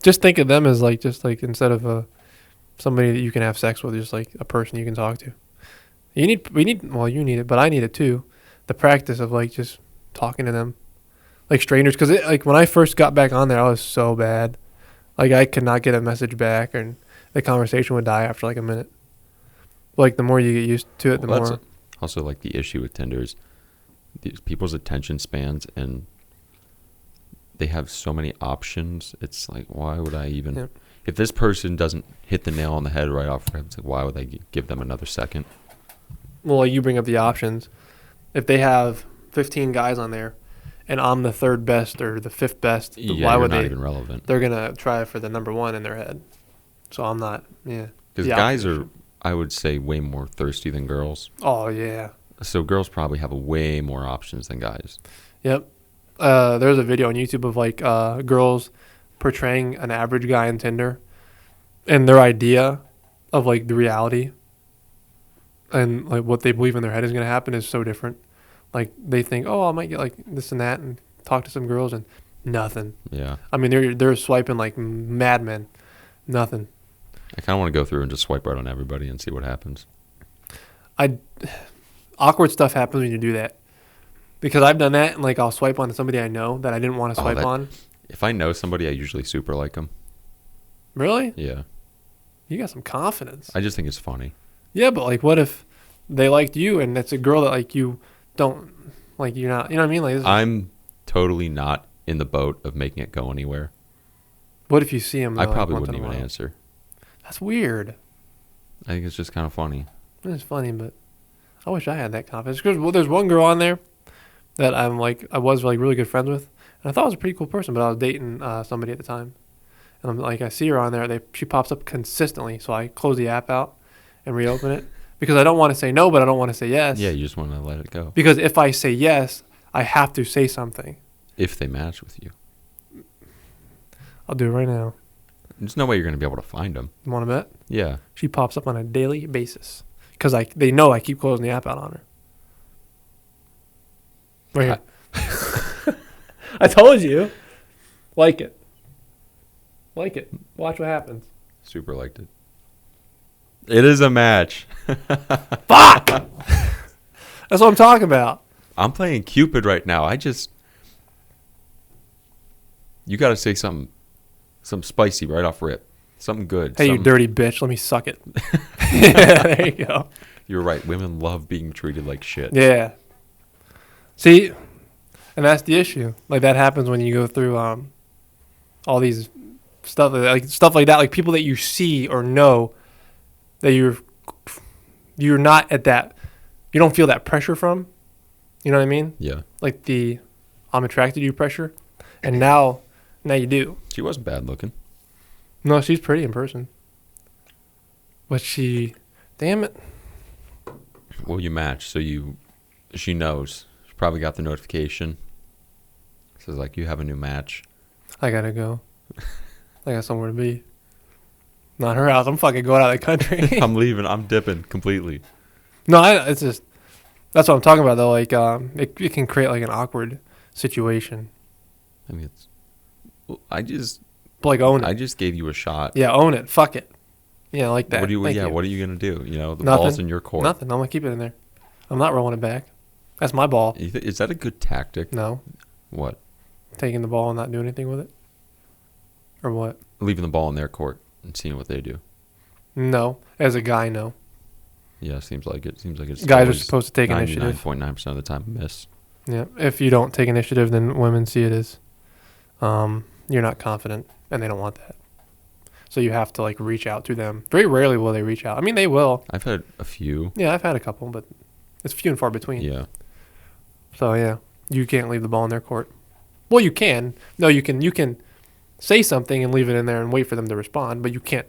Just think of them as like just like instead of somebody that you can have sex with, just like a person you can talk to. You need it, but I need it too. The practice of like just talking to them, like strangers. Because like when I first got back on there, I was so bad. Like I could not get a message back, and the conversation would die after like a minute. Like the more you get used to it, the Well, more. that's also like the issue with Tinder is these people's attention spans, and they have so many options. It's like, why would I even? Yep. If this person doesn't hit the nail on the head right off, it's like, why would I give them another second? Well, like you bring up the options. If they have 15 guys on there, and I'm the third best or the fifth best, Yeah, why you're would not they? even relevant. They're gonna try for the number one in their head. So I'm not. Yeah. Because the guys are, opposition. I would say, way more thirsty than girls. Oh yeah. So girls probably have way more options than guys. Yep. There's a video on YouTube of like girls portraying an average guy on Tinder, and their idea of like the reality and like what they believe in their head is gonna happen is so different. Like they think, oh, I might get like this and that and talk to some girls and nothing. Yeah. I mean, they're swiping like madmen. Nothing. I kind of want to go through and just swipe right on everybody and see what happens. Awkward stuff happens when you do that. Because I've done that and like I'll swipe on somebody I know that I didn't want to swipe on. If I know somebody, I usually super like them. Really? Yeah. You got some confidence. I just think it's funny. Yeah, but like, what if they liked you and it's a girl that like you don't like? You're not. You know what I mean? Like, I'm totally not in the boat of making it go anywhere. what if you see him? I though, probably like, once wouldn't in a even while? answer. That's weird. I think it's just kind of funny. It's funny, but I wish I had that confidence. Because there's one girl on there that I was like really good friends with, and I thought was a pretty cool person. But I was dating somebody at the time, and I'm like, I see her on there. She pops up consistently, so I close the app out and reopen it because I don't want to say no, but I don't want to say yes. Yeah, you just want to let it go. Because if I say yes, I have to say something. If they match with you. I'll do it right now. There's no way you're going to be able to find them. You want to bet? Yeah. She pops up on a daily basis because they know I keep closing the app out on her. Right here. I told you. Like it. Like it. Watch what happens. Super liked it. It is a match. Fuck! That's what I'm talking about. I'm playing Cupid right now. You got to say something spicy right off rip. Something good. Hey, you something- dirty bitch. Let me suck it. Yeah, there you go. You're right. Women love being treated like shit. Yeah. See, and that's the issue. Like that happens when you go through all these stuff like that. Like people that you see or know that you're not at that. You don't feel that pressure from. You know what I mean? Yeah. Like the I'm attracted to you pressure, and now you do. She wasn't bad looking. No, she's pretty in person. But damn it. Well, you match, so she knows. She probably got the notification. It says like you have a new match. I gotta go. I got somewhere to be. Not her house. I'm fucking going out of the country. I'm leaving. I'm dipping completely. No, it's just that's what I'm talking about though. Like it can create like an awkward situation. I mean, I just But like own it. I just gave you a shot. Yeah, own it. Fuck it. Yeah, like that. What Thank you. What are you gonna do? You know, the Nothing. ball's in your court. Nothing. I'm gonna keep it in there. I'm not rolling it back. That's my ball. Is that a good tactic? No, What? taking the ball and not doing anything with it, or what? Leaving the ball in their court and seeing what they do. No, as a guy, no. Yeah, seems like it. Seems like it's Guys are always supposed to take initiative. 99.9% of the time miss. Yeah. If you don't take initiative, then women see it as you're not confident, and they don't want that. So you have to like reach out to them. Very rarely will they reach out. I mean, they will. I've had a few. Yeah, I've had a couple, but it's few and far between. Yeah. So yeah, you can't leave the ball in their court. Well, you can. No, you can. You can say something and leave it in there and wait for them to respond, but you can't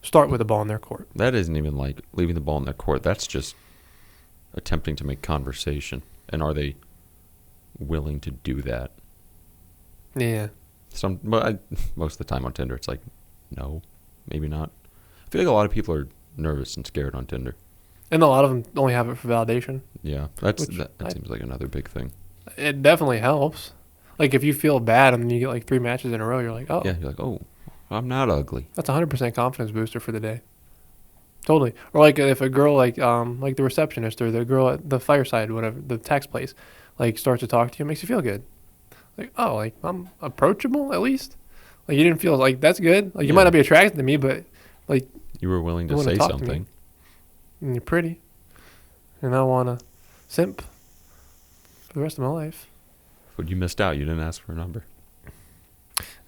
start with the ball in their court. That isn't even like leaving the ball in their court. That's just attempting to make conversation. And are they willing to do that? Yeah. Most of the time on Tinder, it's like, no, maybe not. I feel like a lot of people are nervous and scared on Tinder. And a lot of them only have it for validation. Yeah, that seems like another big thing. It definitely helps. Like if you feel bad and then you get like 3 matches in a row, you're like, oh, Yeah, you're like, oh, I'm not ugly. that's a 100% confidence booster for the day. Totally. Or like if a girl like the receptionist or the girl at the fireside, whatever, the tax place, like starts to talk to you, it makes you feel good. Like, oh, like I'm approachable at least. Like you didn't feel like that's good. Like you might Yeah. not be attracted to me, but like You were willing You to wanna say talk to me. something. and you're pretty, and I want to simp for the rest of my life. But you missed out. You didn't ask for a number.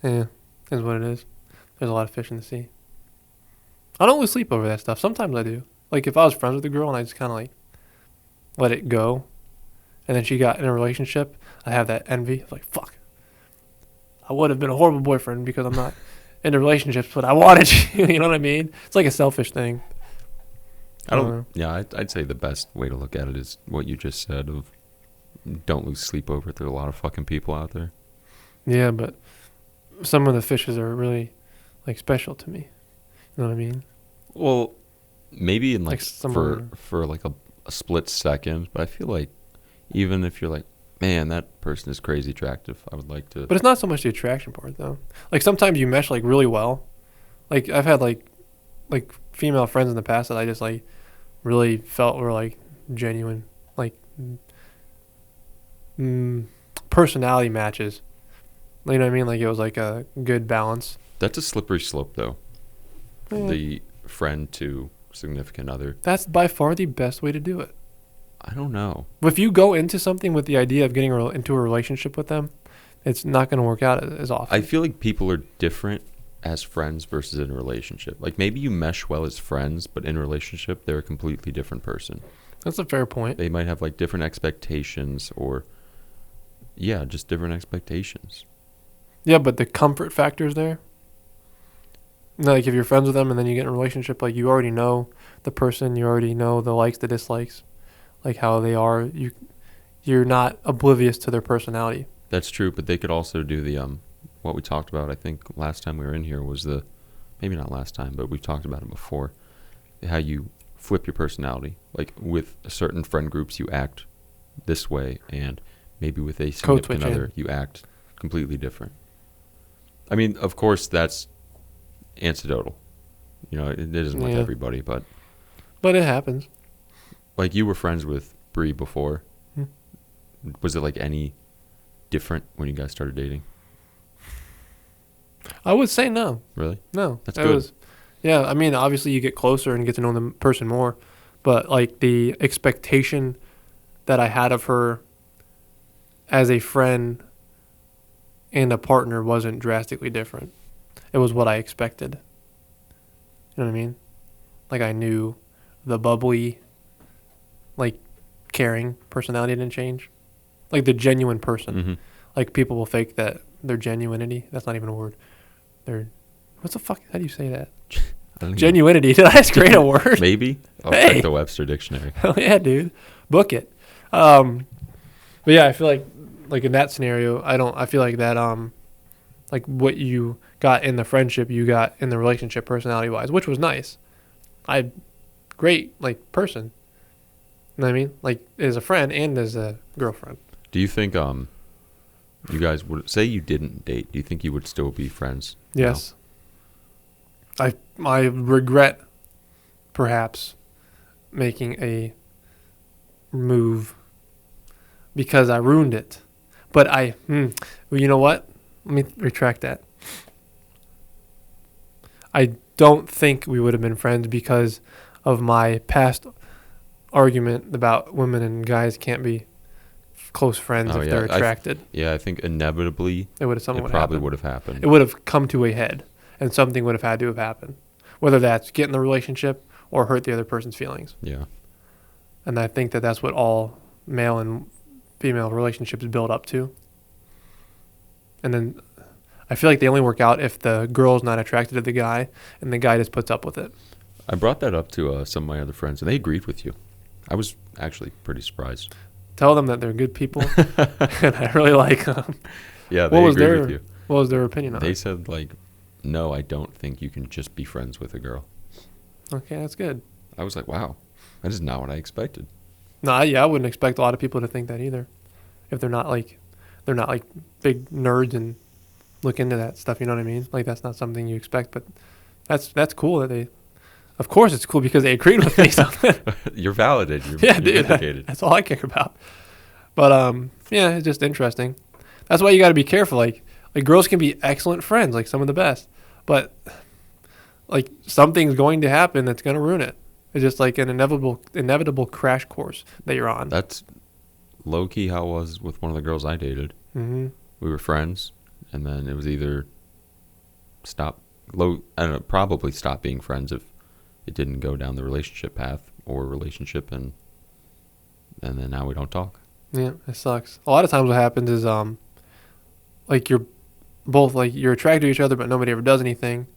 Yeah, is what it is. There's a lot of fish in the sea. I don't lose sleep over that stuff. Sometimes I do. Like if I was friends with a girl and I just kind of like let it go, and then she got in a relationship, I have that envy. Like fuck, I would have been a horrible boyfriend because I'm not into relationships, but I wanted you. You know what I mean? It's like a selfish thing. I don't. know. Yeah, I'd say the best way to look at it is what you just said of don't lose sleep over it. There's a lot of fucking people out there. Yeah, but some of the fishes are really like special to me. You know what I mean? Well, maybe in Like like some for like a split second, but I feel like even if you're like, man, that person is crazy attractive, I would like to. But it's not so much the attraction part though. Like sometimes you mesh like really well. Like I've had like female friends in the past that I just like really felt were like genuine like personality matches. You know what I mean? Like it was like a good balance. That's a slippery slope, though. Yeah. The friend to significant other. That's by far the best way to do it. I don't know. If you go into something with the idea of getting into a relationship with them, it's not going to work out as often. I feel like people are different as friends versus in a relationship. Like maybe you mesh well as friends, but in a relationship, they're a completely different person. That's a fair point. They might have like different expectations or, yeah, just different expectations. Yeah, but the comfort factor is there. Like if you're friends with them and then you get in a relationship, like you already know the person, you already know the likes, the dislikes, like how they are. You're not oblivious to their personality. That's true, but they could also do the what we talked about. I think last time we were in here was maybe not last time, but we've talked about it before. How you flip your personality. Like with certain friend groups, you act this way, and maybe with a significant switch in. other, you act completely different. I mean, of course, that's anecdotal. You know, it isn't with Yeah. everybody, but But it happens. like you were friends with Bree before. Hmm. Was it like any different when you guys started dating? I would say no. Really? No. That's It good. Yeah, I mean, obviously you get closer and get to know the person more, but like the expectation that I had of her as a friend and a partner wasn't drastically different. It was what I expected. You know what I mean? Like I knew the bubbly, like caring personality didn't change. Like the genuine person. Mm-hmm. Like people will fake that their genuinity. That's not even a word. What's the fuck? How do you say that? Genuinity. Did I just create a word? Maybe. I'll Hey. check the Webster dictionary. Hell yeah, dude. Book it. But yeah, I feel like in that scenario, I feel like that like what you got in the friendship, you got in the relationship personality wise, which was nice. Great like person. You know what I mean? Like as a friend and as a girlfriend. Do you think you guys would say you didn't date? Do you think you would still be friends? now? Yes. I regret perhaps making a move because I ruined it. But well, you know what? Let me retract that. I don't think we would have been friends because of my past argument about women and guys can't be close friends Oh, if yeah. they're attracted. Yeah, I think inevitably It would have it something would probably happen. would have happened. It would have come to a head. and something would have had to have happened, whether that's get in the relationship or hurt the other person's feelings. Yeah. And I think that that's what all male and female relationships build up to. And then I feel like they only work out if the girl's not attracted to the guy and the guy just puts up with it. I brought that up to some of my other friends, and they agreed with you. I was actually pretty surprised. Tell them that they're good people, and I really like them. Yeah, they agreed with you. What was their opinion on They it? said, like, no, I don't think you can just be friends with a girl. Okay, that's good. I was like, wow, that is not what I expected. No, I wouldn't expect a lot of people to think that either. If they're not like big nerds and look into that stuff, you know what I mean? Like that's not something you expect, but that's cool that they. Of course, it's cool because they agreed with me. So. You're validated. Yeah, you're dude. vindicated. That's all I care about. But yeah, it's just interesting. That's why you got to be careful. Like girls can be excellent friends, like some of the best, but like something's going to happen that's going to ruin it. It's just like an inevitable crash course that you're on. That's low key how it was with one of the girls I dated. Mm-hmm. We were friends, and then it was either probably stop being friends if it didn't go down the relationship path or relationship, and then now we don't talk. Yeah, it sucks. A lot of times what happens is like you're both like you're attracted to each other but nobody ever does anything.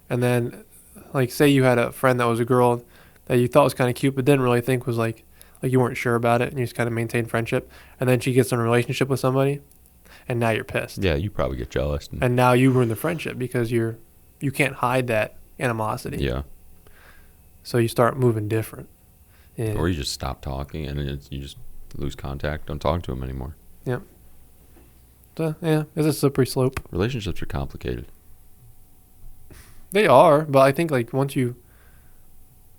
And then like say you had a friend that was a girl that you thought was kind of cute but didn't really think was like you weren't sure about it and you just kind of maintained friendship, and then she gets in a relationship with somebody and now you're pissed. Yeah, you probably get jealous. And now you ruin the friendship because you can't hide that animosity. Yeah. So you start moving different. Yeah. Or you just stop talking and you just lose contact, don't talk to them anymore. Yep. So, yeah, it's a slippery slope. Relationships are complicated. They are, but I think like once you,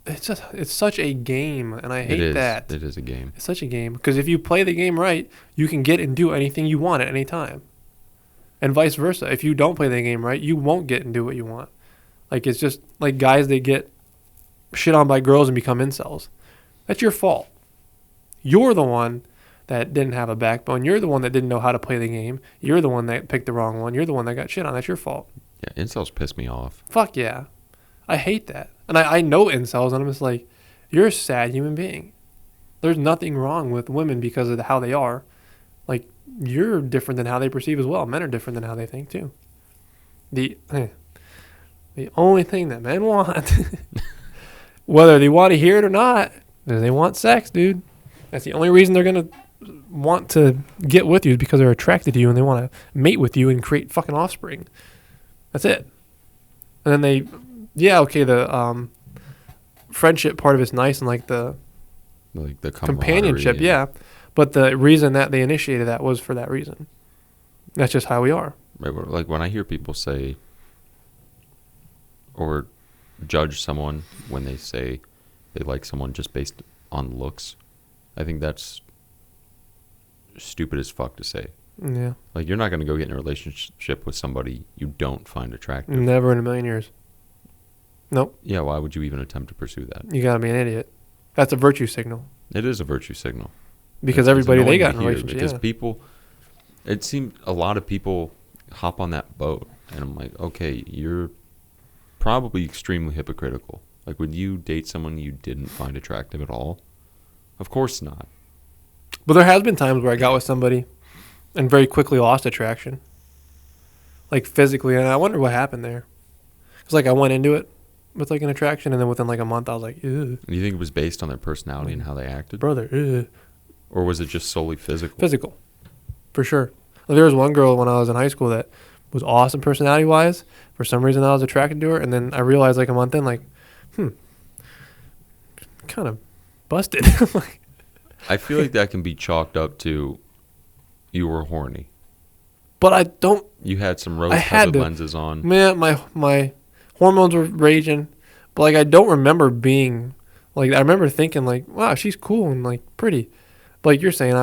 it's such a game, and I hate that. It is a game. It's such a game because if you play the game right, you can get and do anything you want at any time, and vice versa. If you don't play the game right, you won't get and do what you want. Like it's just like guys, they get shit on by girls and become incels. That's your fault. You're the one that didn't have a backbone. You're the one that didn't know how to play the game. You're the one that picked the wrong one. You're the one that got shit on. That's your fault. Yeah, incels piss me off. Fuck yeah. I hate that. And I know incels, and I'm just like, you're a sad human being. There's nothing wrong with women because of how they are. Like, you're different than how they perceive as well. Men are different than how they think, too. The only thing that men want, whether they want to hear it or not, is they want sex, dude. That's the only reason they're going to want to get with you is because they're attracted to you and they want to mate with you and create fucking offspring. That's it. And then the friendship part of it's nice and like the companionship, yeah. But the reason that they initiated that was for that reason. That's just how we are. Right, like when I hear people say or judge someone when they say they like someone just based on looks, I think that's stupid as fuck to say. Yeah. Like, you're not going to go get in a relationship with somebody you don't find attractive. Never in a million years. Nope. Yeah, why would you even attempt to pursue that? You got to be an idiot. That's a virtue signal. It is a virtue signal. Because It's everybody they annoying got to in a hear relationship. Because yeah. people, it seems a lot of people hop on that boat. And I'm like, okay, you're probably extremely hypocritical. Like, would you date someone you didn't find attractive at all? Of course not. But there has been times where I got with somebody and very quickly lost attraction. Like physically. And I wonder what happened there. Because like I went into it with like an attraction and then within like a month I was like, ew. Do you think it was based on their personality and how they acted? Brother, ew. Or was it just solely physical? Physical. For sure. Like, there was one girl when I was in high school that was awesome personality wise. For some reason I was attracted to her. And then I realized like a month in like, kind of busted. Like, I feel like that can be chalked up to you were horny. but I don't. You had some had rose-colored to. lenses on. Man, my hormones were raging, but like I don't remember being like. I remember thinking like, wow, she's cool and like pretty. But like you're saying,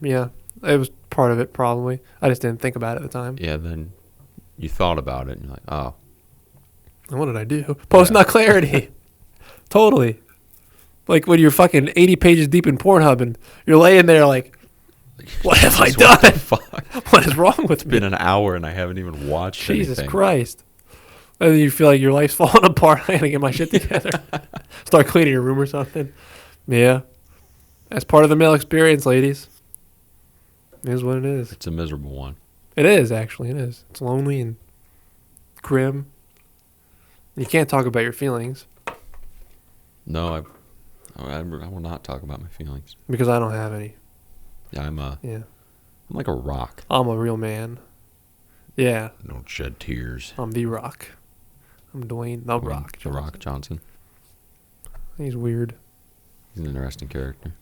it was part of it probably. I just didn't think about it at the time. Yeah, then you thought about it and you're like, oh. And what did I do? Post nut clarity. Totally. Like when you're fucking 80 pages deep in Pornhub and you're laying there like, what have I done? What the fuck? What is wrong with It's me? been an hour and I haven't even watched Jesus anything. Christ. And then you feel like your life's falling apart. I gotta get my shit together. Start cleaning your room or something. Yeah. That's part of the male experience, ladies. It is what it is. It's a miserable one. It is, actually. It is. It's lonely and grim. You can't talk about your feelings. No, I will not talk about my feelings. Because I don't have any. Yeah, I'm like a rock. I'm a real man. Yeah. I don't shed tears. I'm the Rock. I'm Dwayne the Rock The Johnson. Rock Johnson. He's weird. He's an interesting character.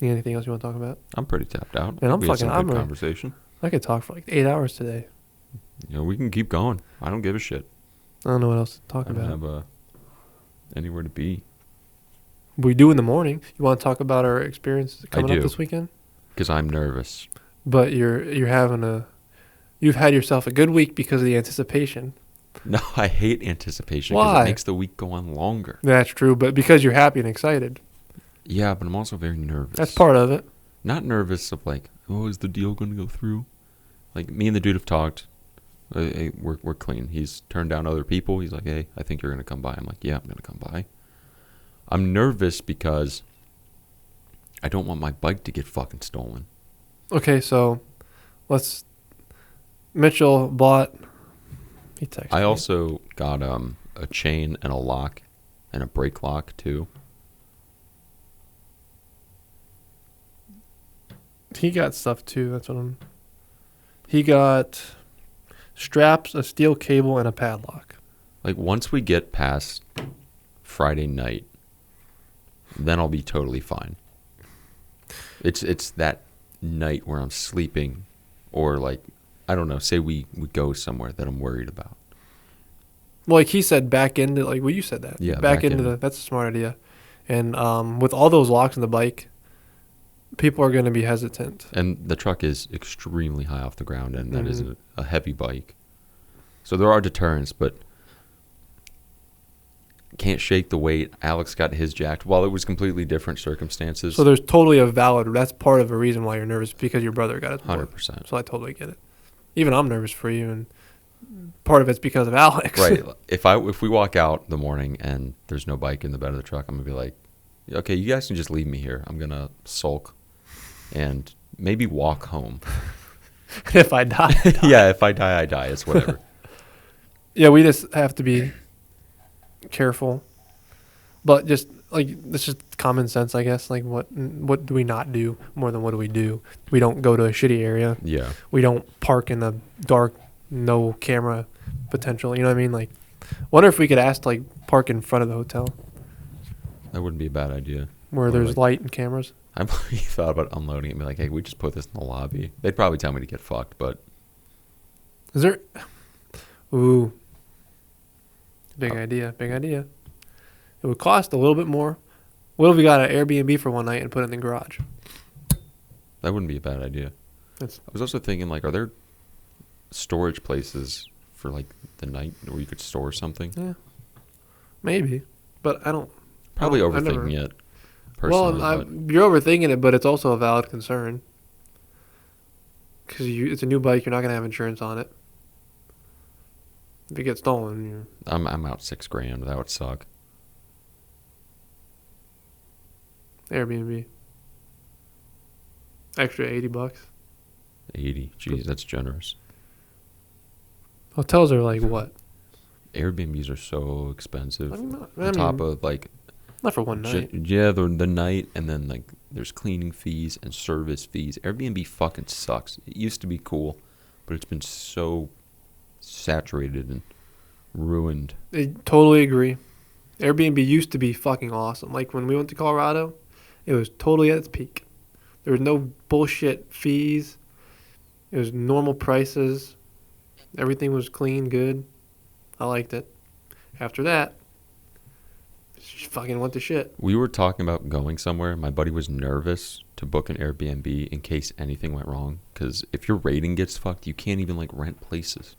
Anything else you want to talk about? I'm pretty tapped out. Man, We had some good conversation. I could talk for like 8 hours today. You know, we can keep going. I don't give a shit. I don't know what else to talk I don't about. have anywhere to be. We do in the morning. You want to talk about our experience coming up do. this weekend? Because I'm nervous. But you've had yourself a good week because of the anticipation. No, I hate anticipation because Why? it makes the week go on longer. That's true, but because you're happy and excited. Yeah, but I'm also very nervous. That's part of it. Not nervous of like, oh, is the deal going to go through? Like, me and the dude have talked. Hey, we're clean. He's turned down other people. He's like, hey, I think you're going to come by. I'm like, yeah, I'm going to come by. I'm nervous because I don't want my bike to get fucking stolen. Okay, so Mitchell bought. He texted I me. also got a chain and a lock and a brake lock too. He got stuff too. He got straps, a steel cable, and a padlock. Like, once we get past Friday night, then I'll be totally fine. It's that night where I'm sleeping, or like, I don't know, say we go somewhere that I'm worried about. Well, like he said, back into like, well, you said that. Yeah, back back into in. that's a smart idea. And with all those locks in the bike, people are going to be hesitant. And the truck is extremely high off the ground, and that is Mhm. a heavy bike. So there are deterrents, but can't shake the weight. Alex got his jacked. While it was completely different circumstances, So there's totally a valid. That's part of the reason why you're nervous because your brother got it. 100%. So I totally get it. Even I'm nervous for you, and part of it's because of Alex. Right. If we walk out the morning and there's no bike in the bed of the truck, I'm gonna be like, okay, you guys can just leave me here. I'm gonna sulk and maybe walk home. If I die. Yeah, if I die, I die. It's whatever. Yeah, we just have to be careful. But just like this is common sense, I guess. Like what do we not do more than what do we do? We don't go to a shitty area. Yeah. We don't park in a dark, no camera potential. You know what I mean? Like, wonder if we could ask to, like, park in front of the hotel That wouldn't be a bad idea. where Or, there's like, light and cameras. I probably thought about unloading it and be like, hey, we just put this in the lobby. They'd probably tell me to get fucked, but Is there? Ooh. Big idea. Big idea. It would cost a little bit more. What if we got an Airbnb for one night and put it in the garage? that wouldn't be a bad idea. That's- I was also thinking, like, are there storage places for, like, the night where you could store something? Yeah. Maybe. But I don't. Probably I never- overthinking it, personally. Well, but you're overthinking it, but it's also a valid concern. Because it's a new bike, you're not going to have insurance on it. If it gets stolen, you're. I'm out $6,000. That would suck. Airbnb. Extra $80. 80. Jeez, that's generous. Hotels are like what? Airbnbs are so expensive. I mean, On top of, like, not for one night. the night, and then, like, there's cleaning fees and service fees. Airbnb fucking sucks. It used to be cool, but it's been so saturated and ruined. I totally agree. Airbnb used to be fucking awesome. Like when we went to Colorado, it was totally at its peak. There was no bullshit fees. It was normal prices. Everything was clean, good. I liked it. After that, it just fucking went to shit. We were talking about going somewhere. My buddy was nervous to book an Airbnb in case anything went wrong. Because if your rating gets fucked, you can't even, like, rent places.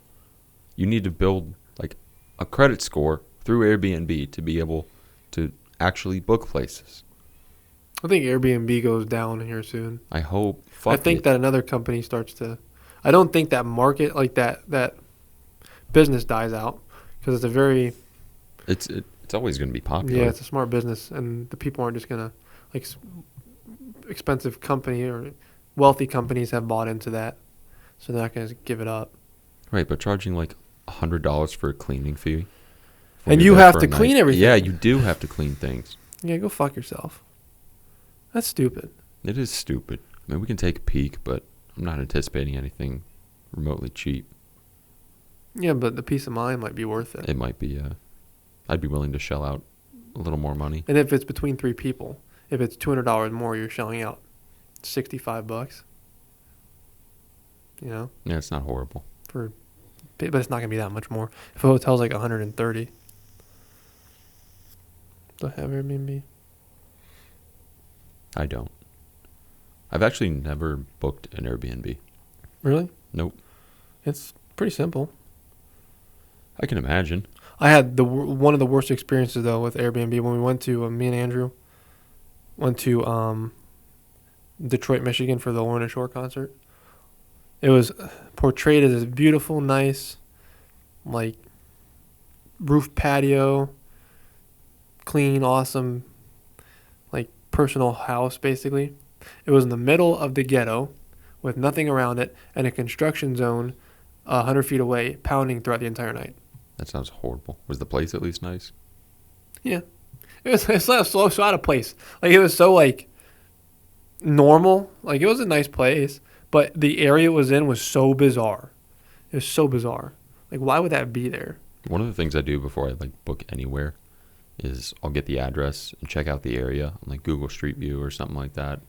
You need to build, like, a credit score through Airbnb to be able to actually book places. I think Airbnb goes down here soon. I hope. I think that another company starts to. I don't think that market like that business dies out because it's a very It's always going to be popular. yeah, it's a smart business, and the people aren't just gonna like expensive company or wealthy companies have bought into that, so they're not gonna give it up. Right, but charging like $100 for a cleaning fee. And you're you there have for to a night. clean everything. Yeah, you do have to clean things. Yeah, go fuck yourself. That's stupid. It is stupid. I mean, we can take a peek, but I'm not anticipating anything remotely cheap. Yeah, but the peace of mind might be worth it. It might be. I'd be willing to shell out a little more money. And if it's between 3 people, if it's $200 more, you're shelling out $65. You know, Yeah, it's not horrible. but it's not gonna be that much more. If a hotel's like 130, do I have Airbnb? I don't. I've actually never booked an Airbnb. Really? Nope. It's pretty simple. I can imagine. I had one of the worst experiences though with Airbnb when we went to me and Andrew went to Detroit, Michigan for the Lorna Shore concert. It was portrayed as a beautiful, nice, like roof patio, clean, awesome, like personal house basically. It was in the middle of the ghetto with nothing around it and a construction zone 100 feet away pounding throughout the entire night. That sounds horrible. Was the place at least nice? Yeah. It's so out of place. Like, it was so, like, normal. Like, it was a nice place, but the area it was in was so bizarre. It was so bizarre. Like, why would that be there? One of the things I do before I like book anywhere is I'll get the address and check out the area on like Google Street View or something like that.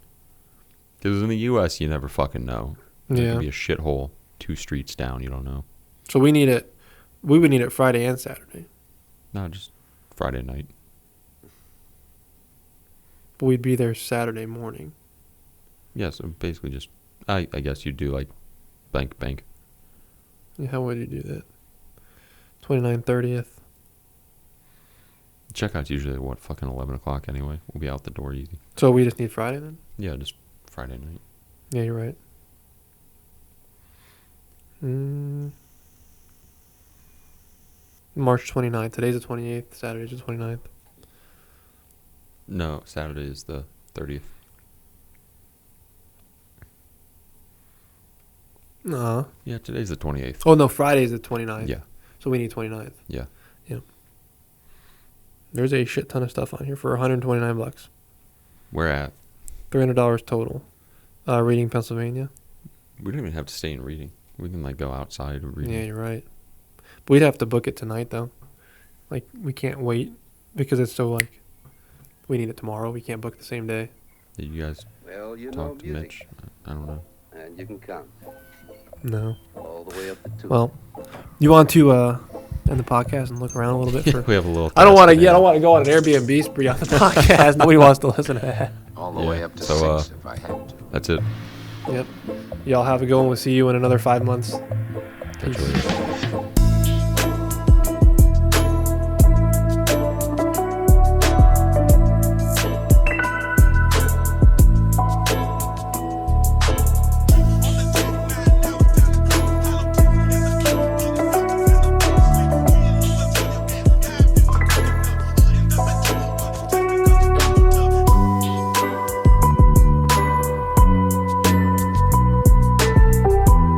Because in the U.S., you never fucking know. There Yeah. could be a shithole 2 streets down. You don't know. So we need it. We would need it Friday and Saturday. No, just Friday night. But we'd be there Saturday morning. Yeah, so basically just, I guess you'd do like bank. Yeah, how would you do that? 29th, 30th. Checkout's usually, what, fucking 11 o'clock anyway. We'll be out the door easy. So we just need Friday then? Yeah, just Friday night. Yeah, you're right. March 29th. Today's the 28th. Saturday's the 29th. No, Saturday is the 30th. Yeah, today's the 28th. Oh, no, Friday's the 29th. Yeah. So we need 29th. Yeah. Yeah. There's a shit ton of stuff on here for $129. We're at. $300 total. Reading, Pennsylvania. We don't even have to stay in Reading. We can like go outside and read. Yeah, you're right. But we'd have to book it tonight, though. Like, we can't wait because it's so, like, we need it tomorrow. We can't book the same day. Did you guys Well, you know talk to music, Mitch? I don't know. and you can count No. all the way up to 2. Well, you want to end the podcast and look around a little bit for... We have a little. I don't want to. task Yeah, I don't today. want to go on an Airbnb spree on the podcast. Nobody wants to listen to that. all the Yeah, way up to so, 6 if I had to. That's it. Yep. Y'all have a good one. We'll see you in another 5 months. Catch you later.